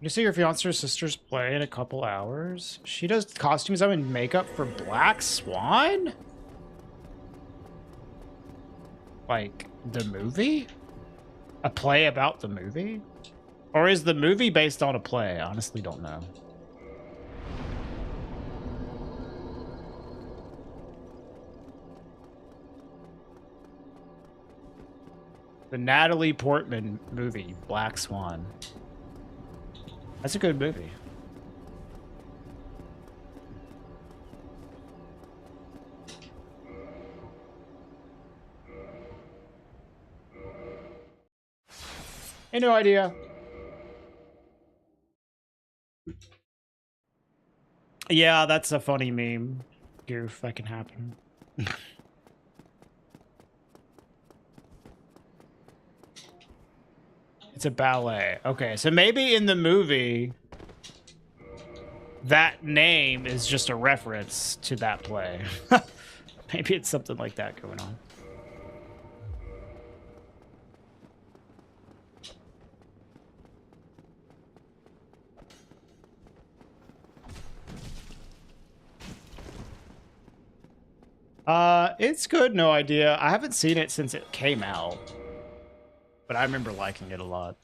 You see your fiance's sister's play in a couple hours. She does costume design and makeup for Black Swan? Like, the movie? A play about the movie? Or is the movie based on a play? I honestly don't know. The Natalie Portman movie, Black Swan. That's a good movie. Hey, no idea. Yeah, that's a funny meme. Goof, that can happen. It's a ballet. Okay, so maybe in the movie, that name is just a reference to that play. Maybe it's something like that going on. It's good, no idea. I haven't seen it since it came out, but I remember liking it a lot.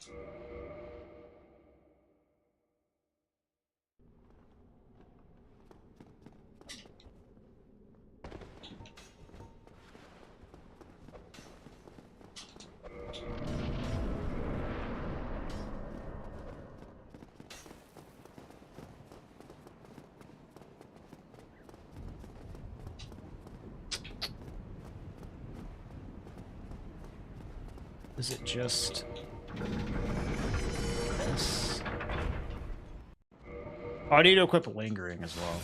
Is it just this? Oh, I need to equip Lingering as well.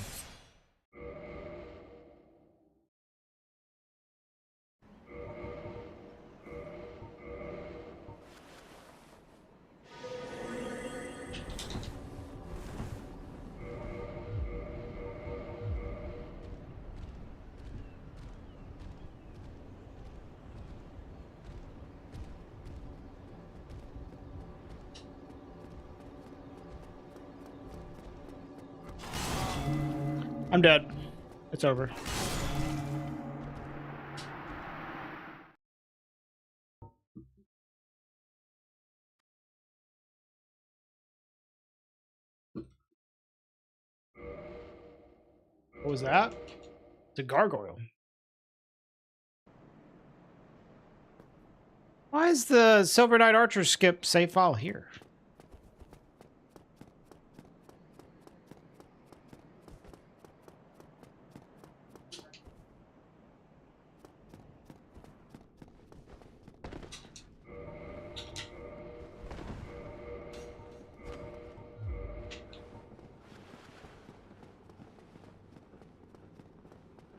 I'm dead. It's over. What was that? It's a gargoyle. Why is the Silver Knight Archer skip save file here?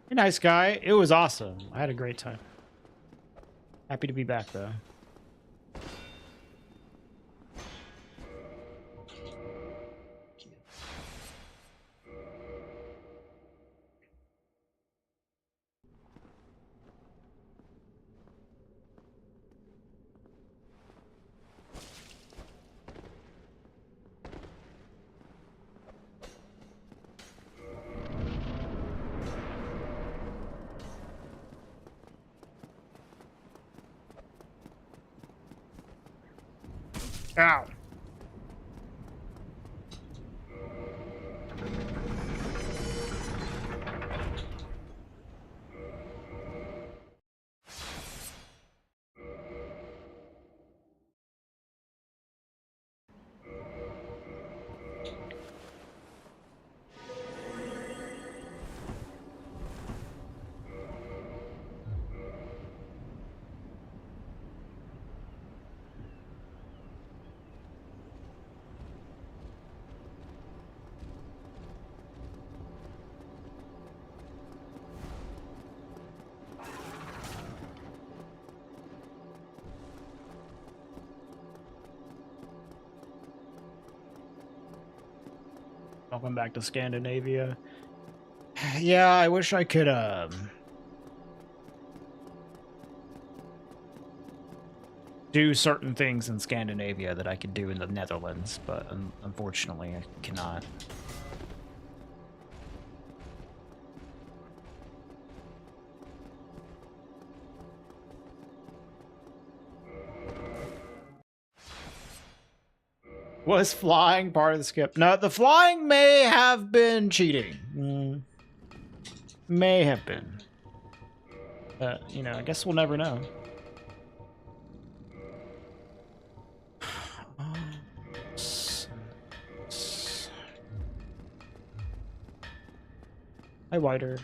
Hey, nice guy. It was awesome. I had a great time. Happy to be back, though. Ow. Welcome back to Scandinavia. Yeah, I wish I could do certain things in Scandinavia that I could do in the Netherlands, but unfortunately I cannot. Was flying part of the skip? No, the flying may have been cheating. May have been. You know, I guess we'll never know. Hi, Wider.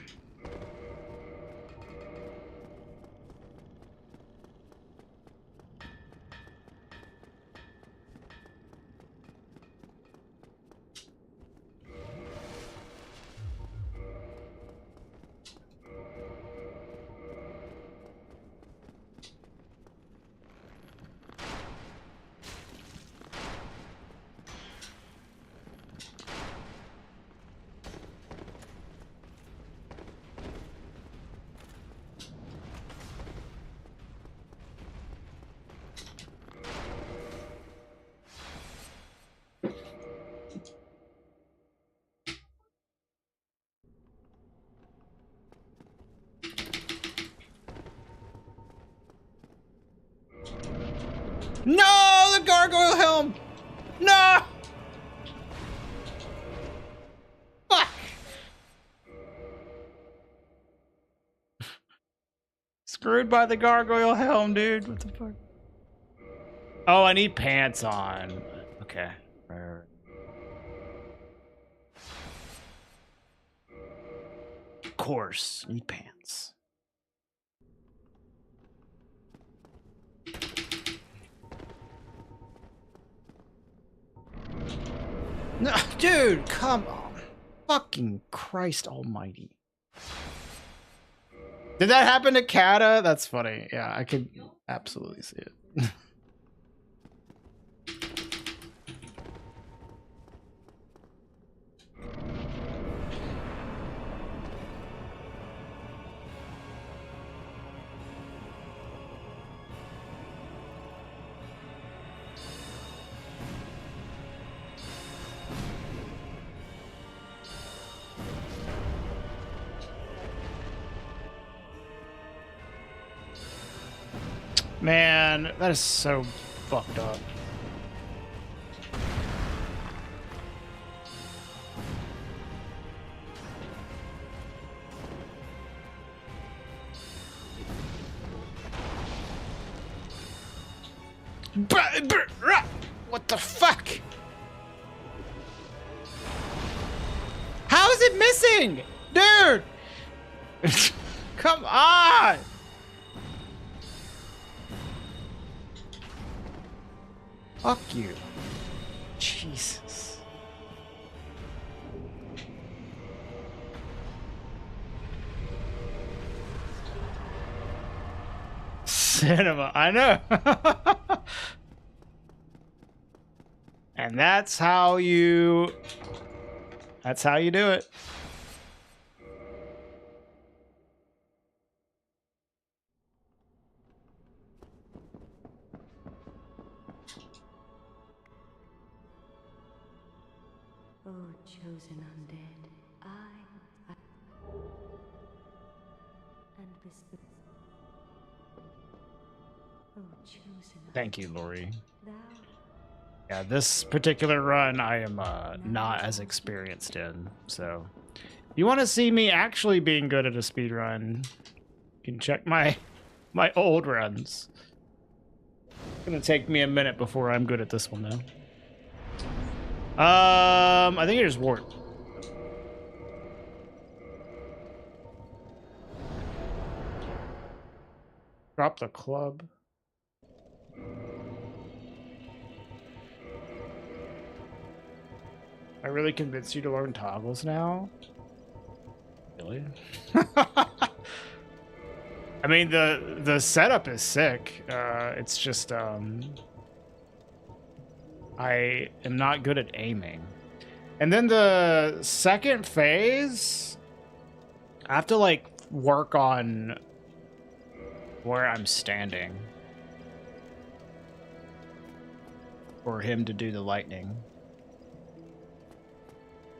No, the gargoyle helm! No! Fuck! Screwed by the gargoyle helm, dude. What the fuck? Oh, I need pants on. Okay. Right. Of course, need pants. No, dude, come on. Fucking Christ almighty. Did that happen to Kata? That's funny. Yeah, I could absolutely see it. Man, that is so fucked up. What the fuck? How is it missing? Dude! Come on! Fuck you. Jesus. Cinema, I know. And that's how you do it. Oh, chosen undead, I and whisper. Oh, chosen. Thank you, Lori. Thou. Yeah, this particular run I am not as experienced in, so if you want to see me actually being good at a speed run, you can check my old runs. It's gonna take me a minute before I'm good at this one though. I think it is warp. Drop the club. I really convinced you to learn toggles now? Really? I mean, the setup is sick. It's just I am not good at aiming. And then the second phase, I have to like work on where I'm standing for him to do the lightning.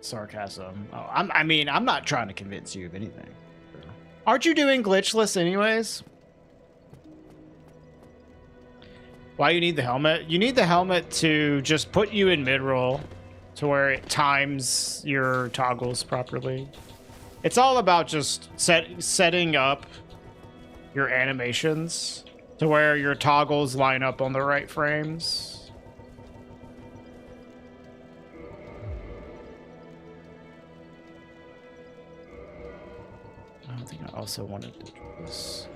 Sarcasm. Oh, I mean, I'm not trying to convince you of anything. Aren't you doing glitchless anyways? Why you need the helmet? You need the helmet to just put you in mid-roll to where it times your toggles properly. It's all about just setting up your animations to where your toggles line up on the right frames. I think I also wanted to do this.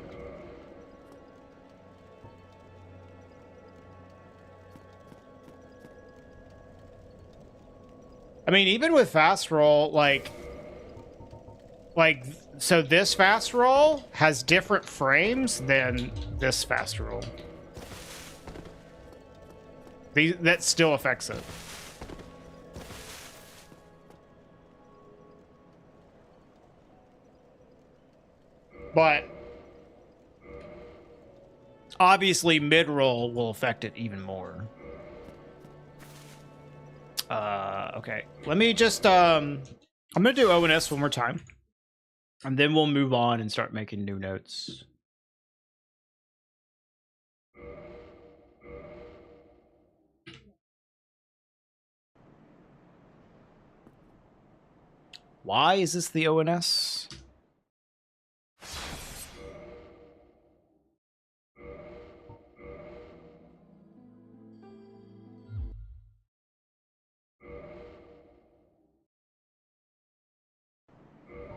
I mean, even with fast roll, so this fast roll has different frames than this fast roll. That still affects it. But obviously mid-roll will affect it even more. Okay. Let me just I'm gonna do ONS one more time. And then we'll move on and start making new notes. Why is this the ONS?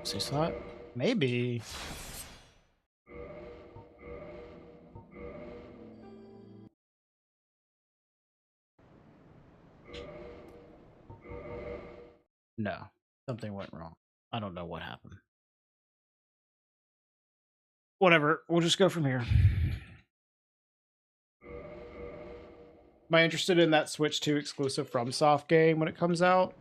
See slot? Maybe. No, something went wrong. I don't know what happened. Whatever, we'll just go from here. Am I interested in that Switch 2 exclusive FromSoft game when it comes out?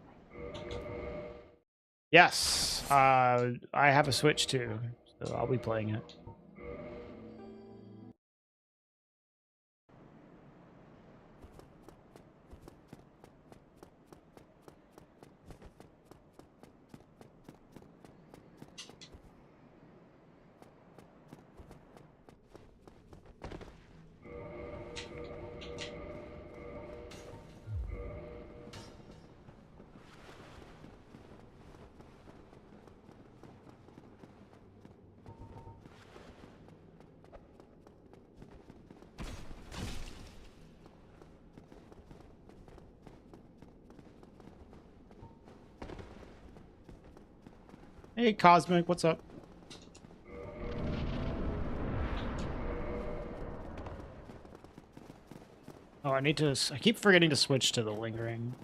Yes, I have a Switch 2, so I'll be playing it. Hey, Cosmic, what's up? Oh, I keep forgetting to switch to the lingering.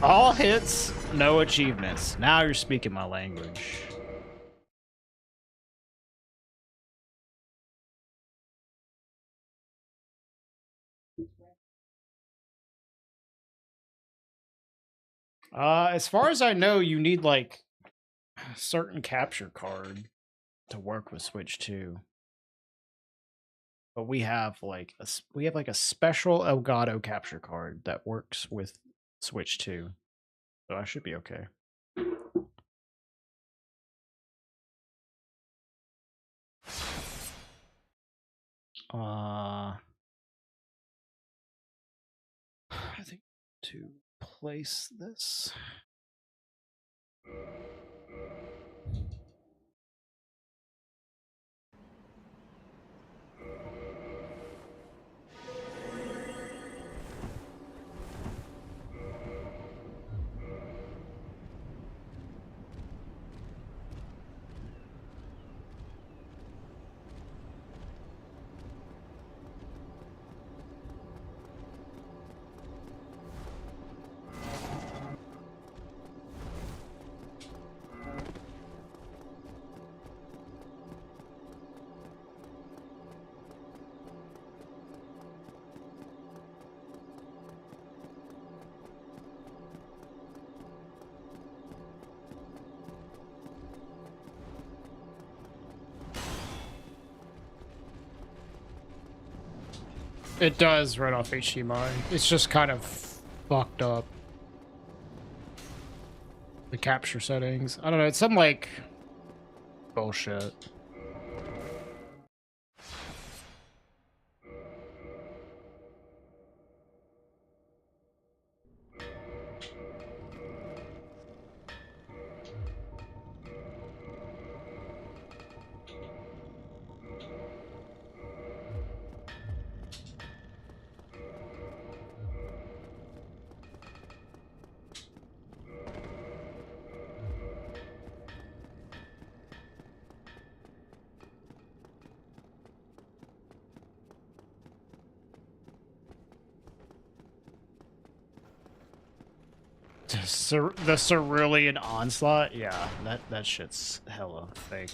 All hits, no achievements. Now you're speaking my language. As far as I know, you need like a certain capture card to work with Switch 2. But we have like a special Elgato capture card that works with Switch 2. So I should be okay. I think to place this. It does run off HDMI. It's just kind of fucked up. The capture settings. I don't know. It's some like bullshit. The Cerulean Onslaught? Yeah, that shit's hella fake.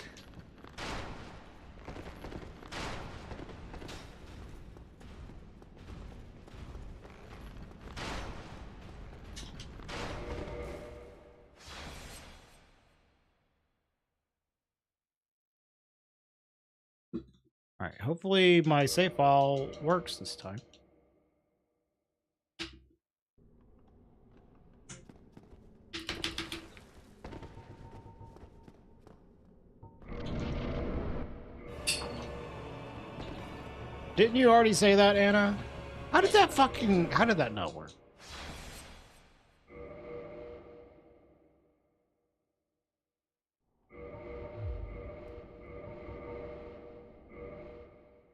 Alright, hopefully my save file works this time. Didn't you already say that, Anna? How did that not work?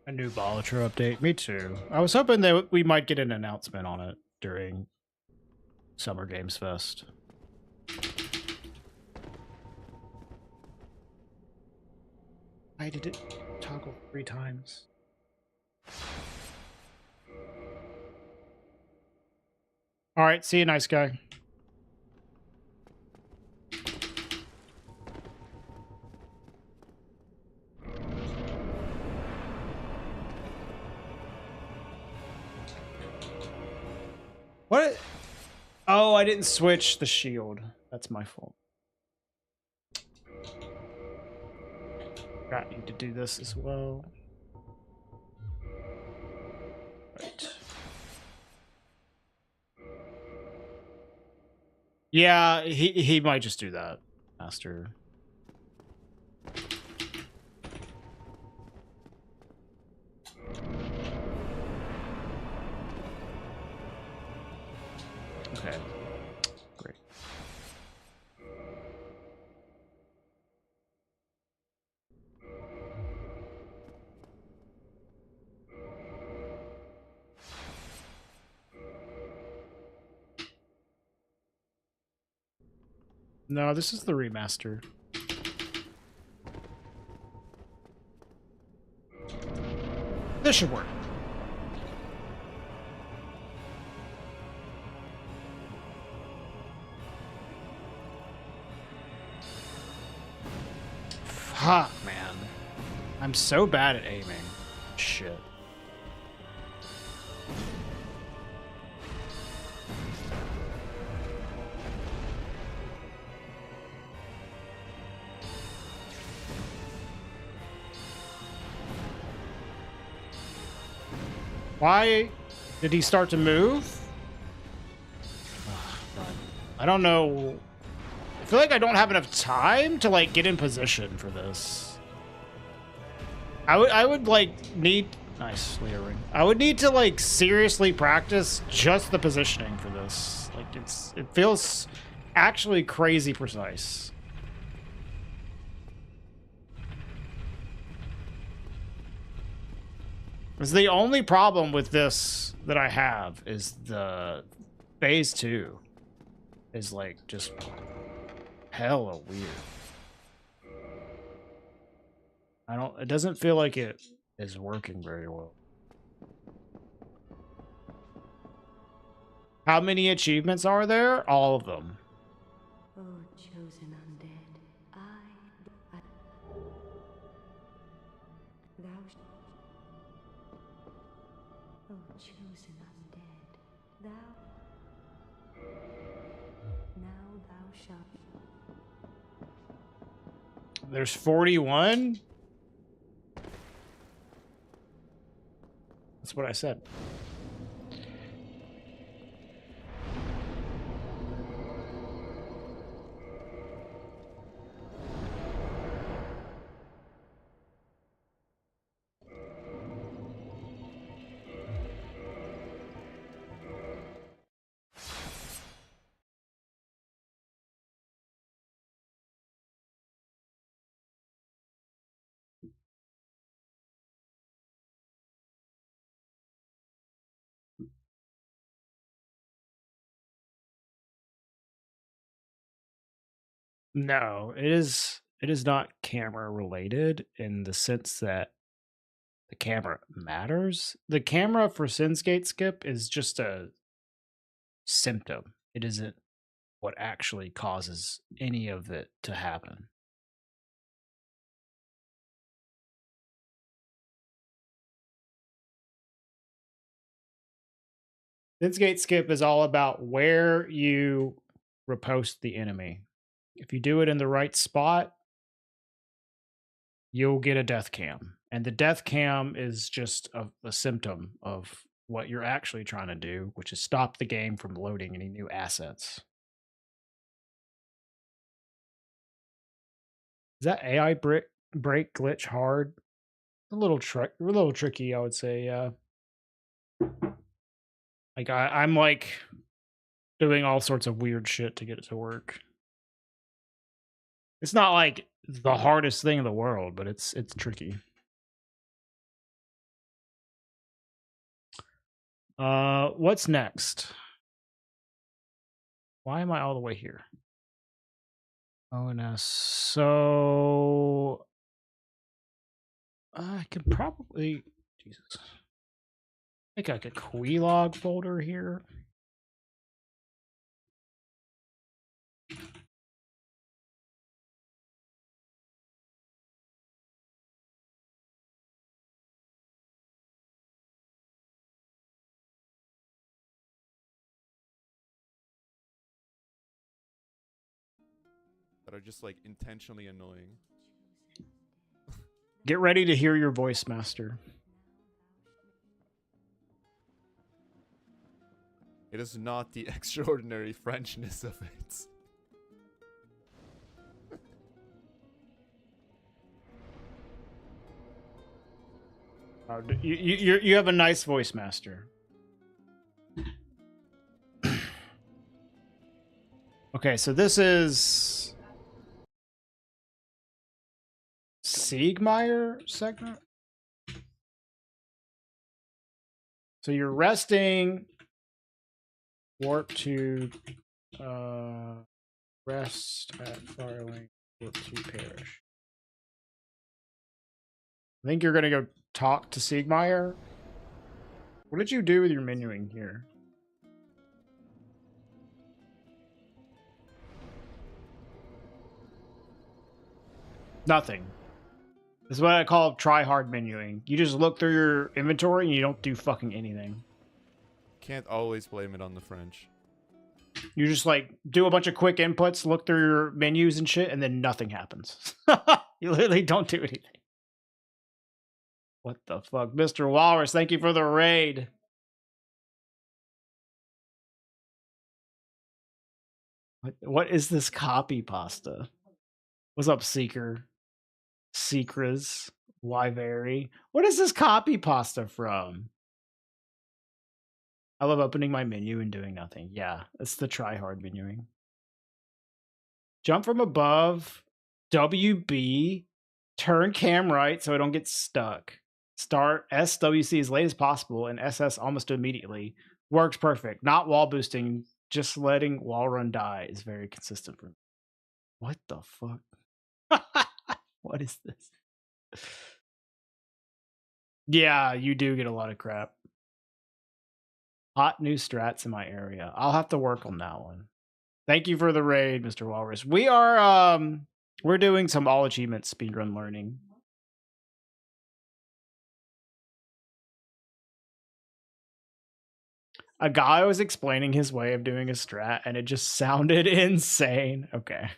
A new Balatro update? Me too. I was hoping that we might get an announcement on it during Summer Games Fest. I did it toggle 3 times. All right, see you, nice guy. What? Oh, I didn't switch the shield. That's my fault. I need to do this as well. Right. Yeah, he might just do that, Master. Okay. Great. No, this is the remaster. This should work. Fuck, man. I'm so bad at aiming. Shit. Why did he start to move? I don't know. I feel like I don't have enough time to like get in position for this. I would like need nice Leah ring. I would need to like seriously practice just the positioning for this. Like it feels actually crazy precise. Because the only problem with this that I have is the phase 2 is like just hella weird. It doesn't feel like it is working very well. How many achievements are there? All of them. Oh, chosen undead, thou oh, chosen undead, now thou shalt. There's 41? That's what I said. No, it is not camera related in the sense that the camera matters. The camera for Sinsgate skip is just a symptom. It isn't what actually causes any of it to happen. Sinsgate skip is all about where you riposte the enemy. If you do it in the right spot, you'll get a death cam. And the death cam is just a symptom of what you're actually trying to do, which is stop the game from loading any new assets. Is that AI break glitch hard? A little tricky, I would say. Yeah. Like I'm like doing all sorts of weird shit to get it to work. It's not like the hardest thing in the world, but it's tricky. What's next? Why am I all the way here? ONS. So I could probably Jesus. Make like a Quilog folder here. That are just like intentionally annoying. Get ready to hear your voice, Master. It is not the extraordinary Frenchness of it. You have a nice voice, Master. Okay, so this is Siegmeyer segment. So you're resting. Warp to rest at Firelink. Warp to Parish. I think you're gonna go talk to Siegmeyer. What did you do with your menuing here? Nothing. This is what I call try hard menuing. You just look through your inventory and you don't do fucking anything. Can't always blame it on the French. You just like do a bunch of quick inputs, look through your menus and shit, and then nothing happens. You literally don't do anything. What the fuck? Mr. Walrus, thank you for the raid. What is this copy pasta? What's up, Seeker? Secras. Why vary? What is this copy pasta from? I love opening my menu and doing nothing. Yeah, it's the try hard menuing. Jump from above. WB. Turn cam right so I don't get stuck. Start SWC as late as possible and SS almost immediately. Works perfect. Not wall boosting. Just letting wall run die is very consistent for me. What the fuck? What is this? Yeah, you do get a lot of crap. Hot new strats in my area. I'll have to work on that one. Thank you for the raid, Mr. Walrus. We are we're doing some all achievement speedrun learning. A guy was explaining his way of doing a strat and it just sounded insane. Okay.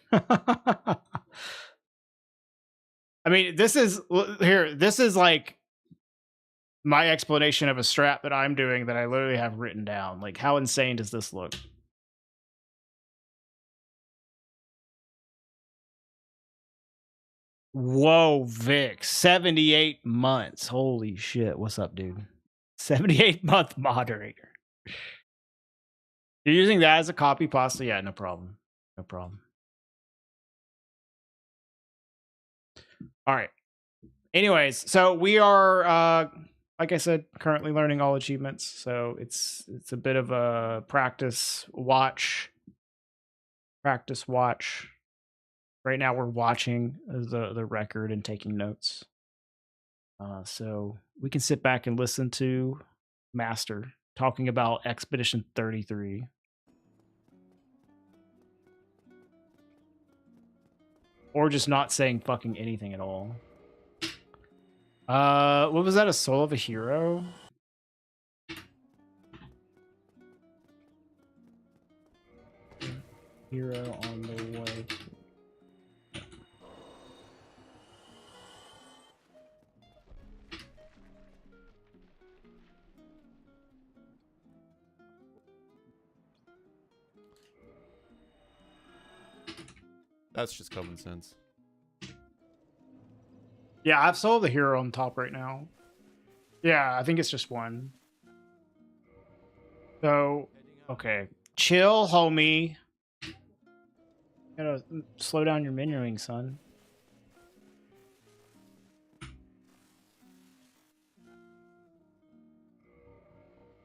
I mean, this is like my explanation of a strat that I'm doing that I literally have written down. Like, how insane does this look? Whoa, Vic, 78 months. Holy shit. What's up, dude? 78-month moderator. You're using that as a copy pasta? Yeah, no problem. No problem. All right. Anyways, so we are like I said, currently learning all achievements. So it's a bit of a practice watch. Practice watch. Right now we're watching the record and taking notes. So we can sit back and listen to Master talking about Expedition 33. Or just not saying fucking anything at all. What was that? A Soul of a Hero? Hero on the way. That's just common sense. Yeah, I've Soul of the Hero on top right now. Yeah, I think it's just one. So, okay. Chill, homie. Gotta slow down your menuing, son.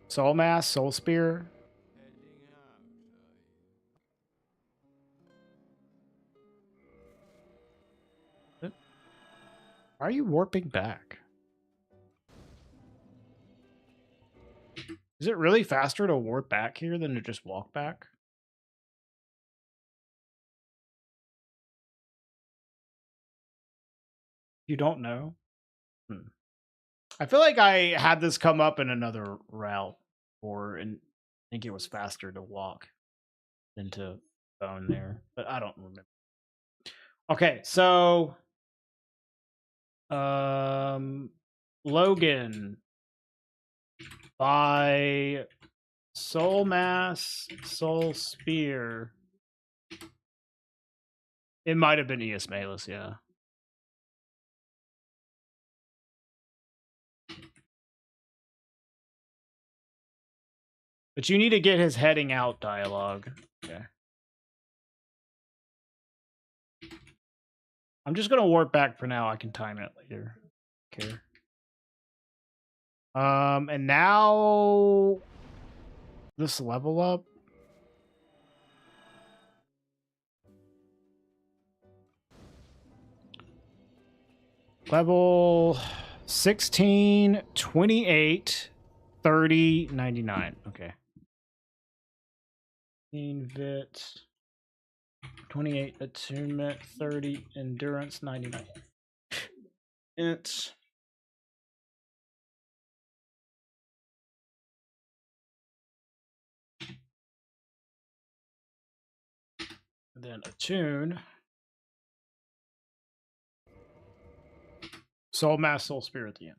Soul Mass, Soul Spear. Why are you warping back? Is it really faster to warp back here than to just walk back? You don't know? I feel like I had this come up in another route, and I think it was faster to walk than to bone there, but I don't remember. Okay, so Logan by Soul Mass, Soul Spear. It might have been ES Malus, yeah. But you need to get his heading out dialogue. Okay. I'm just gonna warp back for now. I can time it later. Care. And now this level up. Level 16, 28, 30, 99. Okay. 15 Vit, 28 attunement, 30 endurance, 99. It's then attune. Soul Mass, Soul Spear at the end.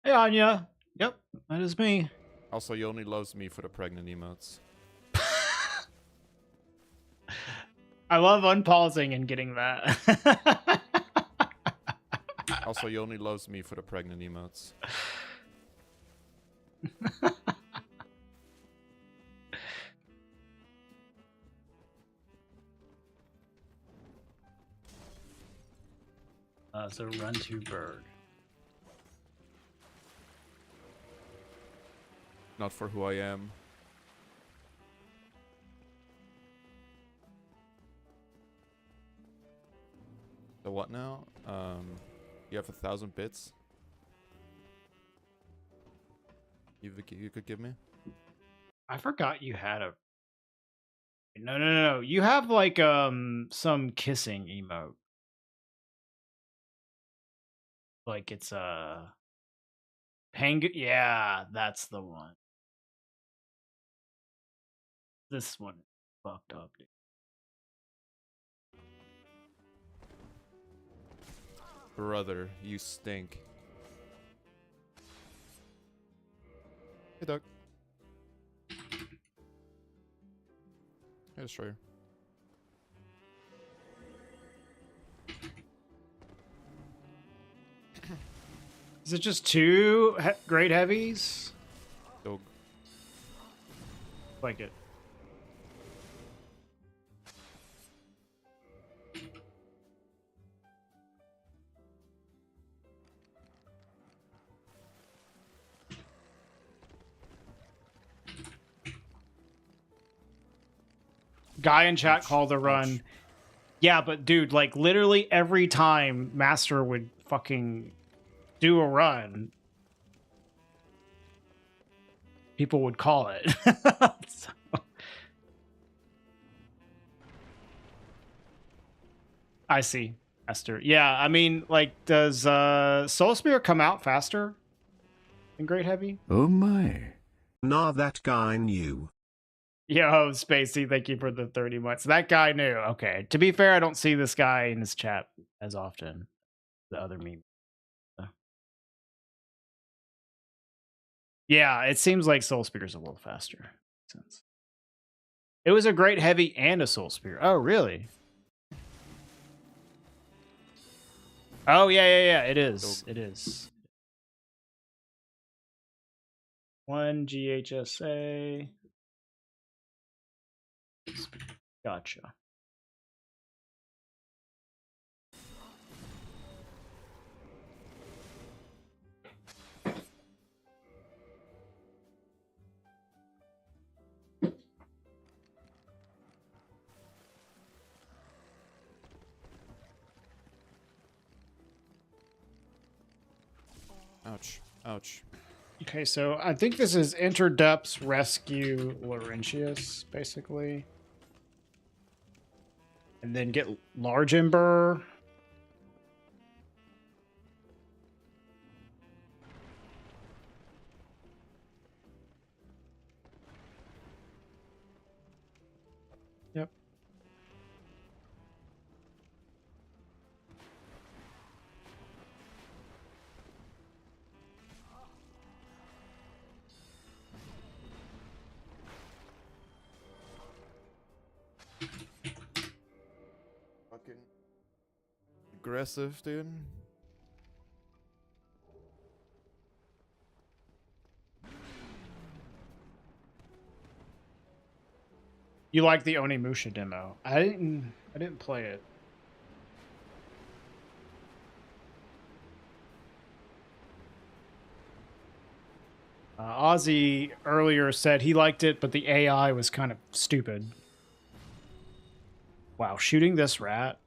Hey, Anya. Yep, that is me. Also, he only loves me for the pregnant emotes. I love unpausing and getting that. Also, he only loves me for the pregnant emotes. So run to bird. Not for who I am. So what now? You have 1,000 bits? You could give me? I forgot you had a. No. You have like some kissing emote. Like it's a penguin. Yeah, that's the one. This one fucked up, dude. Brother, you stink. Hey, Doug. Hey, Destroyer. Is it just two great heavies? Dog. Like it. Guy in chat Ouch, called the ouch. run. Yeah, but dude, like literally every time Master would fucking do a run, people would call it. So- I see, Master. Yeah, I mean, like, does Soul Spear come out faster than Great Heavy? Oh my. Nah, that guy knew. Yo, Spacey, thank you for the 30 months. That guy knew. Okay. To be fair, I don't see this guy in his chat as often. The other meme. Yeah, it seems like Soul Spear's a little faster. Sense. It was a Great Heavy and a Soul Spear. Oh, really? Oh, yeah. It is. It is. 1 GHSA. Gotcha. Ouch. Ouch. Okay, so I think this is Enter Depths Rescue Laurentius, basically. And then get Large Ember. Yep. Fucking aggressive, dude. You like the Onimusha demo? I didn't play it. Ozzy earlier said he liked it, but the AI was kind of stupid. Wow, shooting this rat.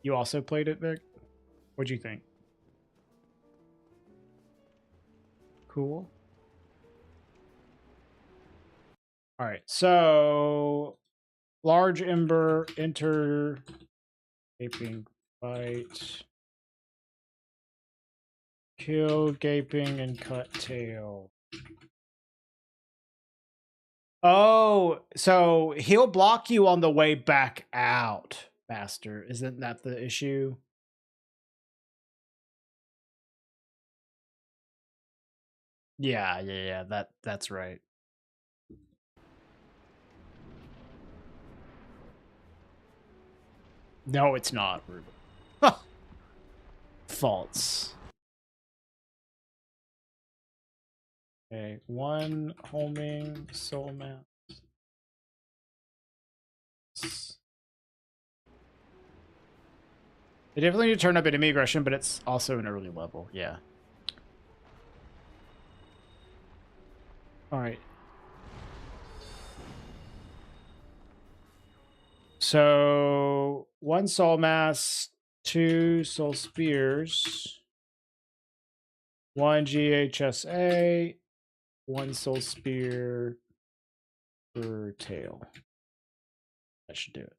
You also played it, Vic? What'd you think? Cool. All right, so Large Ember, enter, gaping fight, kill, gaping, and cut tail. Oh, so he'll block you on the way back out, Master. Isn't that the issue? Yeah. That's right. No, it's not, Ruben. False. Okay, 1 homing soul map. They definitely need to turn up enemy aggression, but it's also an early level. Yeah. All right. So 1 soul mass, 2 soul spears, 1 GHSA, 1 soul spear per tail. That should do it.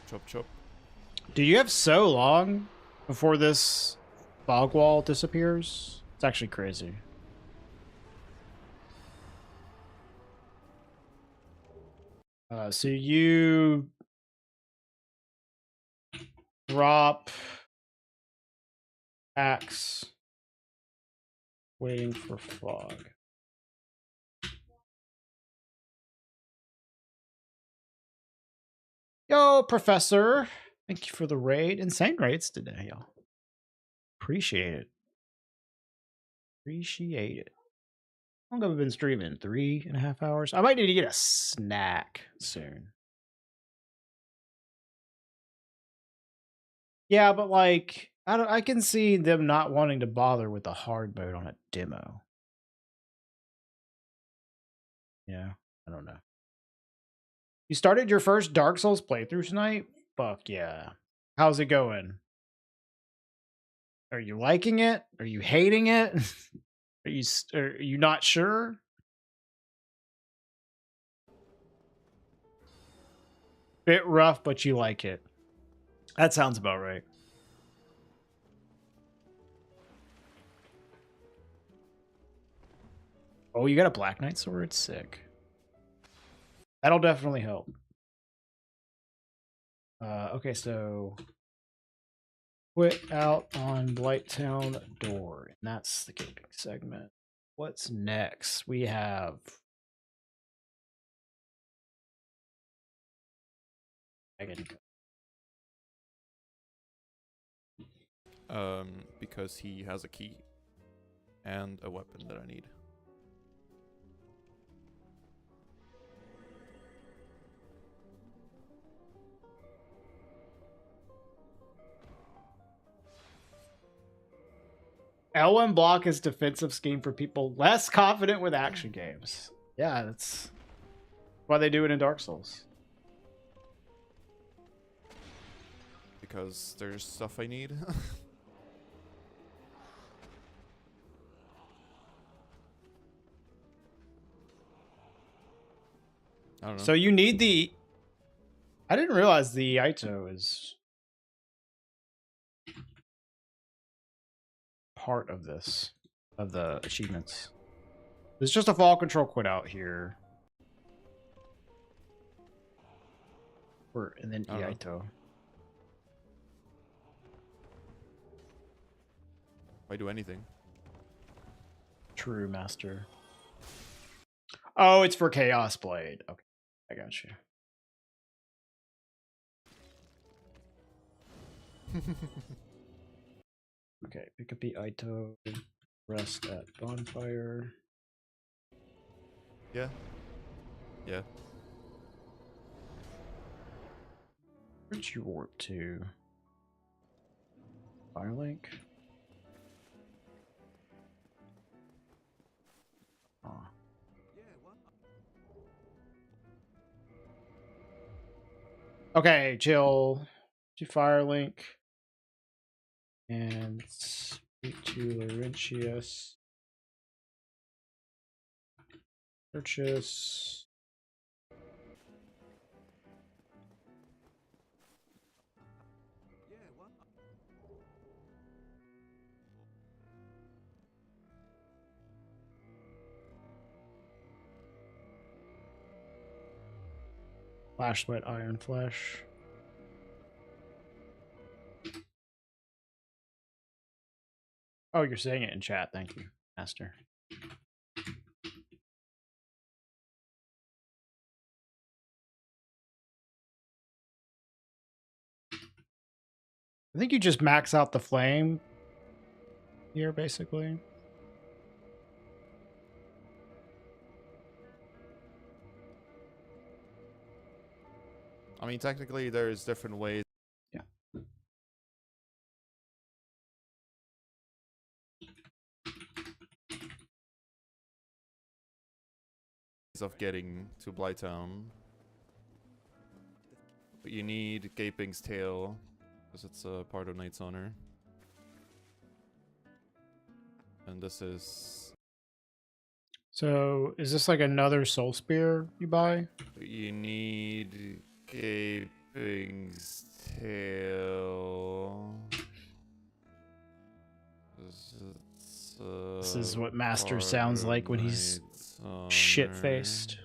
Chop chop. Do you have so long before this fog wall disappears. It's actually crazy. So you drop axe, waiting for fog. Yo, Professor. Thank you for the raid. Insane raids today, y'all. Appreciate it. Appreciate it. How long have I been streaming? 3.5 hours? I might need to get a snack soon. Yeah, but like, I can see them not wanting to bother with the hard mode on a demo. Yeah, I don't know. You started your first Dark Souls playthrough tonight? Fuck yeah. How's it going? Are you liking it? Are you hating it? Are you not sure? Bit rough, but you like it. That sounds about right. Oh, you got a Black Knight sword? Sick. That'll definitely help. Okay, so quit out on Blighttown door, and that's the gaming segment. What's next? We have Because he has a key and a weapon that I need. L1 block is defensive scheme for people less confident with action games. Yeah, that's why they do it in Dark Souls. Because there's stuff I need. I don't know. So you need the... I didn't realize the Ito is part of this, of the achievements. There's just a fall control quit out here. And then Ito. Why do anything? True, Master. Oh, it's for Chaos Blade. Okay, I got you. Okay, pick up the Ito. Rest at bonfire. Yeah. Yeah. Where'd you warp to? Firelink? Oh. Okay, chill. To Firelink. And speak to Laurentius. Purchase. Flash Sweat Iron Flesh. Oh, you're saying it in chat. Thank you, Master. I think you just max out the flame here, basically. I mean, technically, there's different ways. Yeah. Of getting to Blighttown. But you need Gaping's Tail, because it's a part of Knight's Honor. And this is... So, is this like another soul spear you buy? You need Gaping's Tail. This is what Master sounds like when he's shit-faced.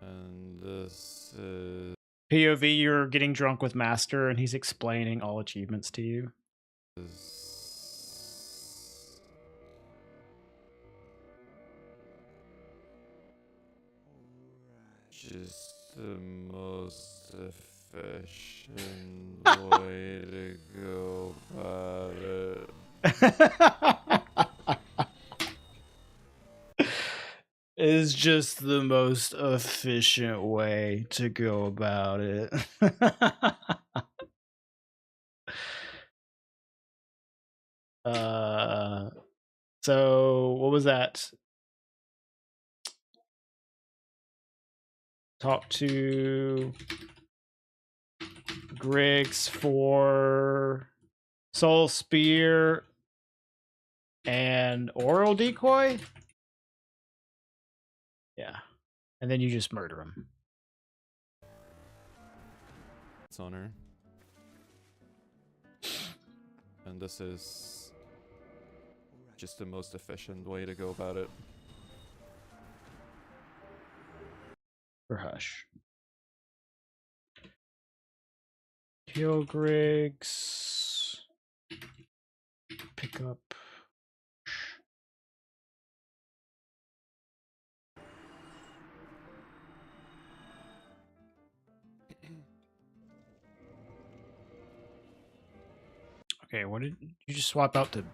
And this is POV, you're getting drunk with Master, and he's explaining all achievements to you. just the most efficient way to go about it. Is just the most efficient way to go about it. So what was that? Talk to Griggs for Soul Spear and Oral Decoy? Yeah. And then you just murder him. It's on her. And this is just the most efficient way to go about it. For Hush. Kill Griggs. Pick up. Okay, what did you just swap out to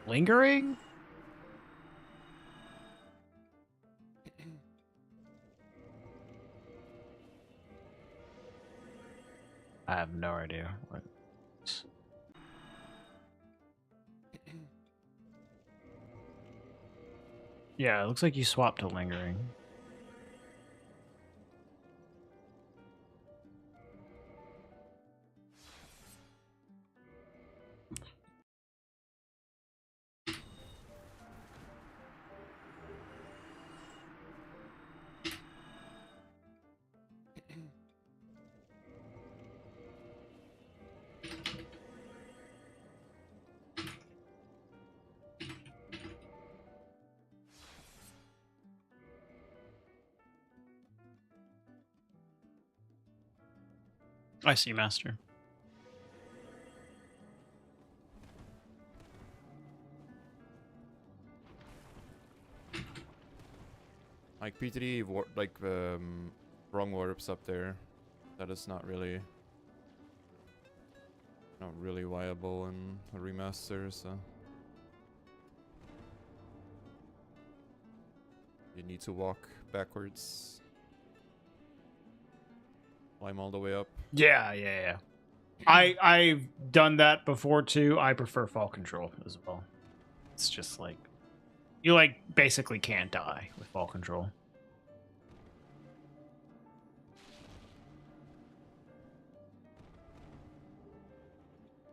Lingering? I have no idea what. Yeah, it looks like you swapped to Lingering. I see, Master. Like P3 wrong warps up there. That is not really viable in a remaster, so you need to walk backwards. Climb all the way up. Yeah. I've done that before too. I prefer Fall Control as well. It's just like you basically can't die with Fall Control.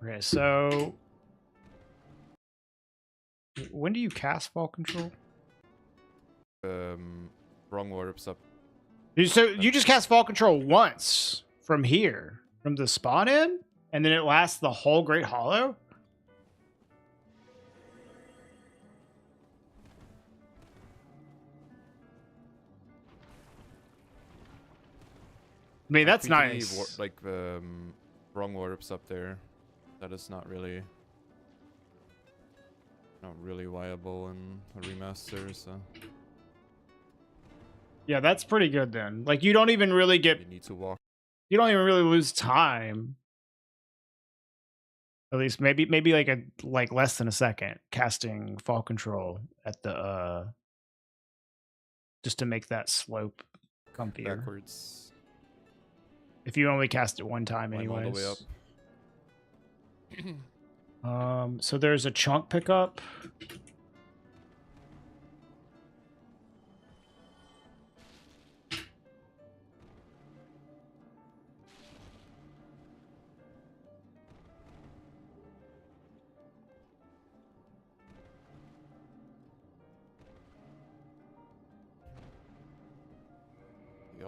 Okay, so when do you cast Fall Control? Wrong warps up. So you just cast Fall Control once from here, from the spawn in, and then it lasts the whole Great Hollow? I mean, that's nice. Wrong warps up there. That is not really viable in a remaster, so Yeah, that's pretty good then. Like you don't even really get you need to walk. You don't even really lose time. At least maybe like less than a second casting Fall Control at the just to make that slope comfier. Backwards. If you only cast it one time Climb anyways. all the way up. So there's a chunk pickup.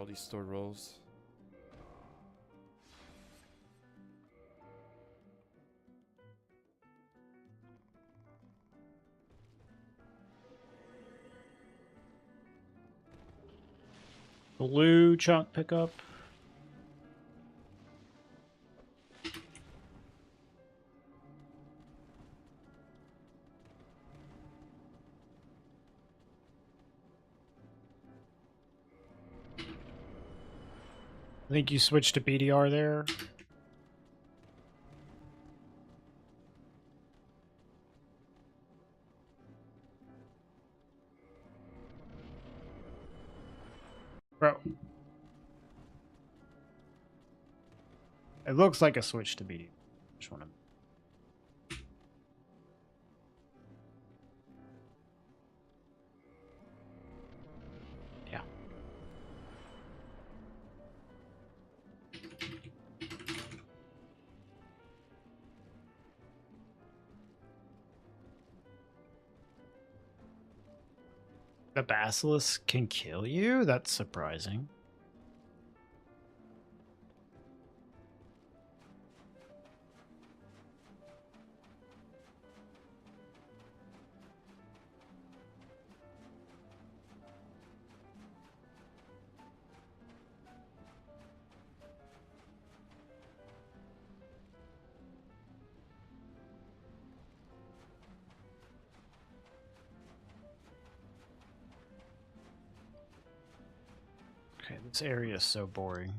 these store rolls. Blue chunk pickup. I think you switched to BDR there. Bro. It looks like a switch to BDR. Just want to... Yeah. The basilisk can kill you? That's surprising. Okay, this area is so boring.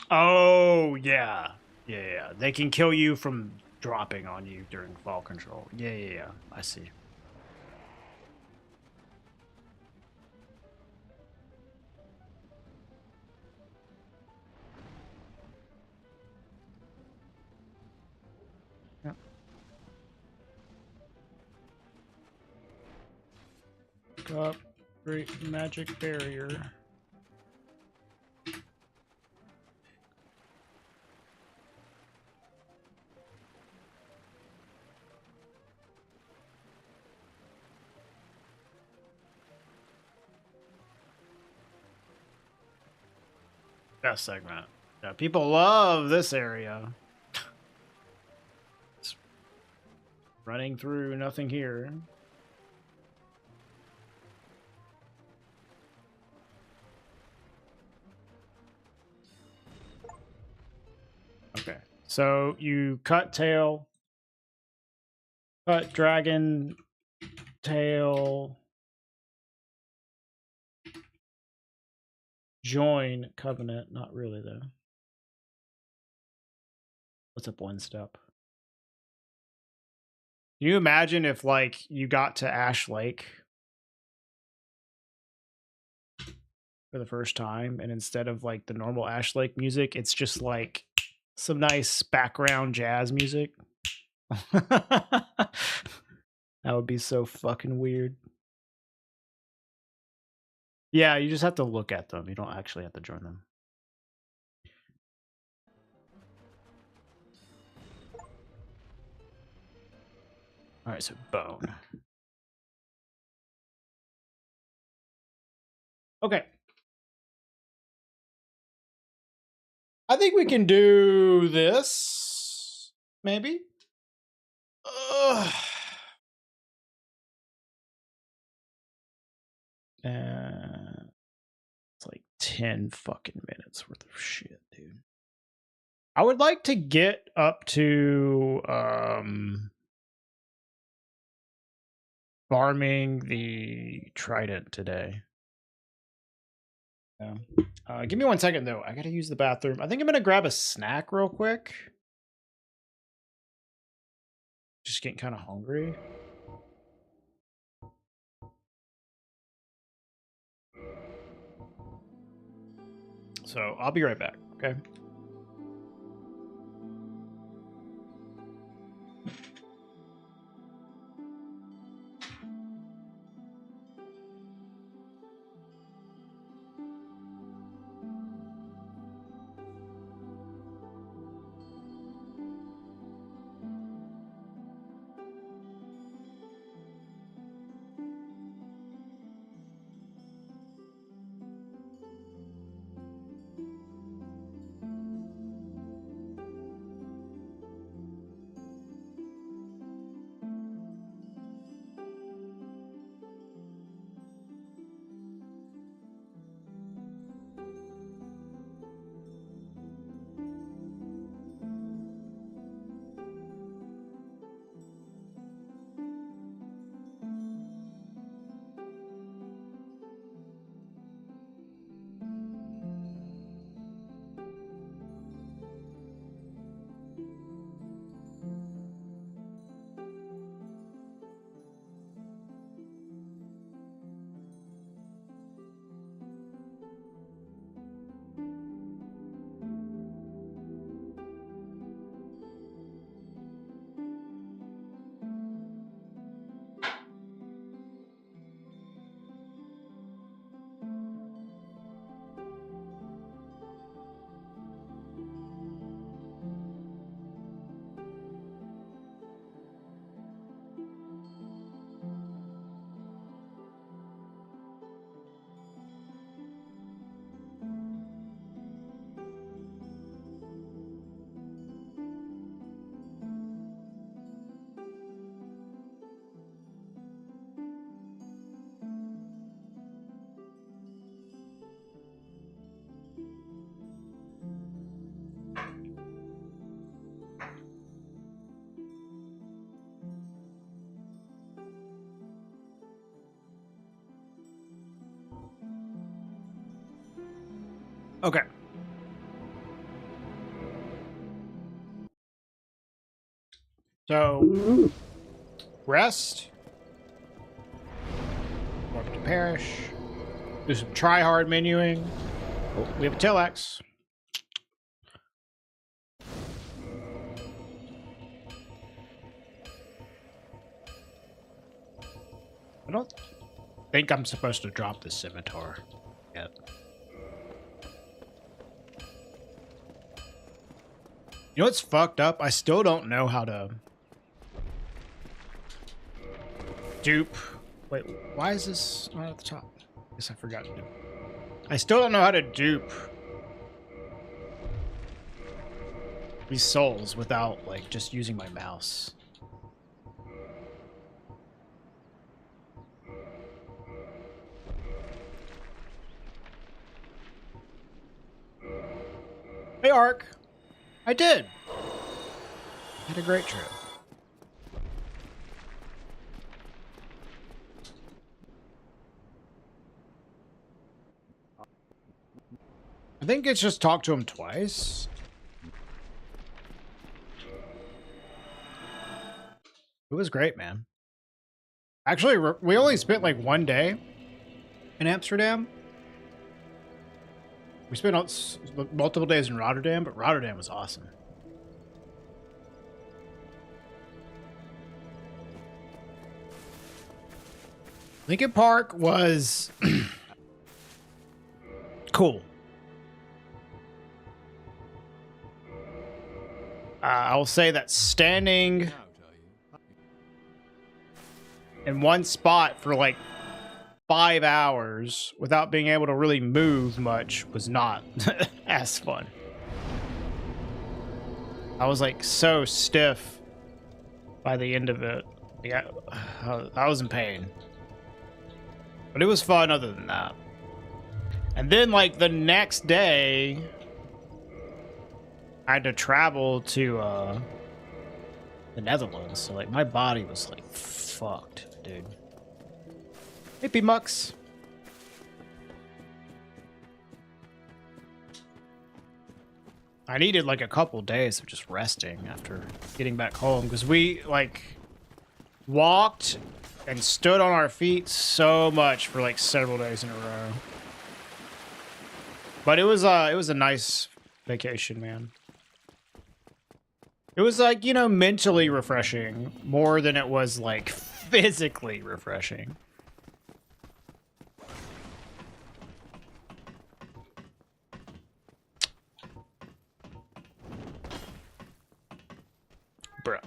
Oh, yeah. Yeah. They can kill you from dropping on you during fall control. Yeah. I see. Yep. Up, great magic barrier. Best segment. Yeah, people love this area. It's running through, nothing here. Okay, so you cut tail, cut dragon tail, join covenant. Not really though. What's up one step? Can you imagine if like you got to Ash Lake for the first time and instead of like the normal Ash Lake music, it's just like some nice background jazz music? That would be so fucking weird. Yeah, you just have to look at them. You don't actually have to join them. All right, so bone. Okay. I think we can do this, maybe. Ugh. It's like 10 fucking minutes worth of shit, dude. I would like to get up to farming the trident today. Yeah. Give me 1 second though. I gotta use the bathroom. I think I'm gonna grab a snack real quick. Just getting kind of hungry. So I'll be right back, okay? Okay. So, rest. Welcome to Parish. Do some try-hard menuing. Oh, we have a Telex. I don't think I'm supposed to drop the scimitar yet. You know what's fucked up? I still don't know how to dupe. Wait, why is this not at the top? I guess I forgot to do it. I still don't know how to dupe these souls without, like, just using my mouse. Hey, Ark. I did. Had a great trip. I think it's just talked to him twice. It was great, man. Actually, we only spent like 1 day in Amsterdam. We spent multiple days in Rotterdam, but Rotterdam was awesome. Lincoln Park was cool. I will say that standing in one spot for like 5 hours without being able to really move much was not as fun. I was like so stiff by the end of it. Yeah, I was in pain. But it was fun other than that. And then like the next day, I had to travel to the Netherlands. So like my body was like fucked, dude. Hey, P-Mux. I needed like a couple days of just resting after getting back home because we like walked and stood on our feet so much for like several days in a row. But it was a nice vacation, man. It was like, you know, mentally refreshing more than it was like physically refreshing. Bruh.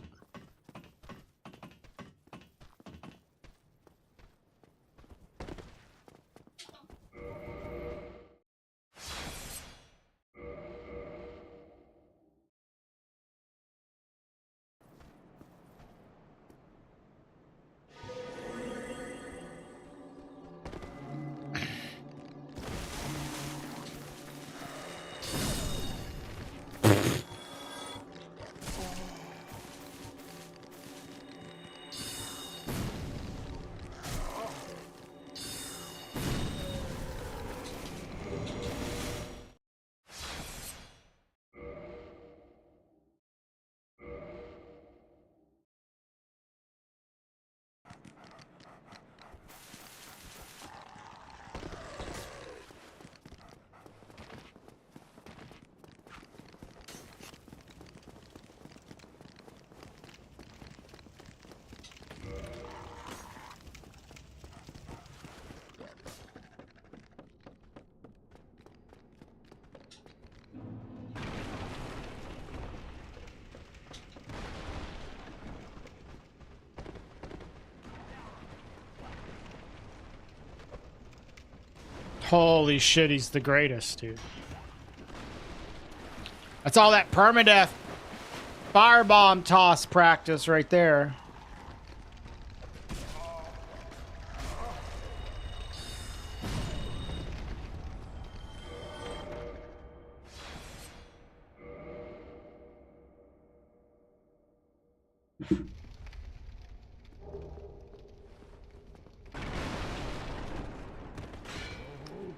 Holy shit, he's the greatest, dude. That's all that permadeath firebomb toss practice right there.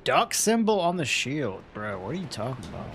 duck symbol on the shield, bro. What are you talking about?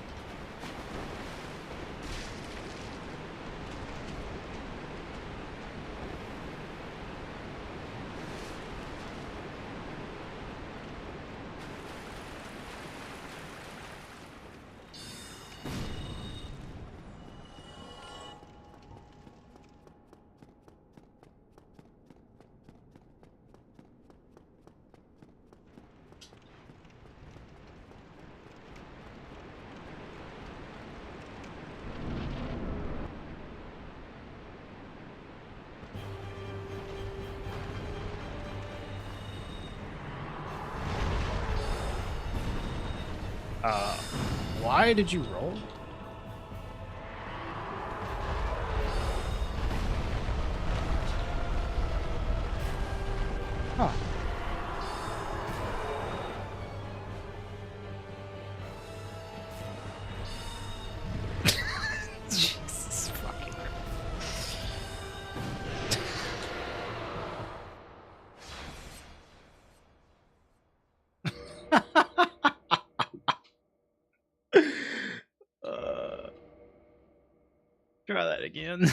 Why did you roll? Huh. Jesus fucking try that again.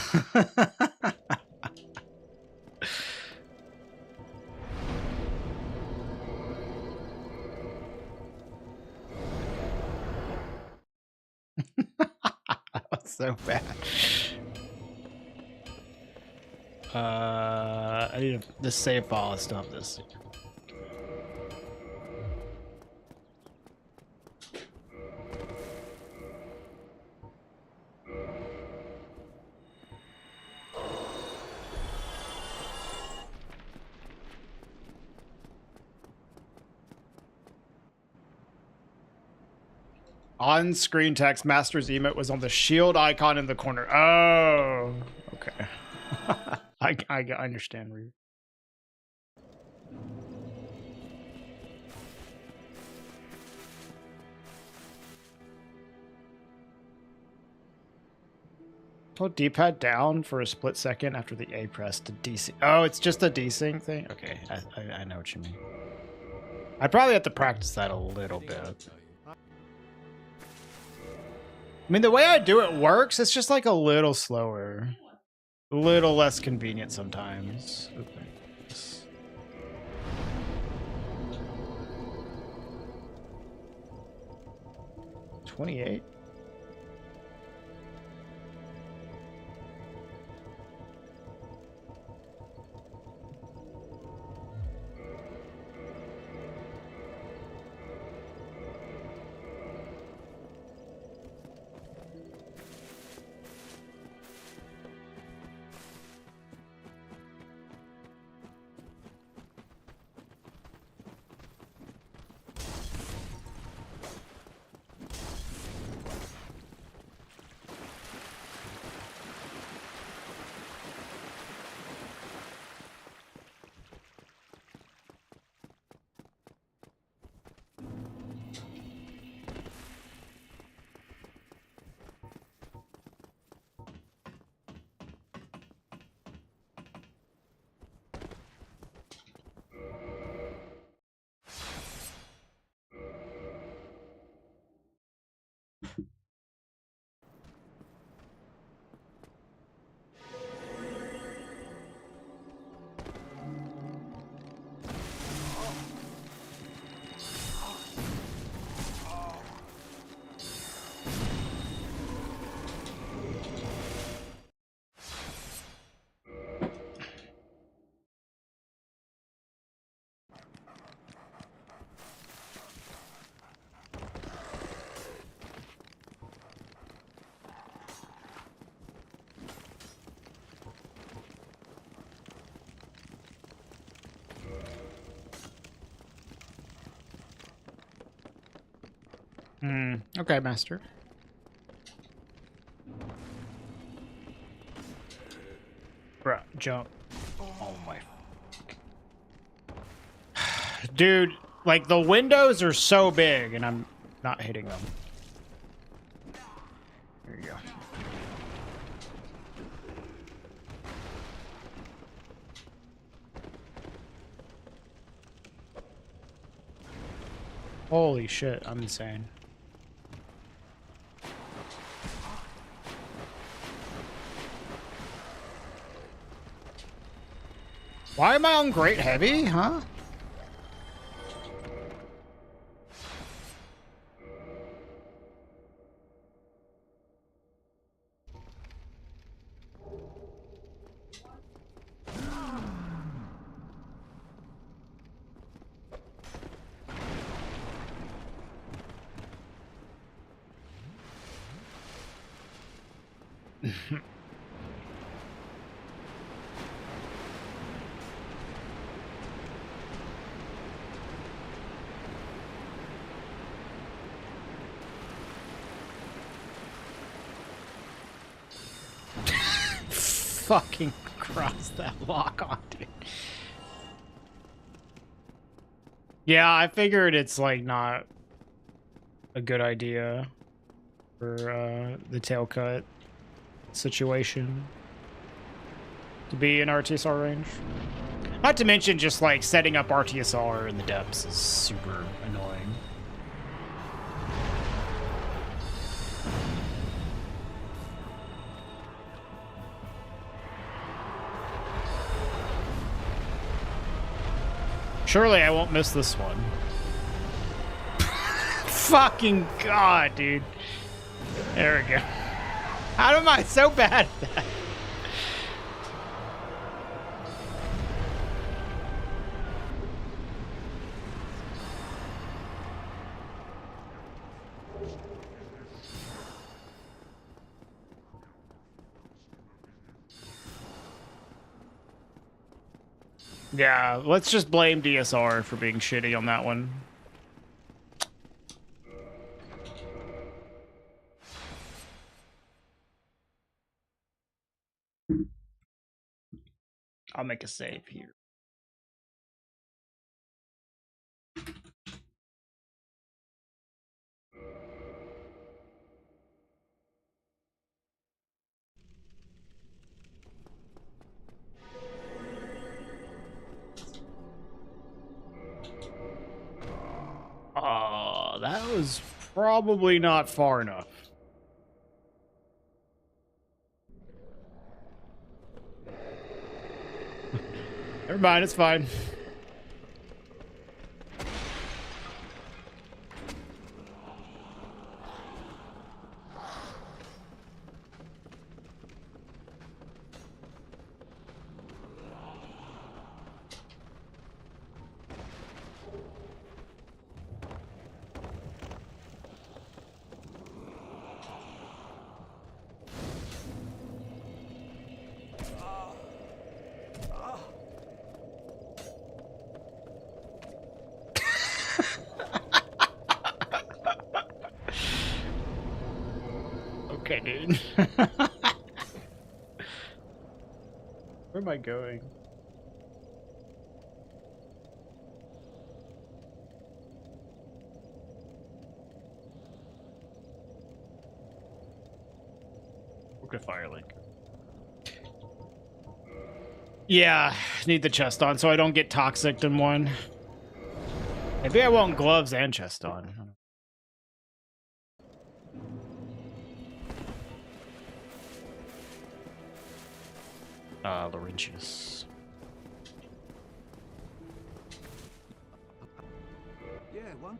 That was so bad. I need this save file to stop this. On-screen text, Master's emote was on the shield icon in the corner. Oh, okay. I understand. Reed. Hold D-pad down for a split second after the A press to desync. Oh, it's just a desync thing? Okay, I know what you mean. I probably have to practice that a little bit. I mean, the way I do it works. It's just like a little slower. A little less convenient sometimes. Okay. 28. Okay, master. Bruh, jump. Oh my. Dude, like the windows are so big and I'm not hitting them. There you go. Holy shit, I'm insane. Why am I on Great Heavy, huh? Fucking cross that lock on, dude. Yeah, I figured it's like not a good idea for the tail cut situation to be in RTSR range. Not to mention just like setting up RTSR in the depths is super annoying. Surely I won't miss this one. Fucking God, dude. There we go. How am I so bad at that? Yeah, let's just blame DSR for being shitty on that one. I'll make a save here. That was probably not far enough. Never mind, it's fine. Okay, dude. Where am I going? Okay, Firelink. Yeah, need the chest on so I don't get toxic in one. Maybe I want gloves and chest on. Laurentius. Yeah, one.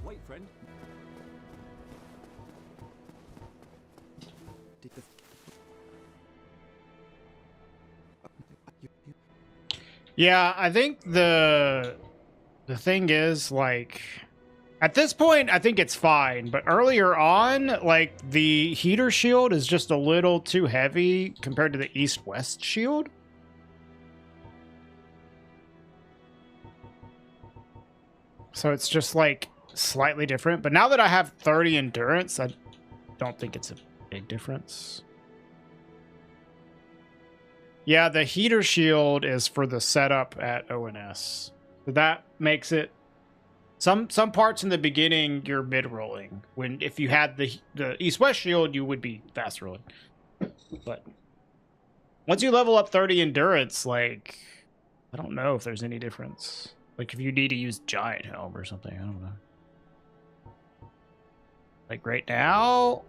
Wait, friend. Did the Yeah, I think the thing is, like, at this point, I think it's fine, but earlier on, like, the heater shield is just a little too heavy compared to the east-west shield. So it's just, like, slightly different, but now that I have 30 endurance, I don't think it's a big difference. Yeah, the heater shield is for the setup at ONS. So that makes it some parts in the beginning you're mid rolling. When if you had the east west shield, you would be fast rolling. But once you level up 30 endurance, like I don't know if there's any difference. Like if you need to use giant helm or something, I don't know. Like right now.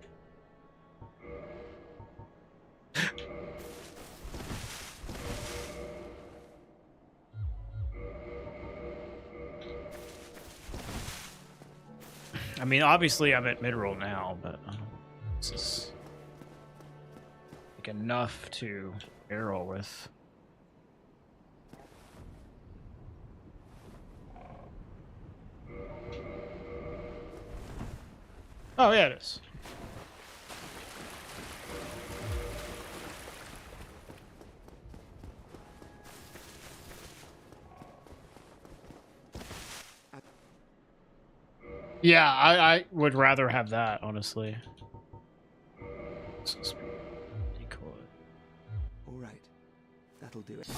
I mean, obviously I'm at mid-roll now, but this is like enough to barrel with. Oh yeah, it is. Yeah, I would rather have that, honestly. Decoy. All right, that'll do it.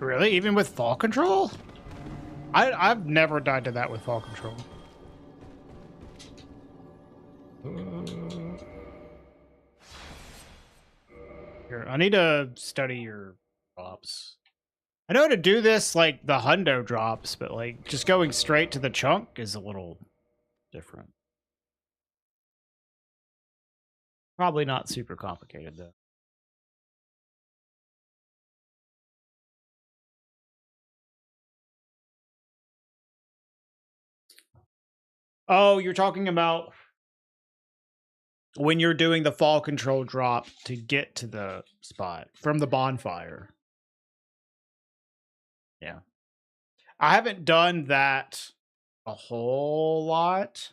Really? Even with fall control? I've never died to that with fall control. Here, I need to study your drops. I know to do this like the hundo drops, but like just going straight to the chunk is a little different. Probably not super complicated though. Oh, you're talking about when you're doing the fall control drop to get to the spot from the bonfire. Yeah. I haven't done that a whole lot,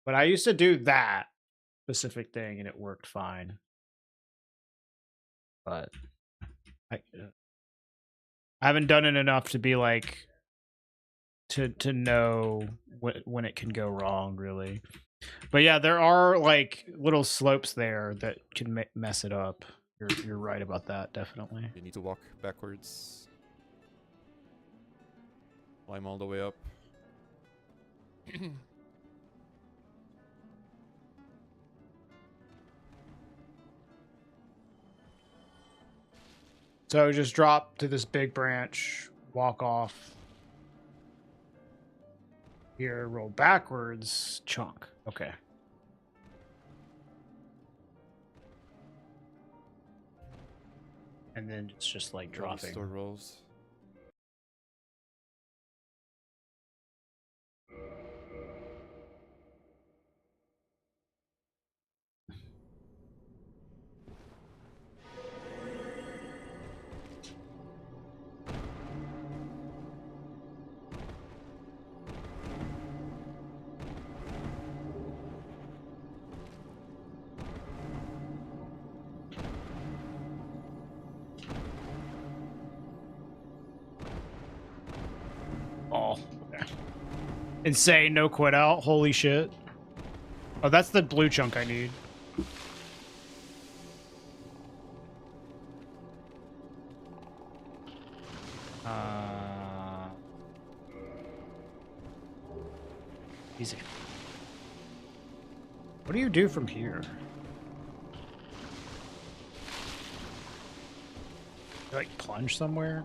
but I used to do that specific thing and it worked fine. But I haven't done it enough to be like to know when it can go wrong, really. But yeah, there are like little slopes there that can mess it up. You're right about that, definitely. You need to walk backwards. Climb all the way up. So just drop to this big branch, walk off. Here, roll backwards, chunk. Okay. And then it's just like dropping. Store rolls. Oh, okay. Insane, no quit out. Holy shit. Oh, that's the blue chunk I need. Easy. What do you do from here? Like plunge somewhere.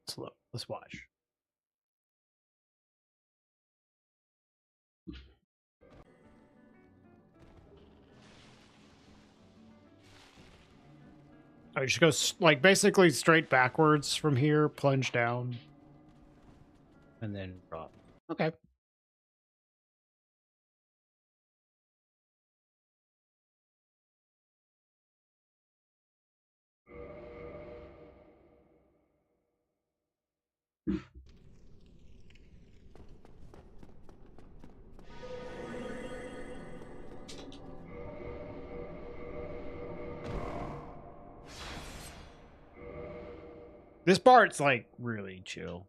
Slow. Let's watch. Oh, you should go like basically straight backwards from here, plunge down, and then drop. Okay. This part's like really chill.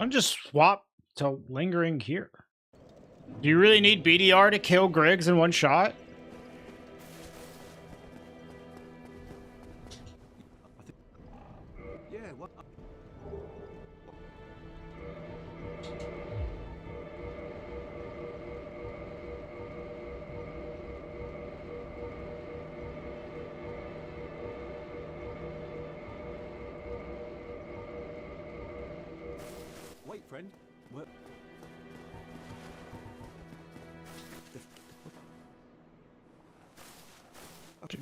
I'm just swap to lingering here. Do you really need BDR to kill Griggs in one shot? Yeah, what? Wait, friend. What? Okay.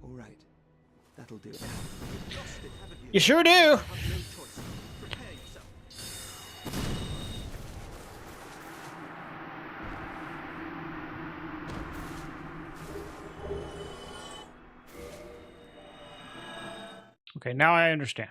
All right. That'll do it. You've lost it, haven't you? You sure do. You have no choice. Prepare yourself. Okay, now I understand.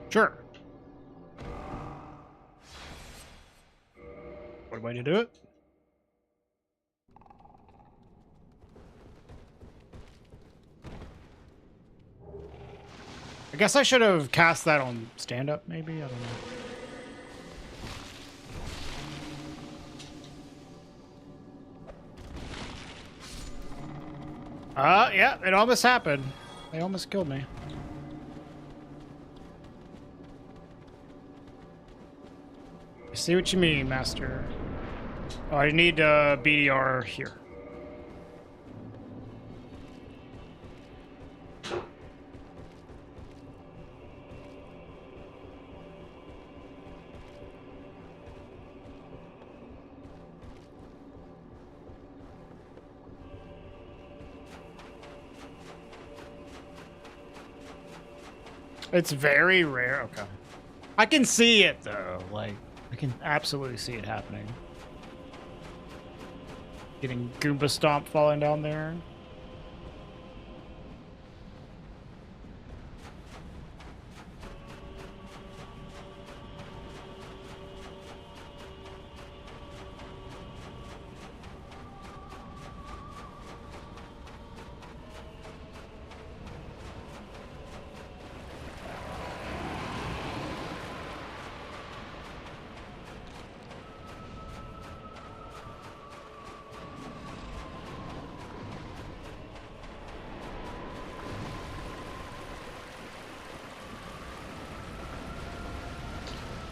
Sure. What way to do it? I guess I should have cast that on stand up, maybe? I don't know. Yeah, it almost happened. They almost killed me. I see what you mean, Master. Oh, I need BDR here. It's very rare. Okay. I can see it though. Like, I can absolutely see it happening. Getting Goomba Stomp falling down there.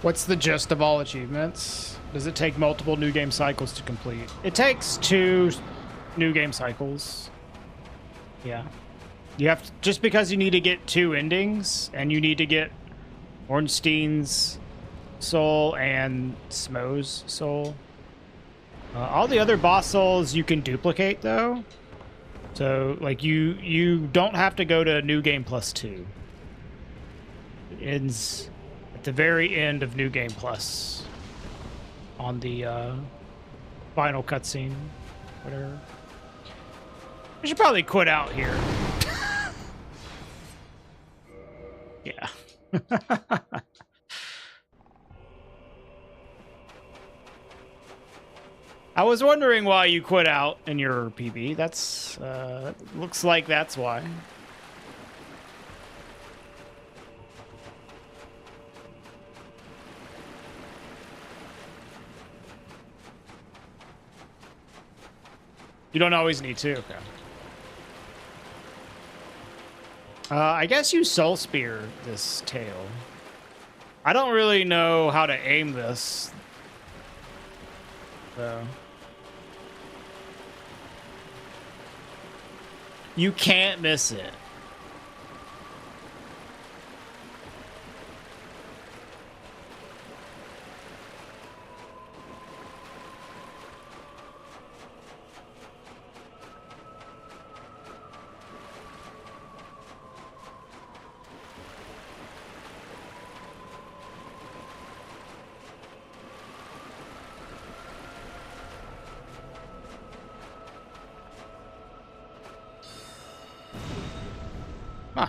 What's the gist of all achievements? Does it take multiple new game cycles to complete? It takes 2 new game cycles. Yeah. You have to, just because you need to get 2 endings, and you need to get Ornstein's soul and Smo's soul. All the other boss souls you can duplicate, though. So, like, you don't have to go to New Game Plus 2. It ends at the very end of New Game Plus on the final cutscene, whatever. I should probably quit out here. Yeah. I was wondering why you quit out in your PB. That's looks like that's why. You don't always need to. Okay. I guess you soul spear this tail. I don't really know how to aim this. So. You can't miss it. Huh.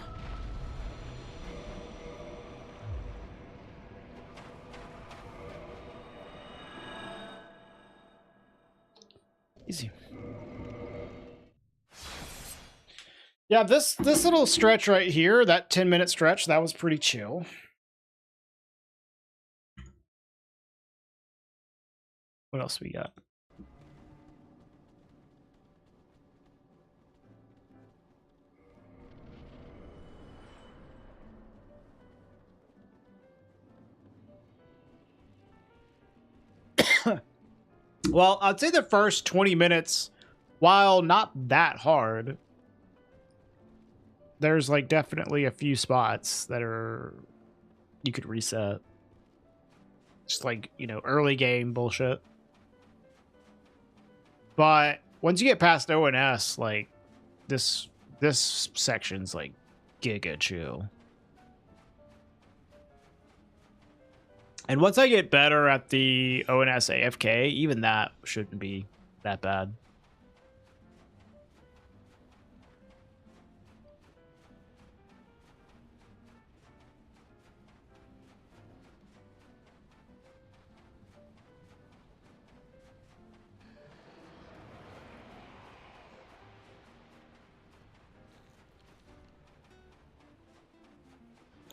Easy. Yeah, this little stretch right here, that 10-minute stretch, that was pretty chill. What else we got? Well, I'd say the first 20 minutes, while not that hard, there's like definitely a few spots that are you could reset. Just like, you know, early game bullshit. But once you get past ONS, like this section's like giga chill. And once I get better at the ONS AFK, even that shouldn't be that bad.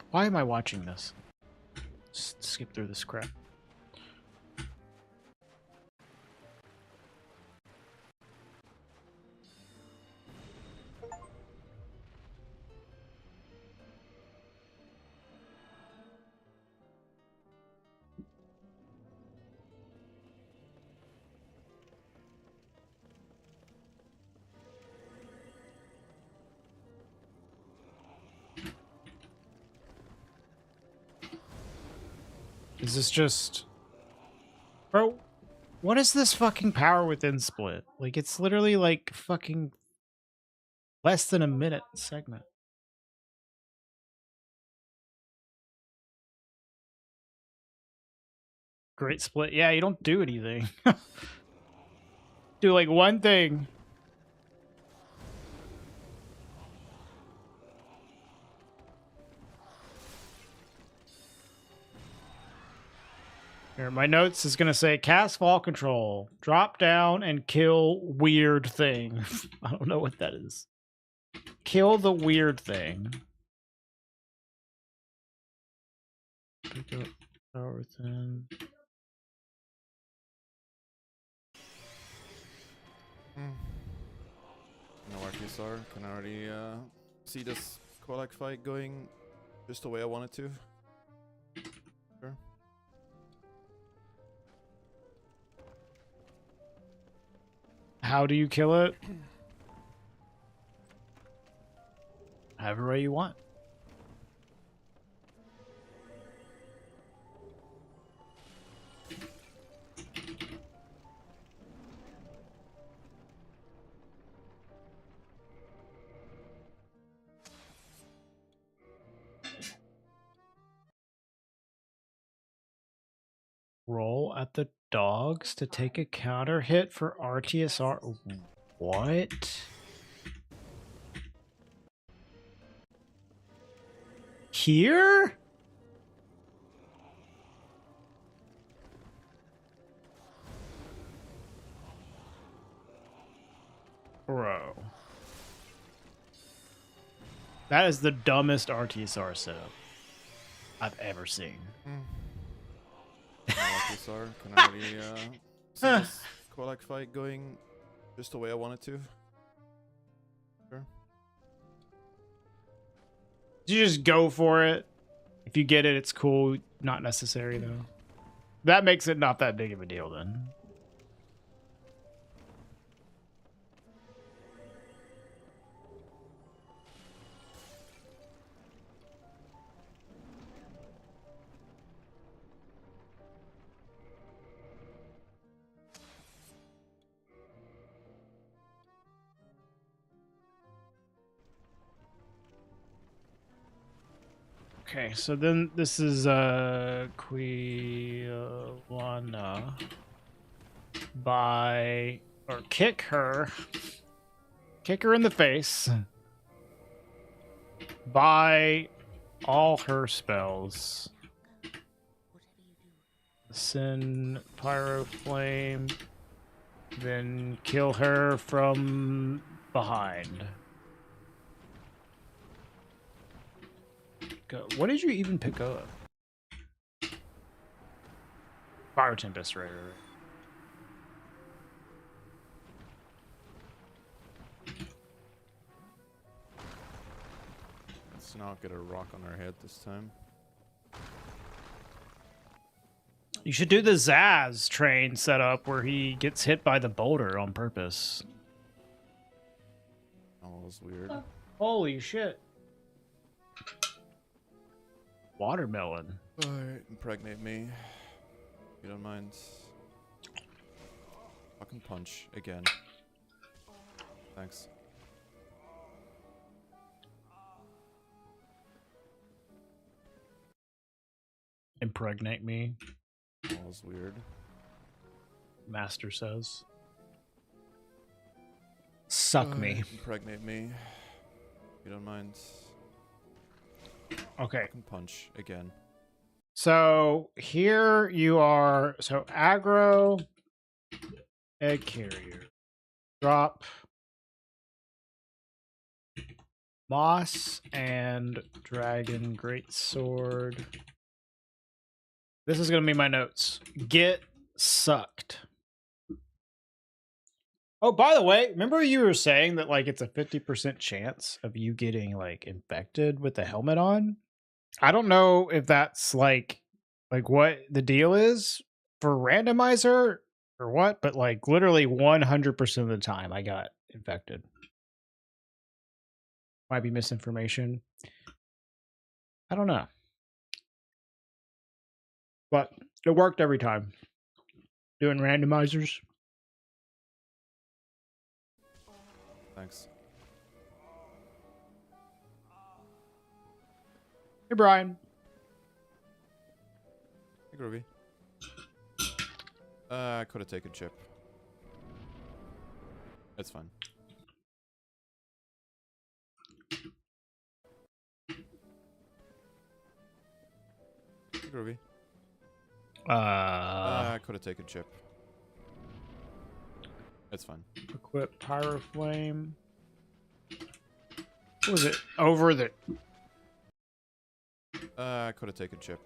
Why am I watching this? Just skip through this crap. Is this just... Bro, what is this fucking power within split? Like, it's literally like fucking less than a minute segment. Great split. Yeah, you don't do anything. Do like one thing. Here, my notes is gonna say cast fall control, drop down and kill weird thing. I don't know what that is. Kill the weird thing. Pick up power within. No RTSR. Can already see this Kolak fight going just the way I want it to. Sure. How do you kill it? However way you want. Roll at the dogs to take a counter hit for RTSR. What? Here? Bro. That is the dumbest RTSR setup I've ever seen. No RTSR. Can already see this Kolak fight going just the way I want it to. Sure. You just go for it. If you get it, it's cool. Not necessary, though. That makes it not that big of a deal, then. Okay, so then this is Quiana by or kick her in the face by all her spells. Send pyro flame, then kill her from behind. What did you even pick up? Fire Tempest, right. Let's not get a rock on our head this time. You should do the Zaz train setup where he gets hit by the boulder on purpose. Oh, that was weird. Holy shit. Watermelon. Alright, impregnate me. If you don't mind. Fucking punch again. Thanks. Impregnate me, That was weird. Master says. Suck me. Impregnate me. If you don't mind. Okay. Fucking punch again. So here you are. So aggro, egg carrier, drop, moss, and dragon greatsword. This is gonna be my notes. Get sucked. Oh, by the way, remember you were saying that like it's a 50% chance of you getting like infected with the helmet on? I don't know if that's like what the deal is for randomizer or what, but like literally 100% of the time I got infected. Might be misinformation. I don't know. But it worked every time. Doing randomizers. Thanks. Hey, Brian. Hey, Groovy. I could have taken chip. It's fine. Groovy. I could have taken chip. It's fine. Equip Pyroflame. What was it? Over the... I could have taken chip.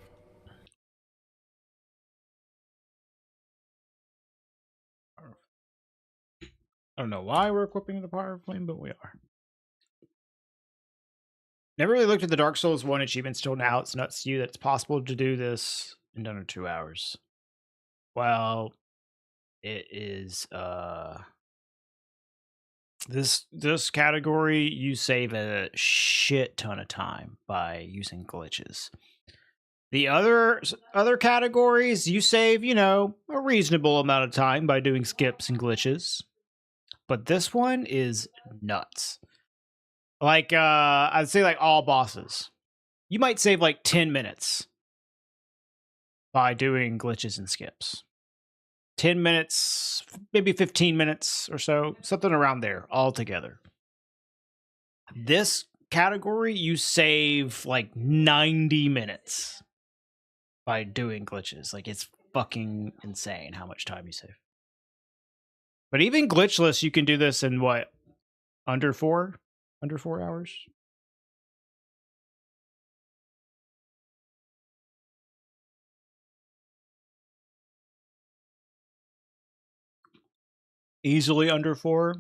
I don't know why we're equipping the Pyroflame, but we are. Never really looked at the Dark Souls 1 achievements till now. It's nuts to you that it's possible to do this in under 2 hours. Well, it is this category you save a shit ton of time by using glitches. The other categories you save, you know, a reasonable amount of time by doing skips and glitches. But this one is nuts. Like, I'd say like all bosses. You might save like 10 minutes by doing glitches and skips. 10 minutes, maybe 15 minutes or so, something around there altogether. This category, you save like 90 minutes by doing glitches. Like, it's fucking insane how much time you save. But even glitchless, you can do this in what? Under 4 hours? Easily under 4.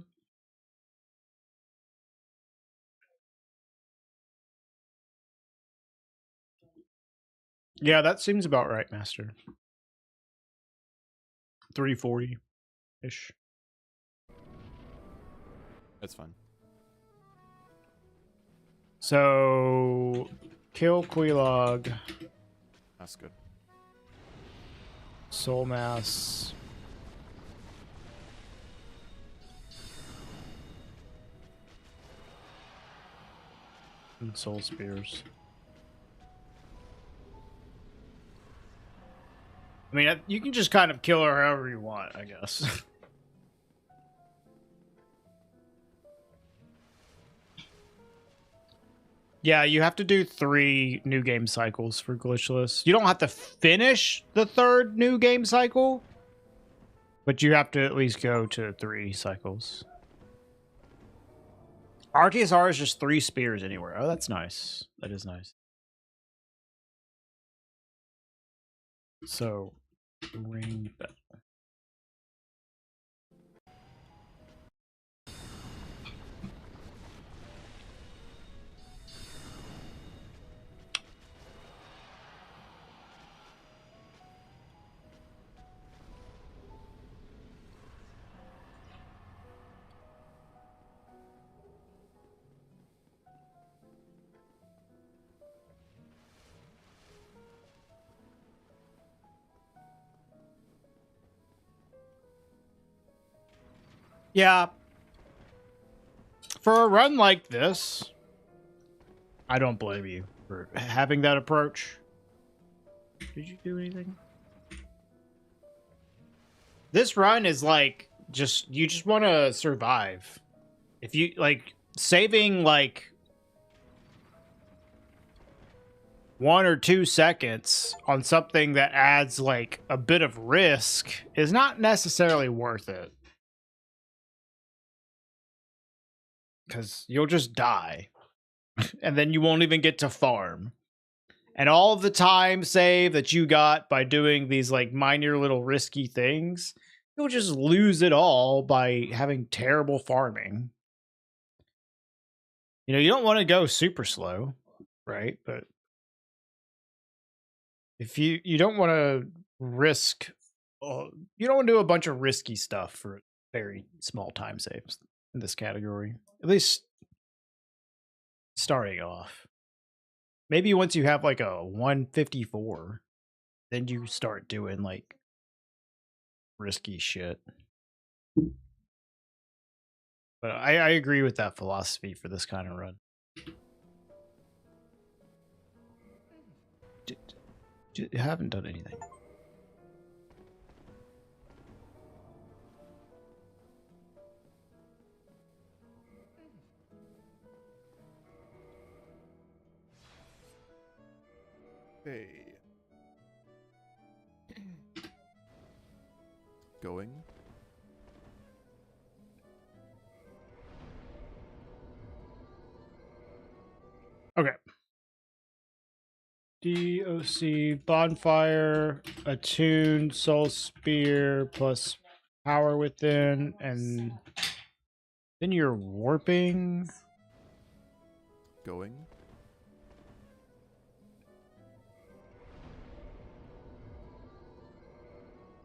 Yeah, that seems about right, Master. 340-ish. It's fine. So, kill Quelaag. That's good. Soul Mass. And Soul Spears. I mean, you can just kind of kill her however you want, I guess. Yeah, you have to do 3 new game cycles for glitchless. You don't have to finish the 3rd new game cycle, but you have to at least go to 3 cycles. RTSR is just 3 spears anywhere. Oh, that's nice. That is nice. So, ring bell. Yeah. For a run like this, I don't blame you for having that approach. Did you do anything? This run is like, you just want to survive. If you, like, saving, like, 1 or 2 seconds on something that adds, like, a bit of risk is not necessarily worth it. Because you'll just die. And then you won't even get to farm. And all of the time save that you got by doing these like minor little risky things, you'll just lose it all by having terrible farming. You know, you don't want to go super slow, right? But if you don't want to risk, you don't want to do a bunch of risky stuff for very small time saves in this category. At least starting off. Maybe once you have like a 154, then you start doing like risky shit. But I agree with that philosophy for this kind of run. I haven't done anything. Okay. Going. Okay. DOC bonfire, attuned soul spear plus power within, and then you're warping. Going.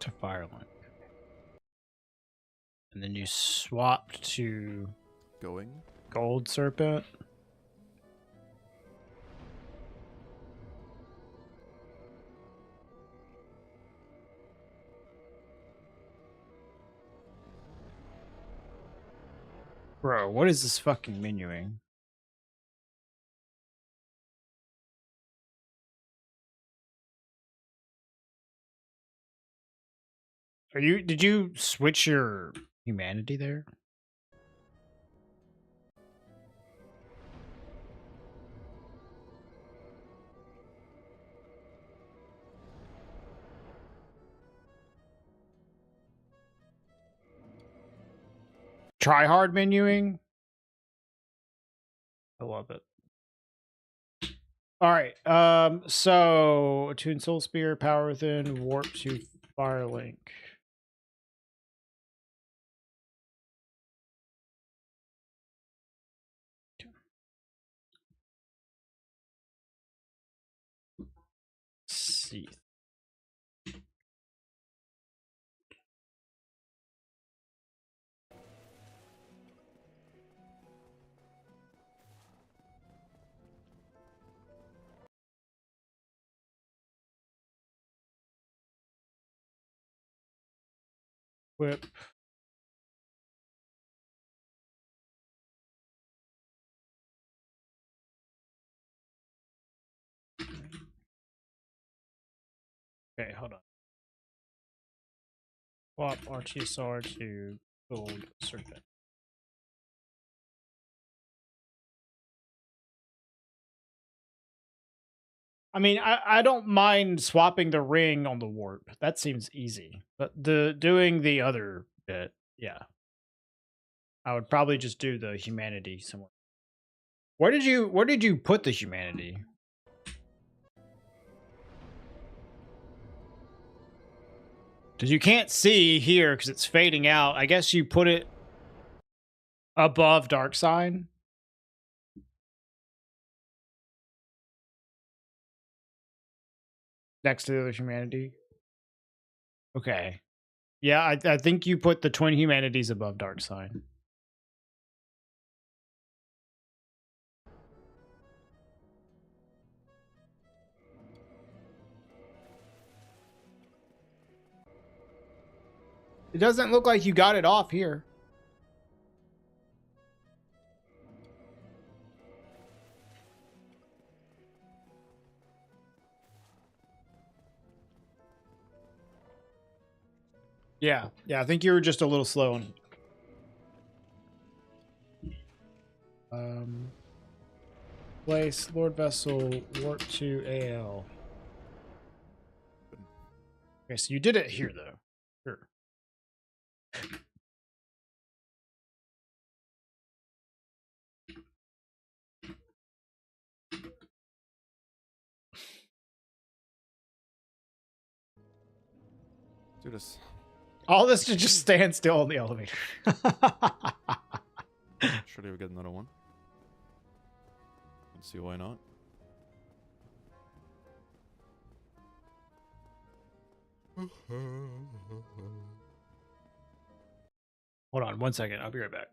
To Firelink. And then you swapped to Going. Gold Serpent. Bro, what is this fucking menuing? Did you switch your humanity there? Try hard menuing. I love it. All right. So attune soul spear, power within, warp to Firelink. See. Whip. Okay, hold on. Swap Archosaur to Gold Serpent. I mean, I don't mind swapping the ring on the warp. That seems easy. But doing the other bit, yeah. I would probably just do the humanity somewhere. Where did you put the humanity? Because you can't see here because it's fading out. I guess you put it above Dark Sign. Next to the other humanity. Okay. Yeah, I think you put the twin humanities above Dark Sign. It doesn't look like you got it off here. Yeah, I think you were just a little slow on. Place Lord Vessel warp to AL. Okay, so you did it here though. Sure. Do this. All this to just stand still on the elevator. Surely we get another one. Let's see why not. Hold on 1 second. I'll be right back.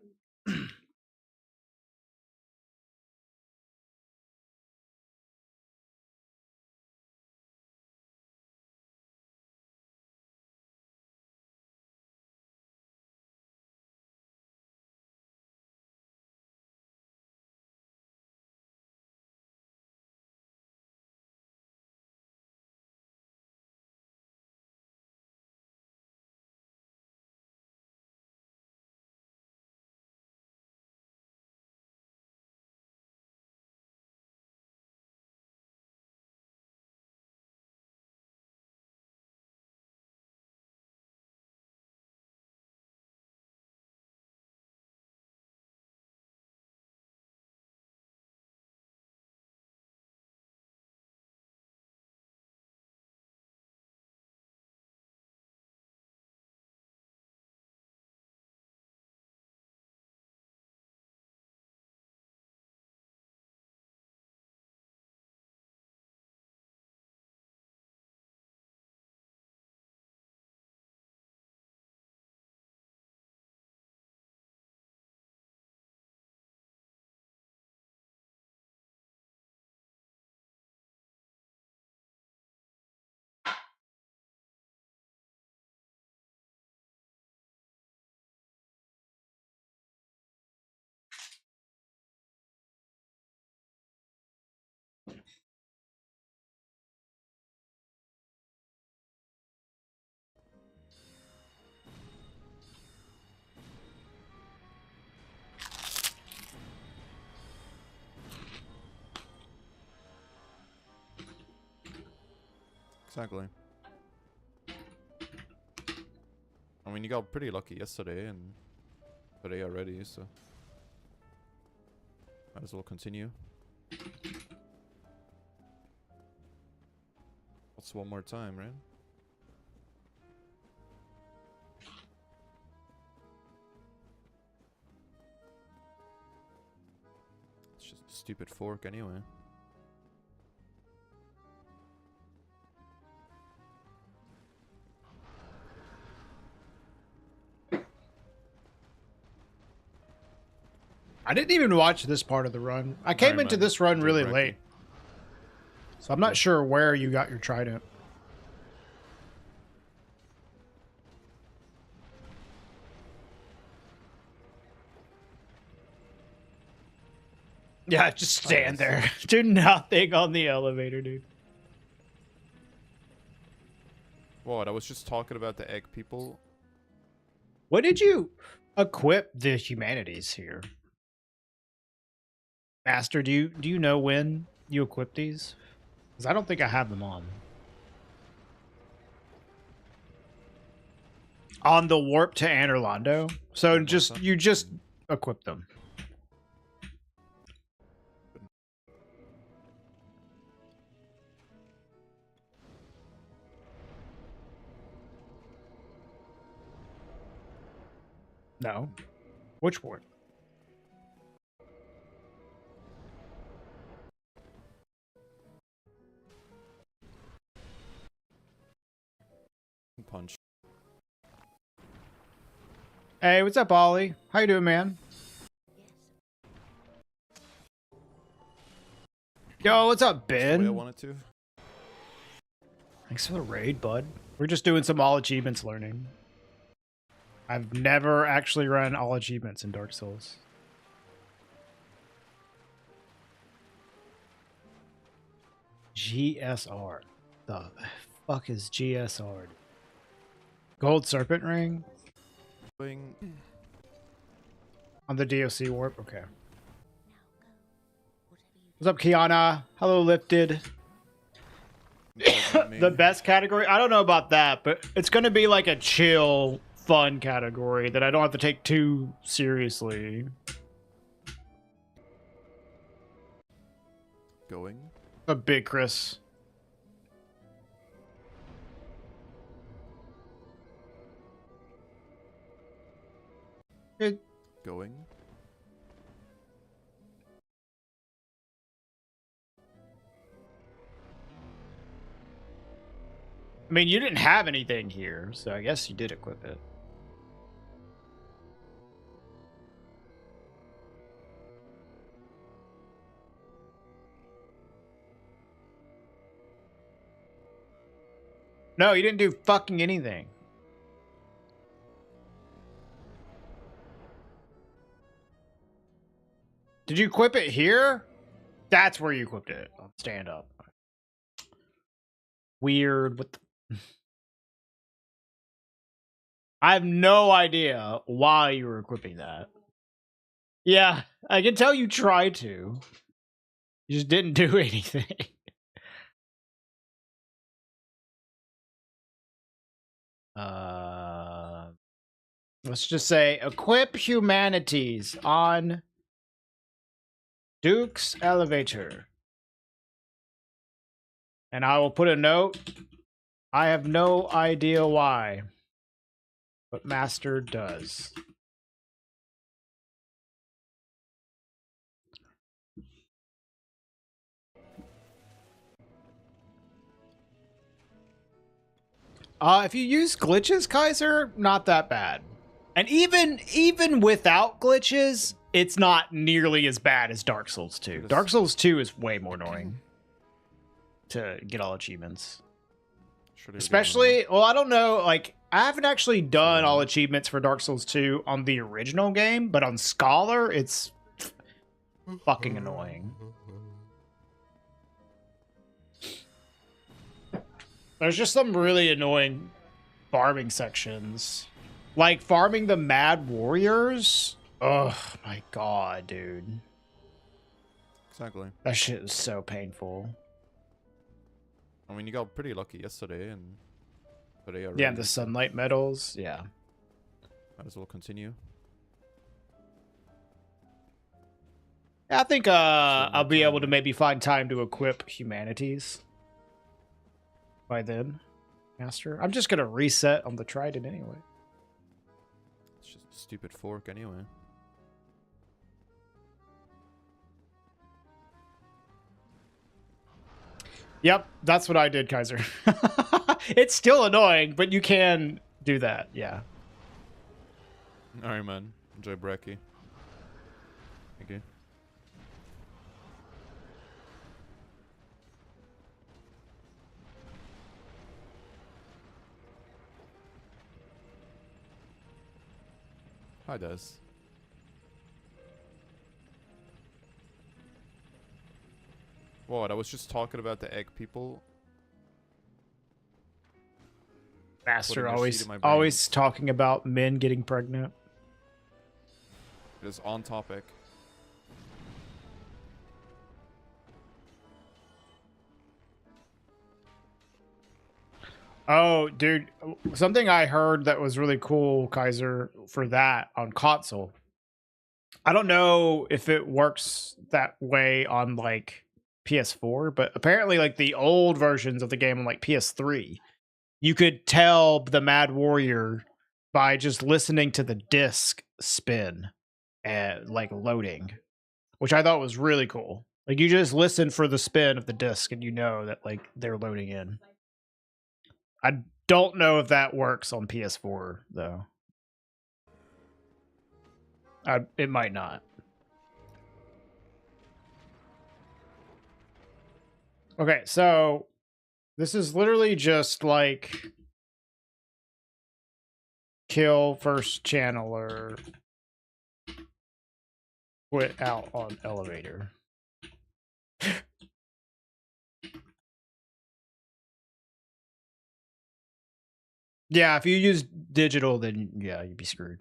Exactly. I mean, you got pretty lucky yesterday and today already, so might as well continue. What's one more time, right? It's just a stupid fork anyway. I didn't even watch this part of the run. I came into this run really late. So I'm not sure where you got your trident. Yeah, just stand there. Do nothing on the elevator, dude. What? I was just talking about the egg people. What did you equip the humanities here? Master, do you know when you equip these? Because I don't think I have them on. On the warp to Anorlando. So you just equip them. No. Which warp? Punch. Hey, what's up, Ollie? How you doing, man? Yo, what's up, That's the way I Ben? wanted to. Thanks for the raid, bud. We're just doing some all achievements learning. I've never actually run all achievements in Dark Souls. GSR. The fuck is GSR? Gold Serpent Ring? Going. On the DOC warp? Okay. What's up, Kiana? Hello, Lifted. The best category? I don't know about that, but it's going to be like a chill, fun category that I don't have to take too seriously. Going. A big Chris. Good. Going. I mean, you didn't have anything here, so I guess you did equip it. No, you didn't do fucking anything. Did you equip it here? That's where you equipped it. Stand up. Weird. What the... I have no idea why you were equipping that. Yeah, I can tell you tried to. You just didn't do anything. Let's just say equip humanities on Duke's elevator. And I will put a note. I have no idea why. But Master does. If you use glitches, Kaiser, not that bad. And even without glitches, it's not nearly as bad as Dark Souls 2. Dark Souls 2 is way more annoying to get all achievements. Especially, well, I don't know, like, I haven't actually done all achievements for Dark Souls 2 on the original game, but on Scholar, it's fucking annoying. There's just some really annoying farming sections. Like farming the Mad Warriors. Oh my god, dude. Exactly. That shit is so painful. I mean, you got pretty lucky yesterday, and today already. Yeah, and the sunlight medals. Yeah. Might as well continue. I think more I'll be time, able to right? maybe find time to equip humanities by then, Master. I'm just gonna reset on the Trident anyway. It's just a stupid fork anyway. Yep, that's what I did, Kaiser. It's still annoying, but you can do that. Yeah. Alright, man. Enjoy Bracky. Thank you. Hi, Des. What? I was just talking about the egg people. Master Putting a always seed in my brain. always talking about men getting pregnant. It is on topic. Oh, dude, something I heard that was really cool, Kaiser, for that on console. I don't know if it works that way on like PS4, but apparently like the old versions of the game on like PS3, you could tell the Mad Warrior by just listening to the disc spin and like loading, which I thought was really cool. Like you just listen for the spin of the disc and you know that like they're loading in. I don't know if that works on PS4 though. It might not. Okay, so this is literally just like kill first channeler, quit out on elevator. Yeah, if you use digital, then yeah, you'd be screwed.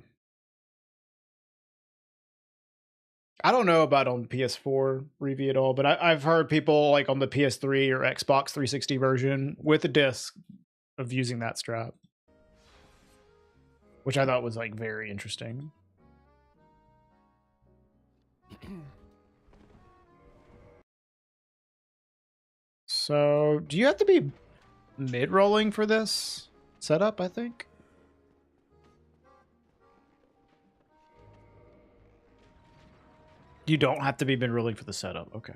I don't know about on PS4 review at all, but I've heard people like on the PS3 or Xbox 360 version with a disc of using that strap, which I thought was like very interesting. So, do you have to be mid-rolling for this setup, I think? You don't have to be mid-rolling for the setup. Okay.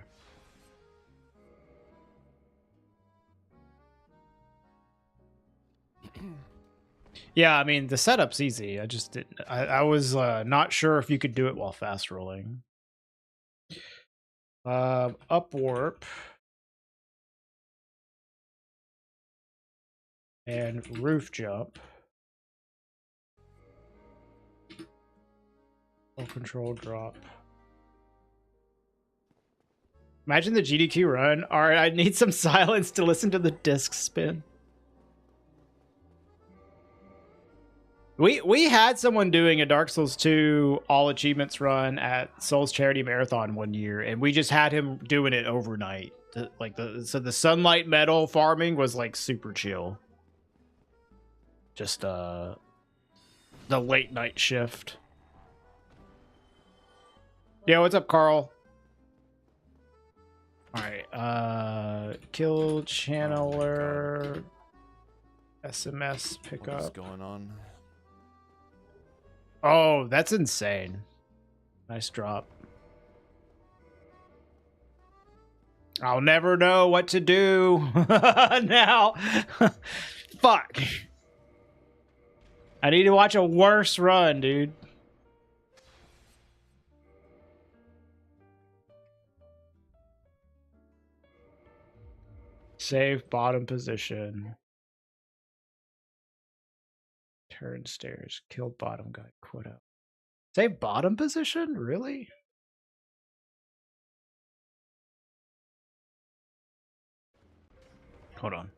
Yeah, I mean, the setup's easy. I just didn't... I was not sure if you could do it while fast rolling. Up warp. And roof jump. Full control drop. Imagine the GDQ run. Alright, I need some silence to listen to the disc spin. We had someone doing a Dark Souls 2 all achievements run at Souls Charity Marathon one year, and we just had him doing it overnight. So the sunlight metal farming was like super chill. Just the late night shift. Yeah, what's up, Carl? Alright, kill channeler, SMS What is pickup. going on? Oh, that's insane. Nice drop. I'll never know what to do now. Fuck. I need to watch a worse run, dude. Save bottom position. Turn stairs. Kill bottom guy. Quit up. Save bottom position? Really? Hold on.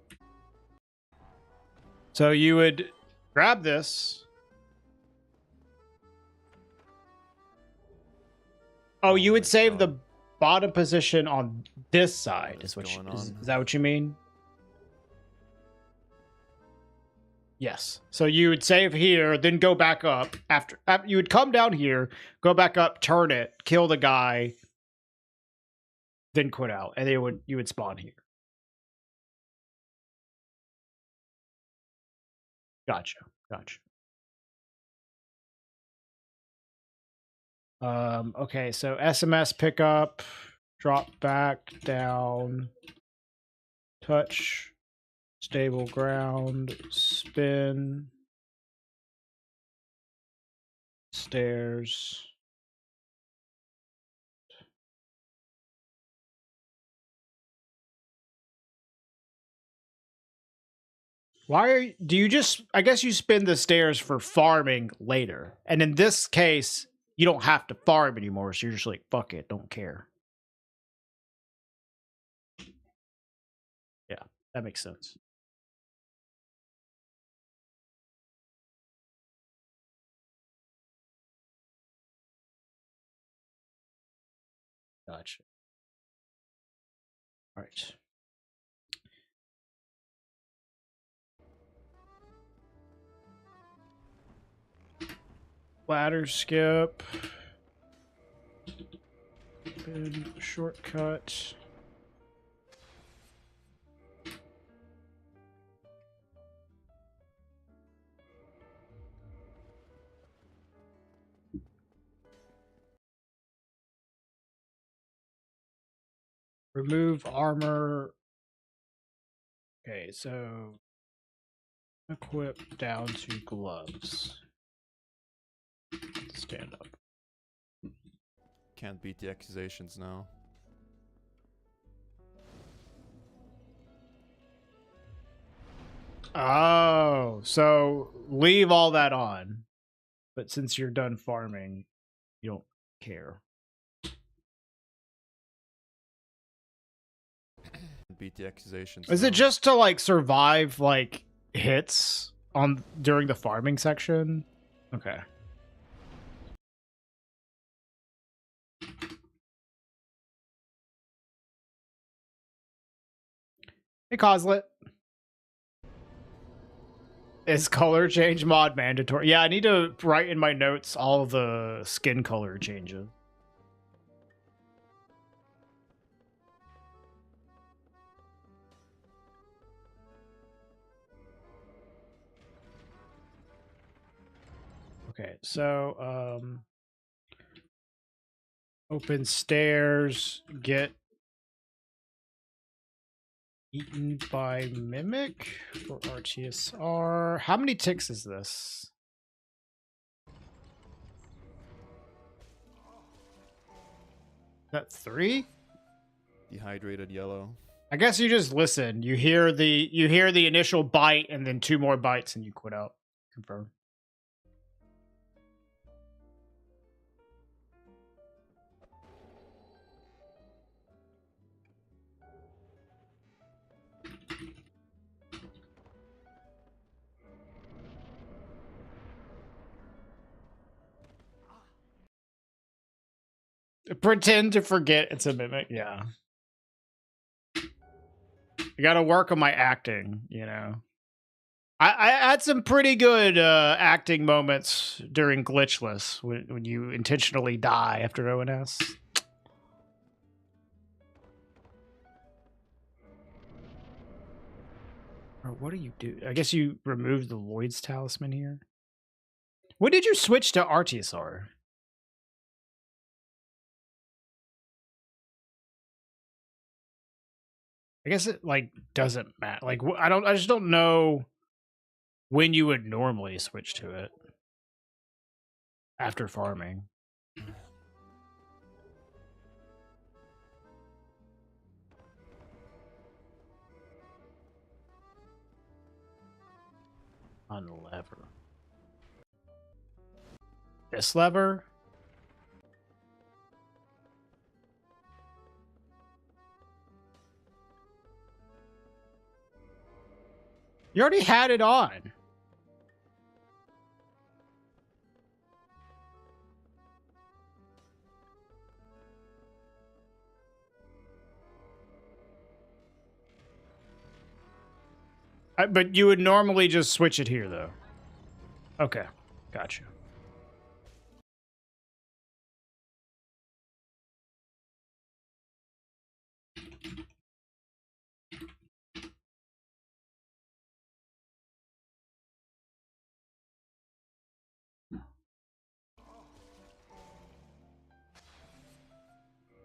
So you would grab this. Oh, you would my save God. the bottom position on this side, What is is what you, going is on? that what you mean? Yes. So you would save here, then go back up. After you would come down here, go back up, turn it, kill the guy, then quit out, and you would spawn here. Gotcha. Okay, so SMS pickup, drop back down, touch, stable ground, spin, stairs. Do you just, I guess you spin the stairs for farming later. And in this case, you don't have to farm anymore, so you're just like, fuck it, don't care. Yeah, that makes sense. Gotcha. All right. Ladder skip. Spin shortcut. Remove armor. Okay, so equip down to gloves. Stand up. Can't beat the accusations now. Oh, so leave all that on. But since you're done farming, you don't care. Beat the accusations. Is it just to like survive like hits on during the farming section? Okay. Hey, Coslet. Is color change mod mandatory? Yeah, I need to write in my notes all the skin color changes. Okay, so open stairs, get eaten by mimic for RTSR. How many ticks is this? Is that 3? Dehydrated yellow. I guess you just listen. You hear the initial bite and then 2 more bites and you quit out. Confirm. Pretend to forget it's a mimic. Yeah. I gotta work on my acting, you know. I had some pretty good acting moments during Glitchless when you intentionally die after ONS. Or what do you do? I guess you remove the Lloyd's Talisman here. When did you switch to Artisaur? I guess it like doesn't matter. Like I just don't know when you would normally switch to it after farming. On lever. This lever? You already had it on. But you would normally just switch it here, though. Okay, gotcha.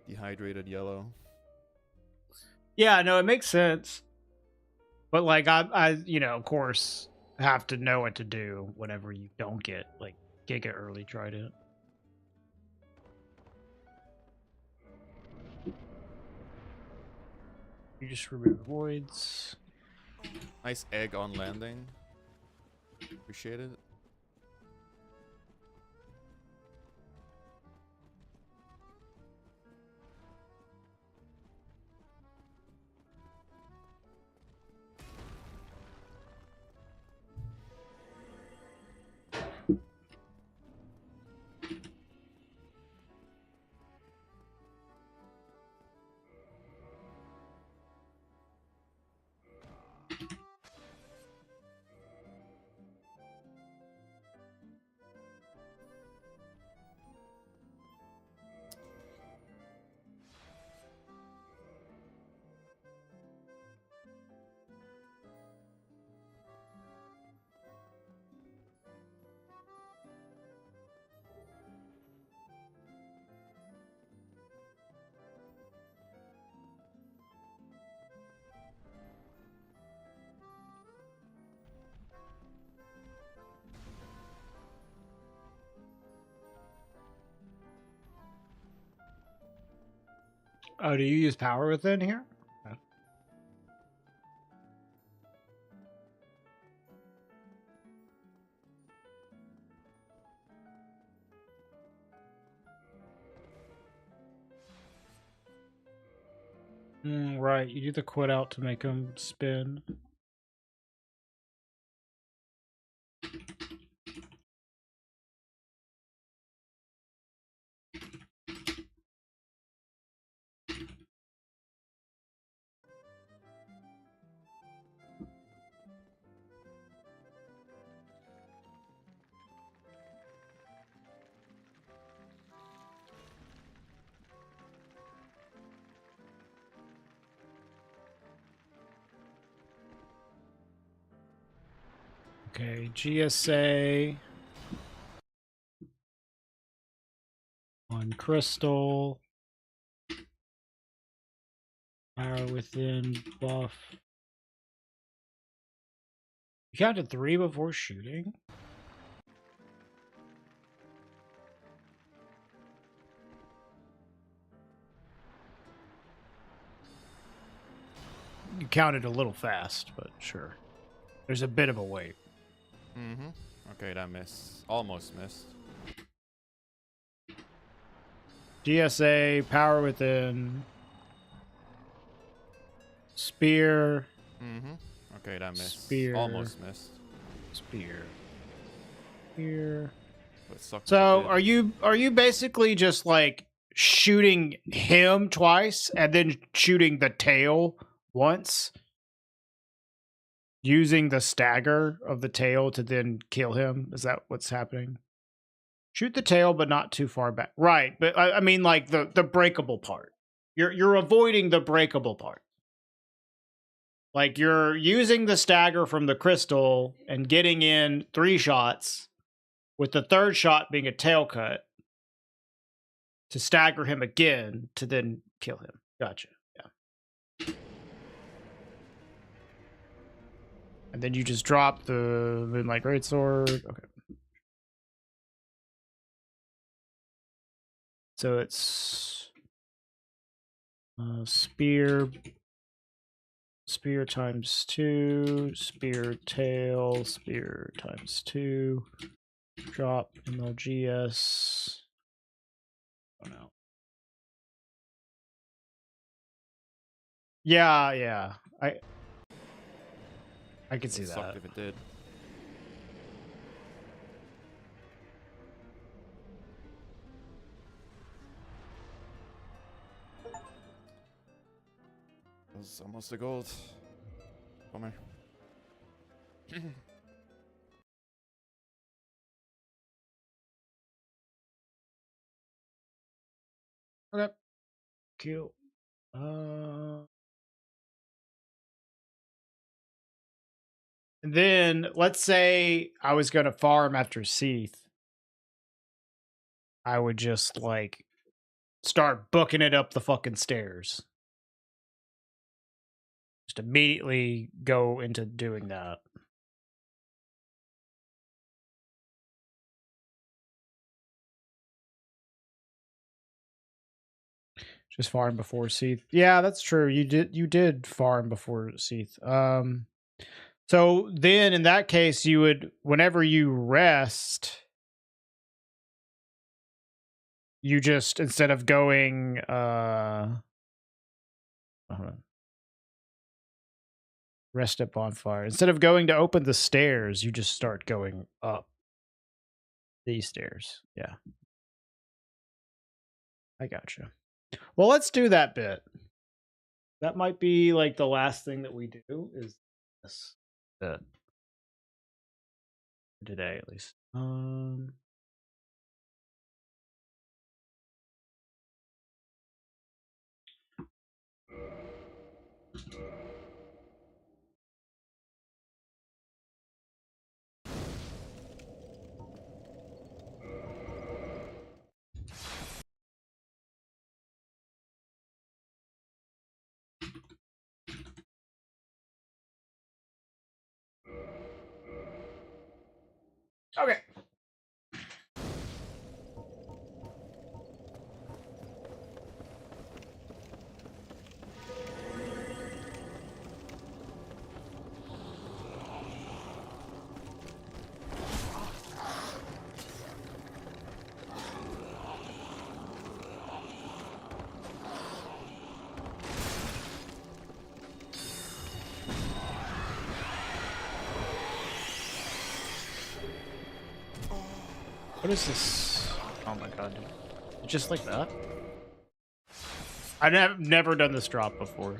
Dehydrated yellow. Yeah, no, it makes sense. But like I you know, of course, have to know what to do whenever you don't get like Giga early Trident. You just remove voids. Nice egg on landing. Appreciate it. Oh, do you use power within here? Right, you do the quit out to make them spin. Okay, GSA. One crystal. Power within buff. You counted 3 before shooting? You counted a little fast, but sure. There's a bit of a wait. Mm-hmm. Okay, that missed. Almost missed. GSA, power within. Spear. Mm-hmm. Okay, that missed. Spear. Almost missed. Spear. Spear. But sucked So if it did. are you basically just like shooting him twice and then shooting the tail once? Using the stagger of the tail to then kill him? Is that what's happening? Shoot the tail, but not too far back. Right, but I mean like the breakable part. You're avoiding the breakable part. Like you're using the stagger from the crystal and getting in 3 shots, with the 3rd shot being a tail cut to stagger him again to then kill him. Gotcha. Yeah. And then you just drop the Moonlight Greatsword. Okay. So it's spear times 2, spear tail, spear times 2, drop MLGS. Oh no. Yeah. I can see It that. sucked if it did. That was almost a gold. Bummer. Okay. Cool. And then let's say I was gonna farm after Seath. I would just like start booking it up the fucking stairs. Just immediately go into doing that. Just farm before Seath. Yeah, that's true. You did farm before Seath. So then in that case you would, whenever you rest, you just, instead of going hold on. Rest at bonfire. Instead of going to open the stairs, you just start going up these stairs. Yeah. I gotcha. Well, let's do that bit. That might be like the last thing that we do is this bit. Today at least. Okay. What is this? Oh my god, dude. It's just like that? I've never done this drop before.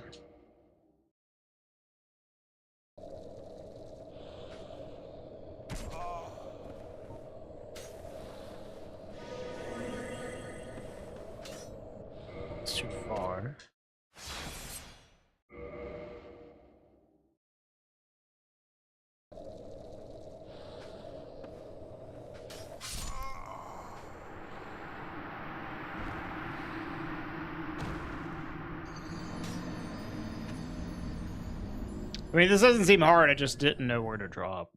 It's too far. I mean, this doesn't seem hard, I just didn't know where to drop.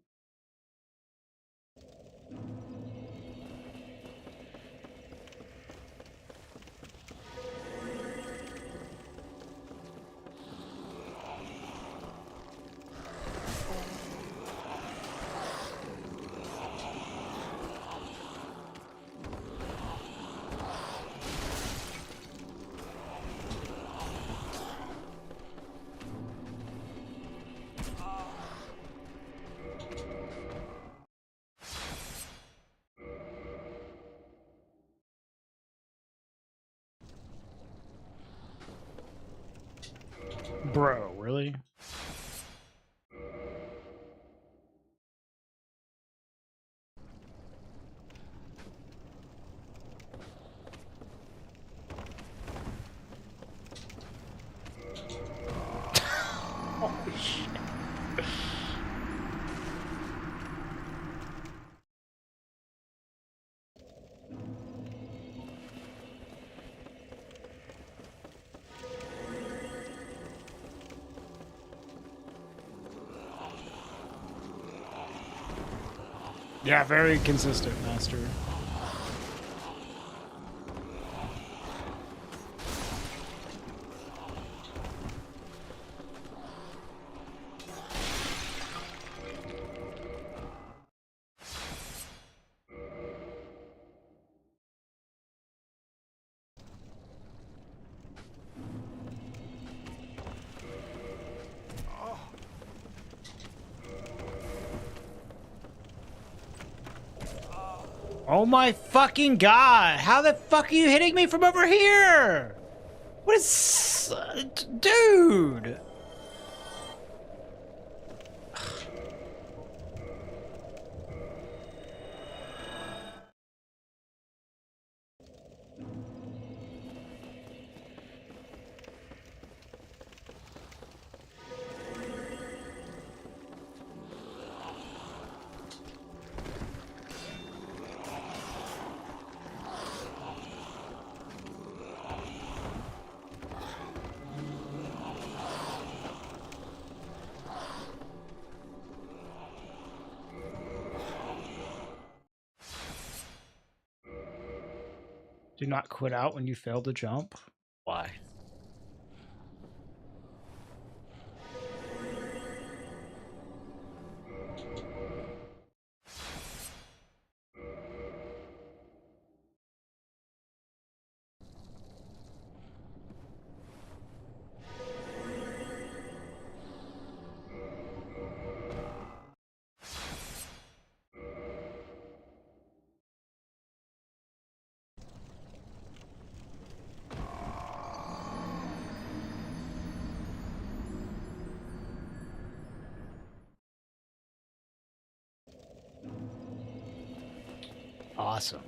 Bro, really? Holy shit. Yeah, very consistent, Master. Oh my fucking god! How the fuck are you hitting me from over here? What is... dude! Do not quit out when you fail to jump. Why? Awesome.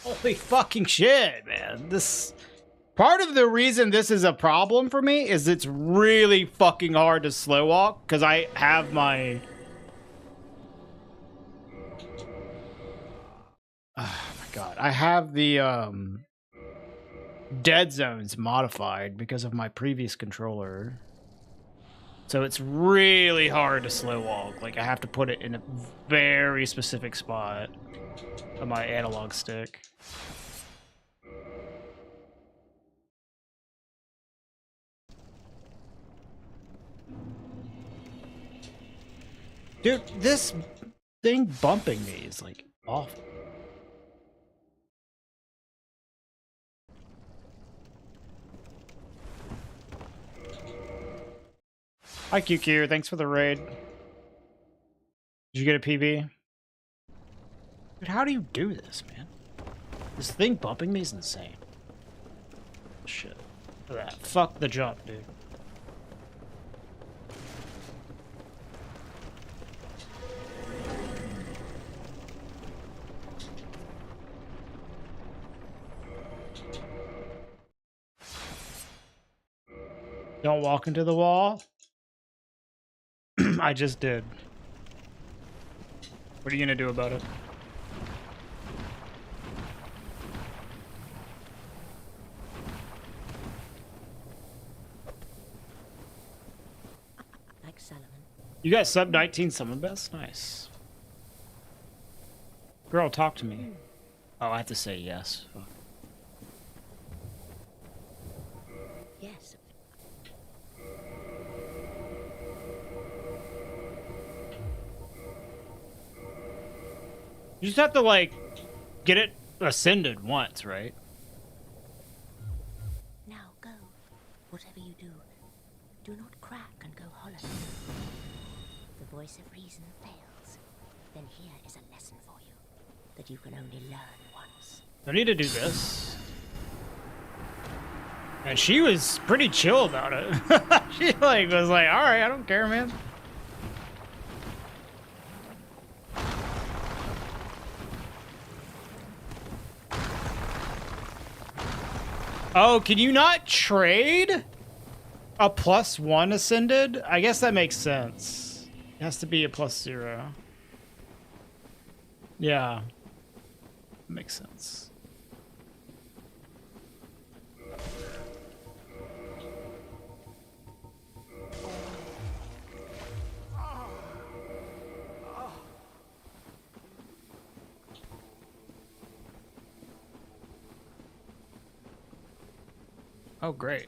Holy fucking shit, man. This part of the reason this is a problem for me is it's really fucking hard to slow walk because I have my oh my god. I have the dead zones modified because of my previous controller. So it's really hard to slow walk. Like I have to put it in a very specific spot on my analog stick. Dude, this thing bumping me is like awful. Hi QQ, thanks for the raid. Did you get a PB? Dude, how do you do this, man? This thing bumping me is insane. Shit. Look at that. Fuck the jump, dude. Don't walk into the wall. I just did. What are you gonna do about it? Like Solomon. You got sub 19 summon best? Nice. Girl, talk to me. Oh, I have to say yes. Fuck. Yes. You just have to, like, get it ascended once, right? Now go. Whatever you do, do not crack and go hollow. The voice of reason fails. Then here is a lesson for you that you can only learn once. I need to do this. And she was pretty chill about it. She, like, was like, alright, I don't care, man. Oh, can you not trade a +1 ascended? I guess that makes sense. It has to be a +0. Yeah. Makes sense. Oh, great.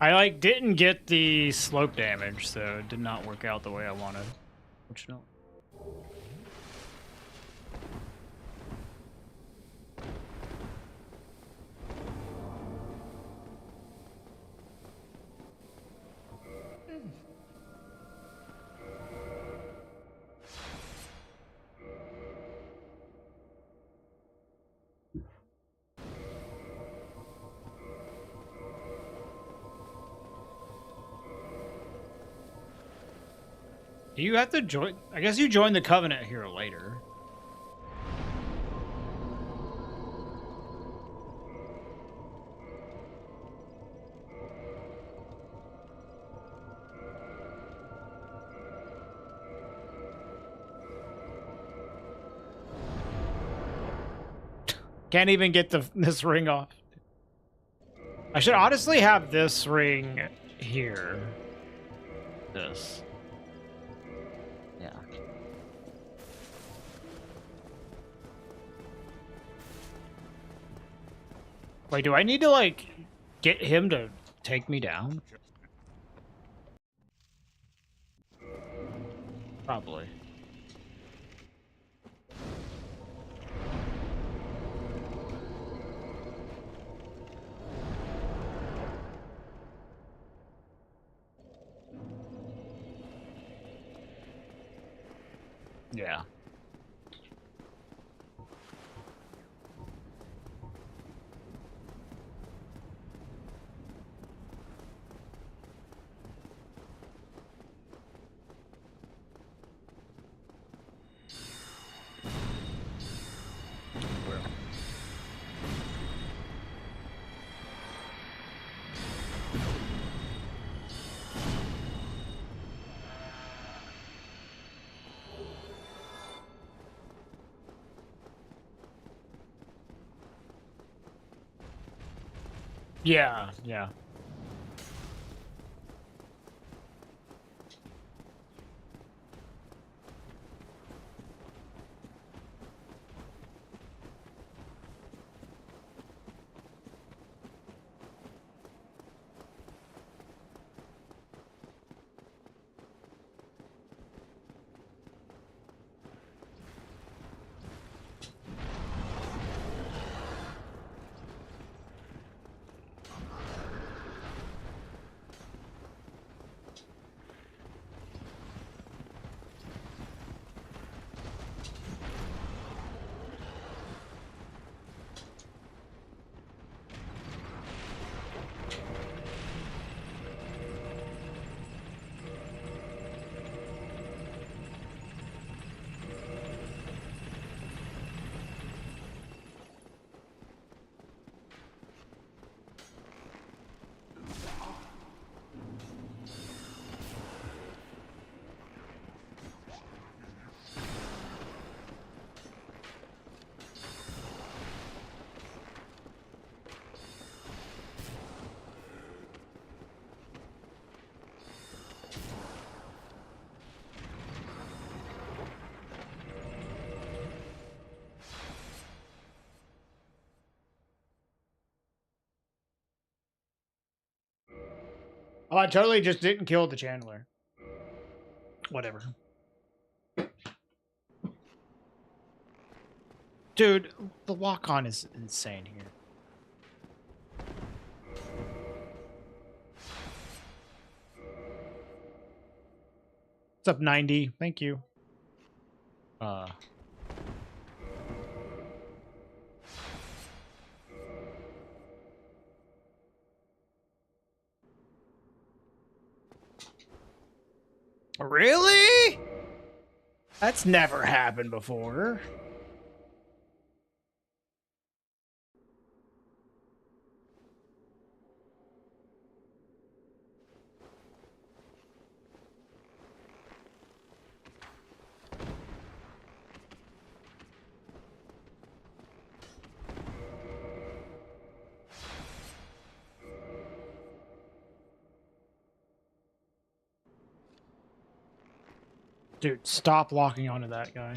I, like, didn't get the slope damage, so it did not work out the way I wanted. Which no. You have to join. I guess you join the Covenant here later. Can't even get this ring off. I should honestly have this ring here. This. Yeah. Wait, do I need to, like, get him to take me down? Probably. Yeah. Yeah, yeah. Oh, I totally just didn't kill the Chandler. Whatever. Dude, the walk-on is insane here. What's up, 90? Thank you. Really? That's never happened before. Dude, stop locking onto that guy.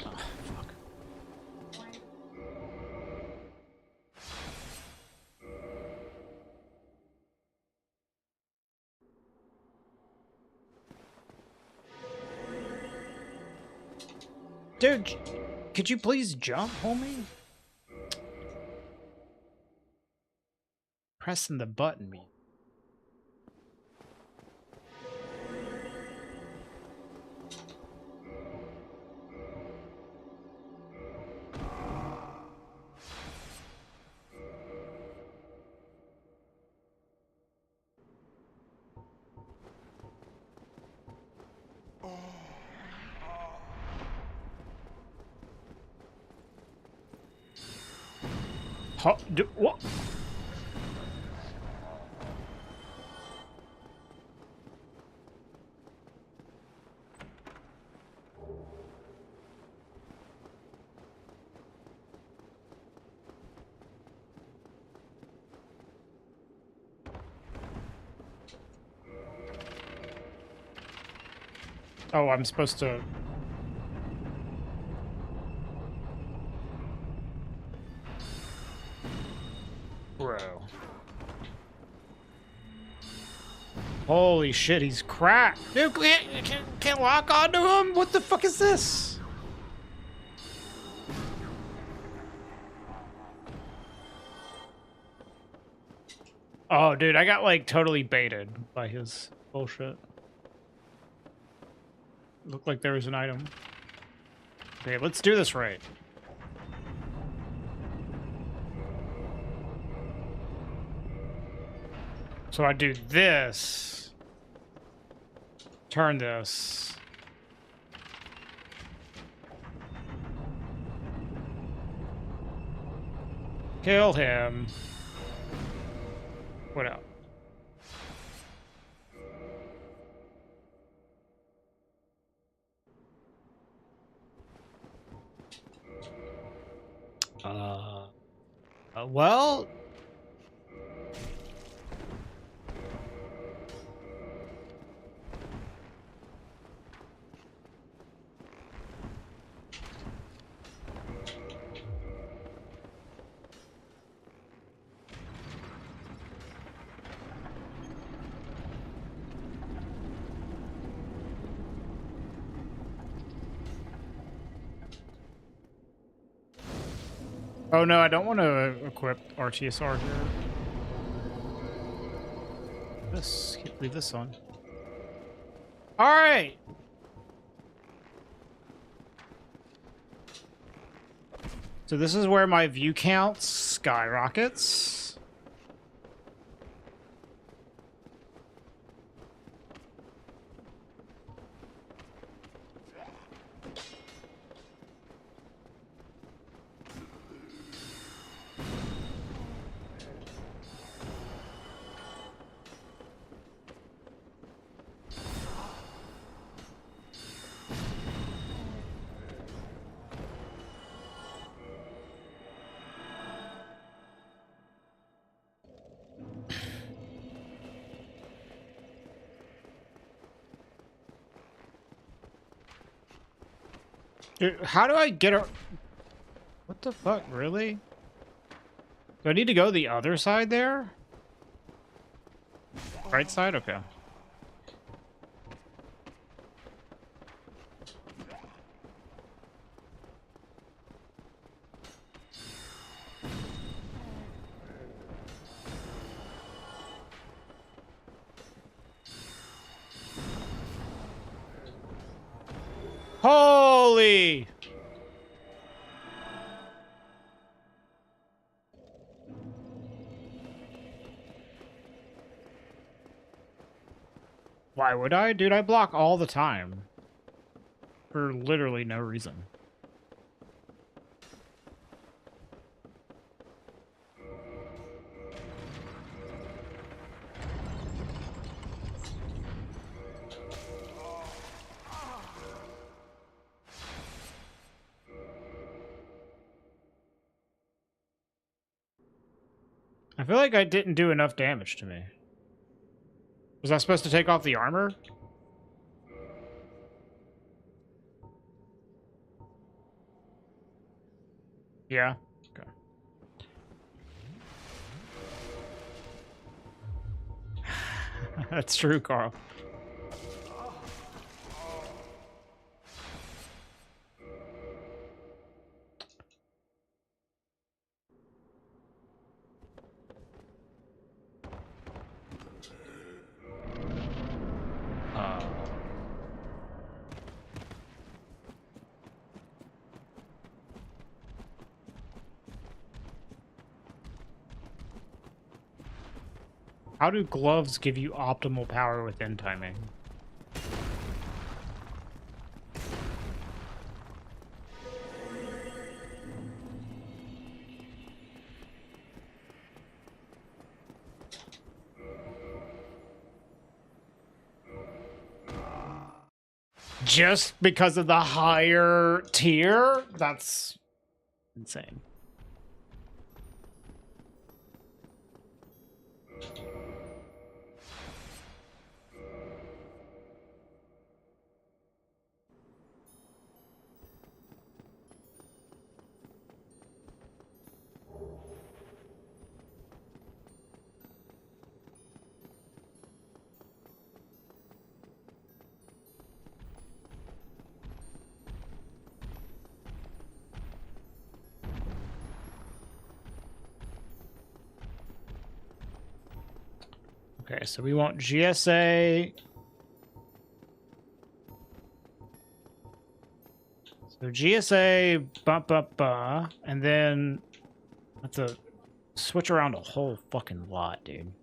Oh, fuck. Dude, could you please jump, homie? Pressing the button, me. What? Oh, I'm supposed to... Bro. Holy shit, he's cracked. Dude, can't lock onto him? What the fuck is this? Oh, dude, I got, like, totally baited by his bullshit. Looked like there was an item. Okay, let's do this right. So I do this. Turn this. Kill him. What else? Well... Oh no, I don't want to equip RTSR here. Leave this on. All right. So this is where my view count skyrockets. Dude, how do I get a... What the fuck, really? Do I need to go the other side there? Right side? Okay. Holy! Why would I? Dude, I block all the time. For literally no reason. I feel like I didn't do enough damage to me. Was I supposed to take off the armor? Yeah. Okay. That's true, Carl. How do gloves give you optimal power within timing? just because of the higher tier? That's insane. Okay, so we want GSA. So GSA, and then I have to switch around a whole fucking lot, dude.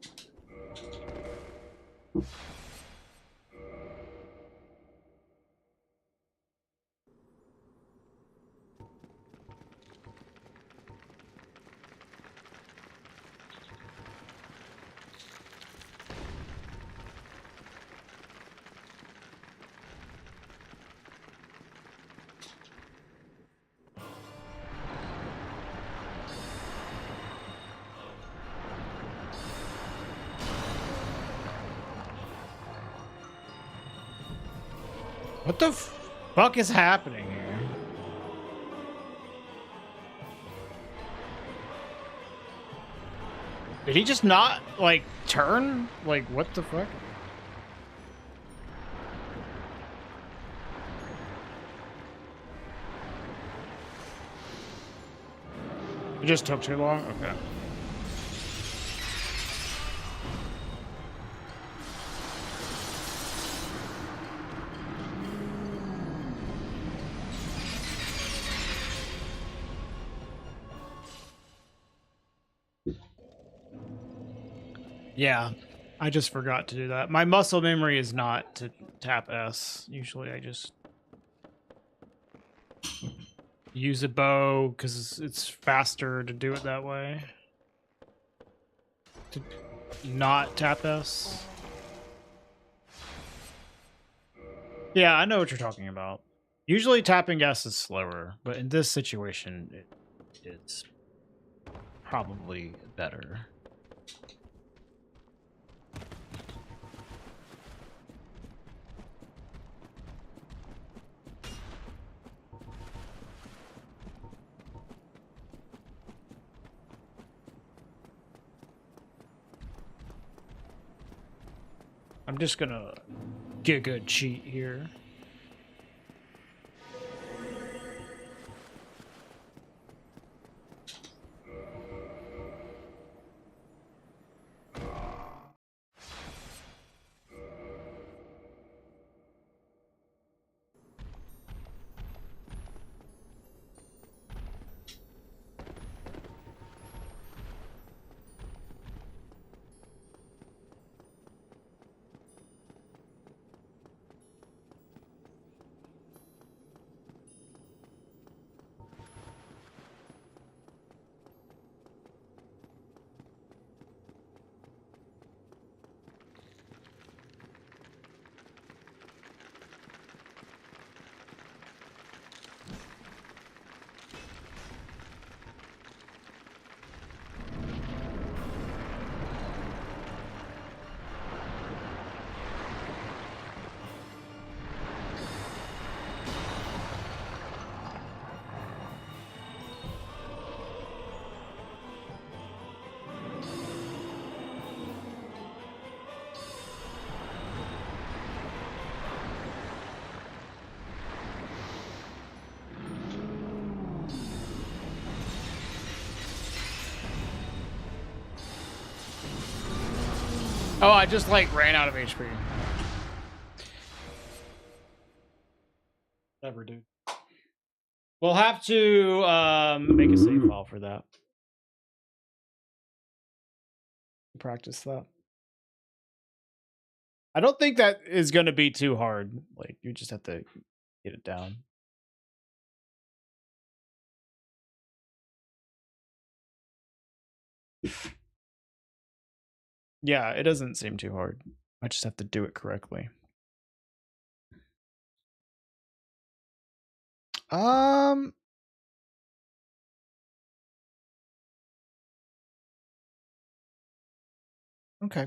What the fuck is happening here? Did he just not, like, turn? Like, what the fuck? It just took too long? Okay. Yeah, I just forgot to do that. My muscle memory is not to tap S. Usually I just use a bow because it's faster to do it that way. To not tap S. Yeah, I know what you're talking about. Usually tapping S is slower, but in this situation, it's probably better. I'm just gonna get a good cheat here. Oh, I just like ran out of HP. Whatever, dude. We'll have to make a save file for that. Practice that. I don't think that is going to be too hard. Like, you just have to get it down. Yeah, it doesn't seem too hard. I just have to do it correctly. Um. Okay.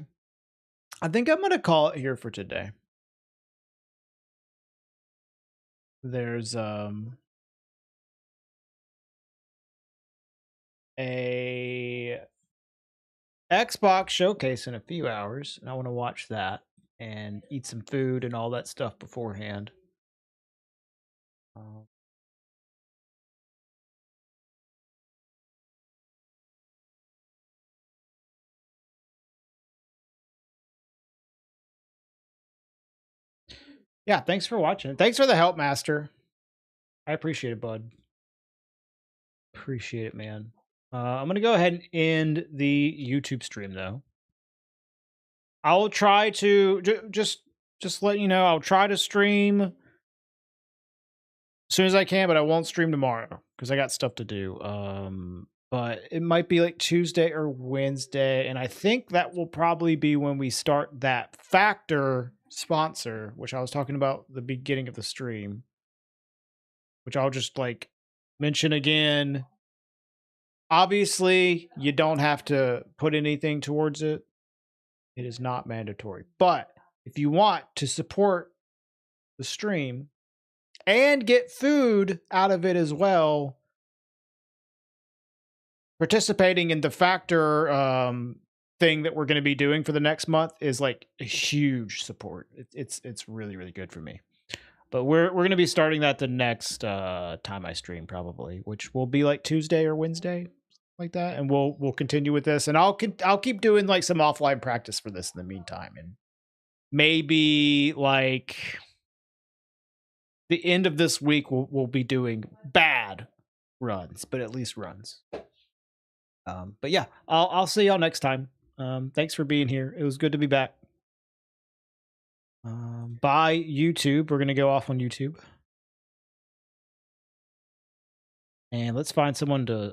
I think I'm gonna call it here for today. There's a Xbox showcase in a few hours, and I want to watch that and eat some food and all that stuff beforehand. Um, yeah, thanks for watching. Thanks for the help, Master. I appreciate it, bud. Appreciate it, man. I'm gonna go ahead and end the YouTube stream though. I'll try to just let you know. I'll try to stream as soon as I can, but I won't stream tomorrow because I got stuff to do. But it might be like Tuesday or Wednesday, and I think that will probably be when we start that Factor sponsor, which I was talking about the beginning of the stream, which I'll just like mention again. Obviously, you don't have to put anything towards it. It is not mandatory. But if you want to support the stream and get food out of it as well, participating in the Factor thing that we're going to be doing for the next month is like a huge support. It's really, really good for me. But we're going to be starting that the next time I stream probably, which will be like Tuesday or Wednesday, like that, and we'll continue with this, and I'll keep doing like some offline practice for this in the meantime, and maybe like the end of this week we'll be doing bad runs, but at least runs. But yeah, I'll see y'all next time. Thanks for being here. It was good to be back. Bye YouTube. We're gonna go off on YouTube, and let's find someone to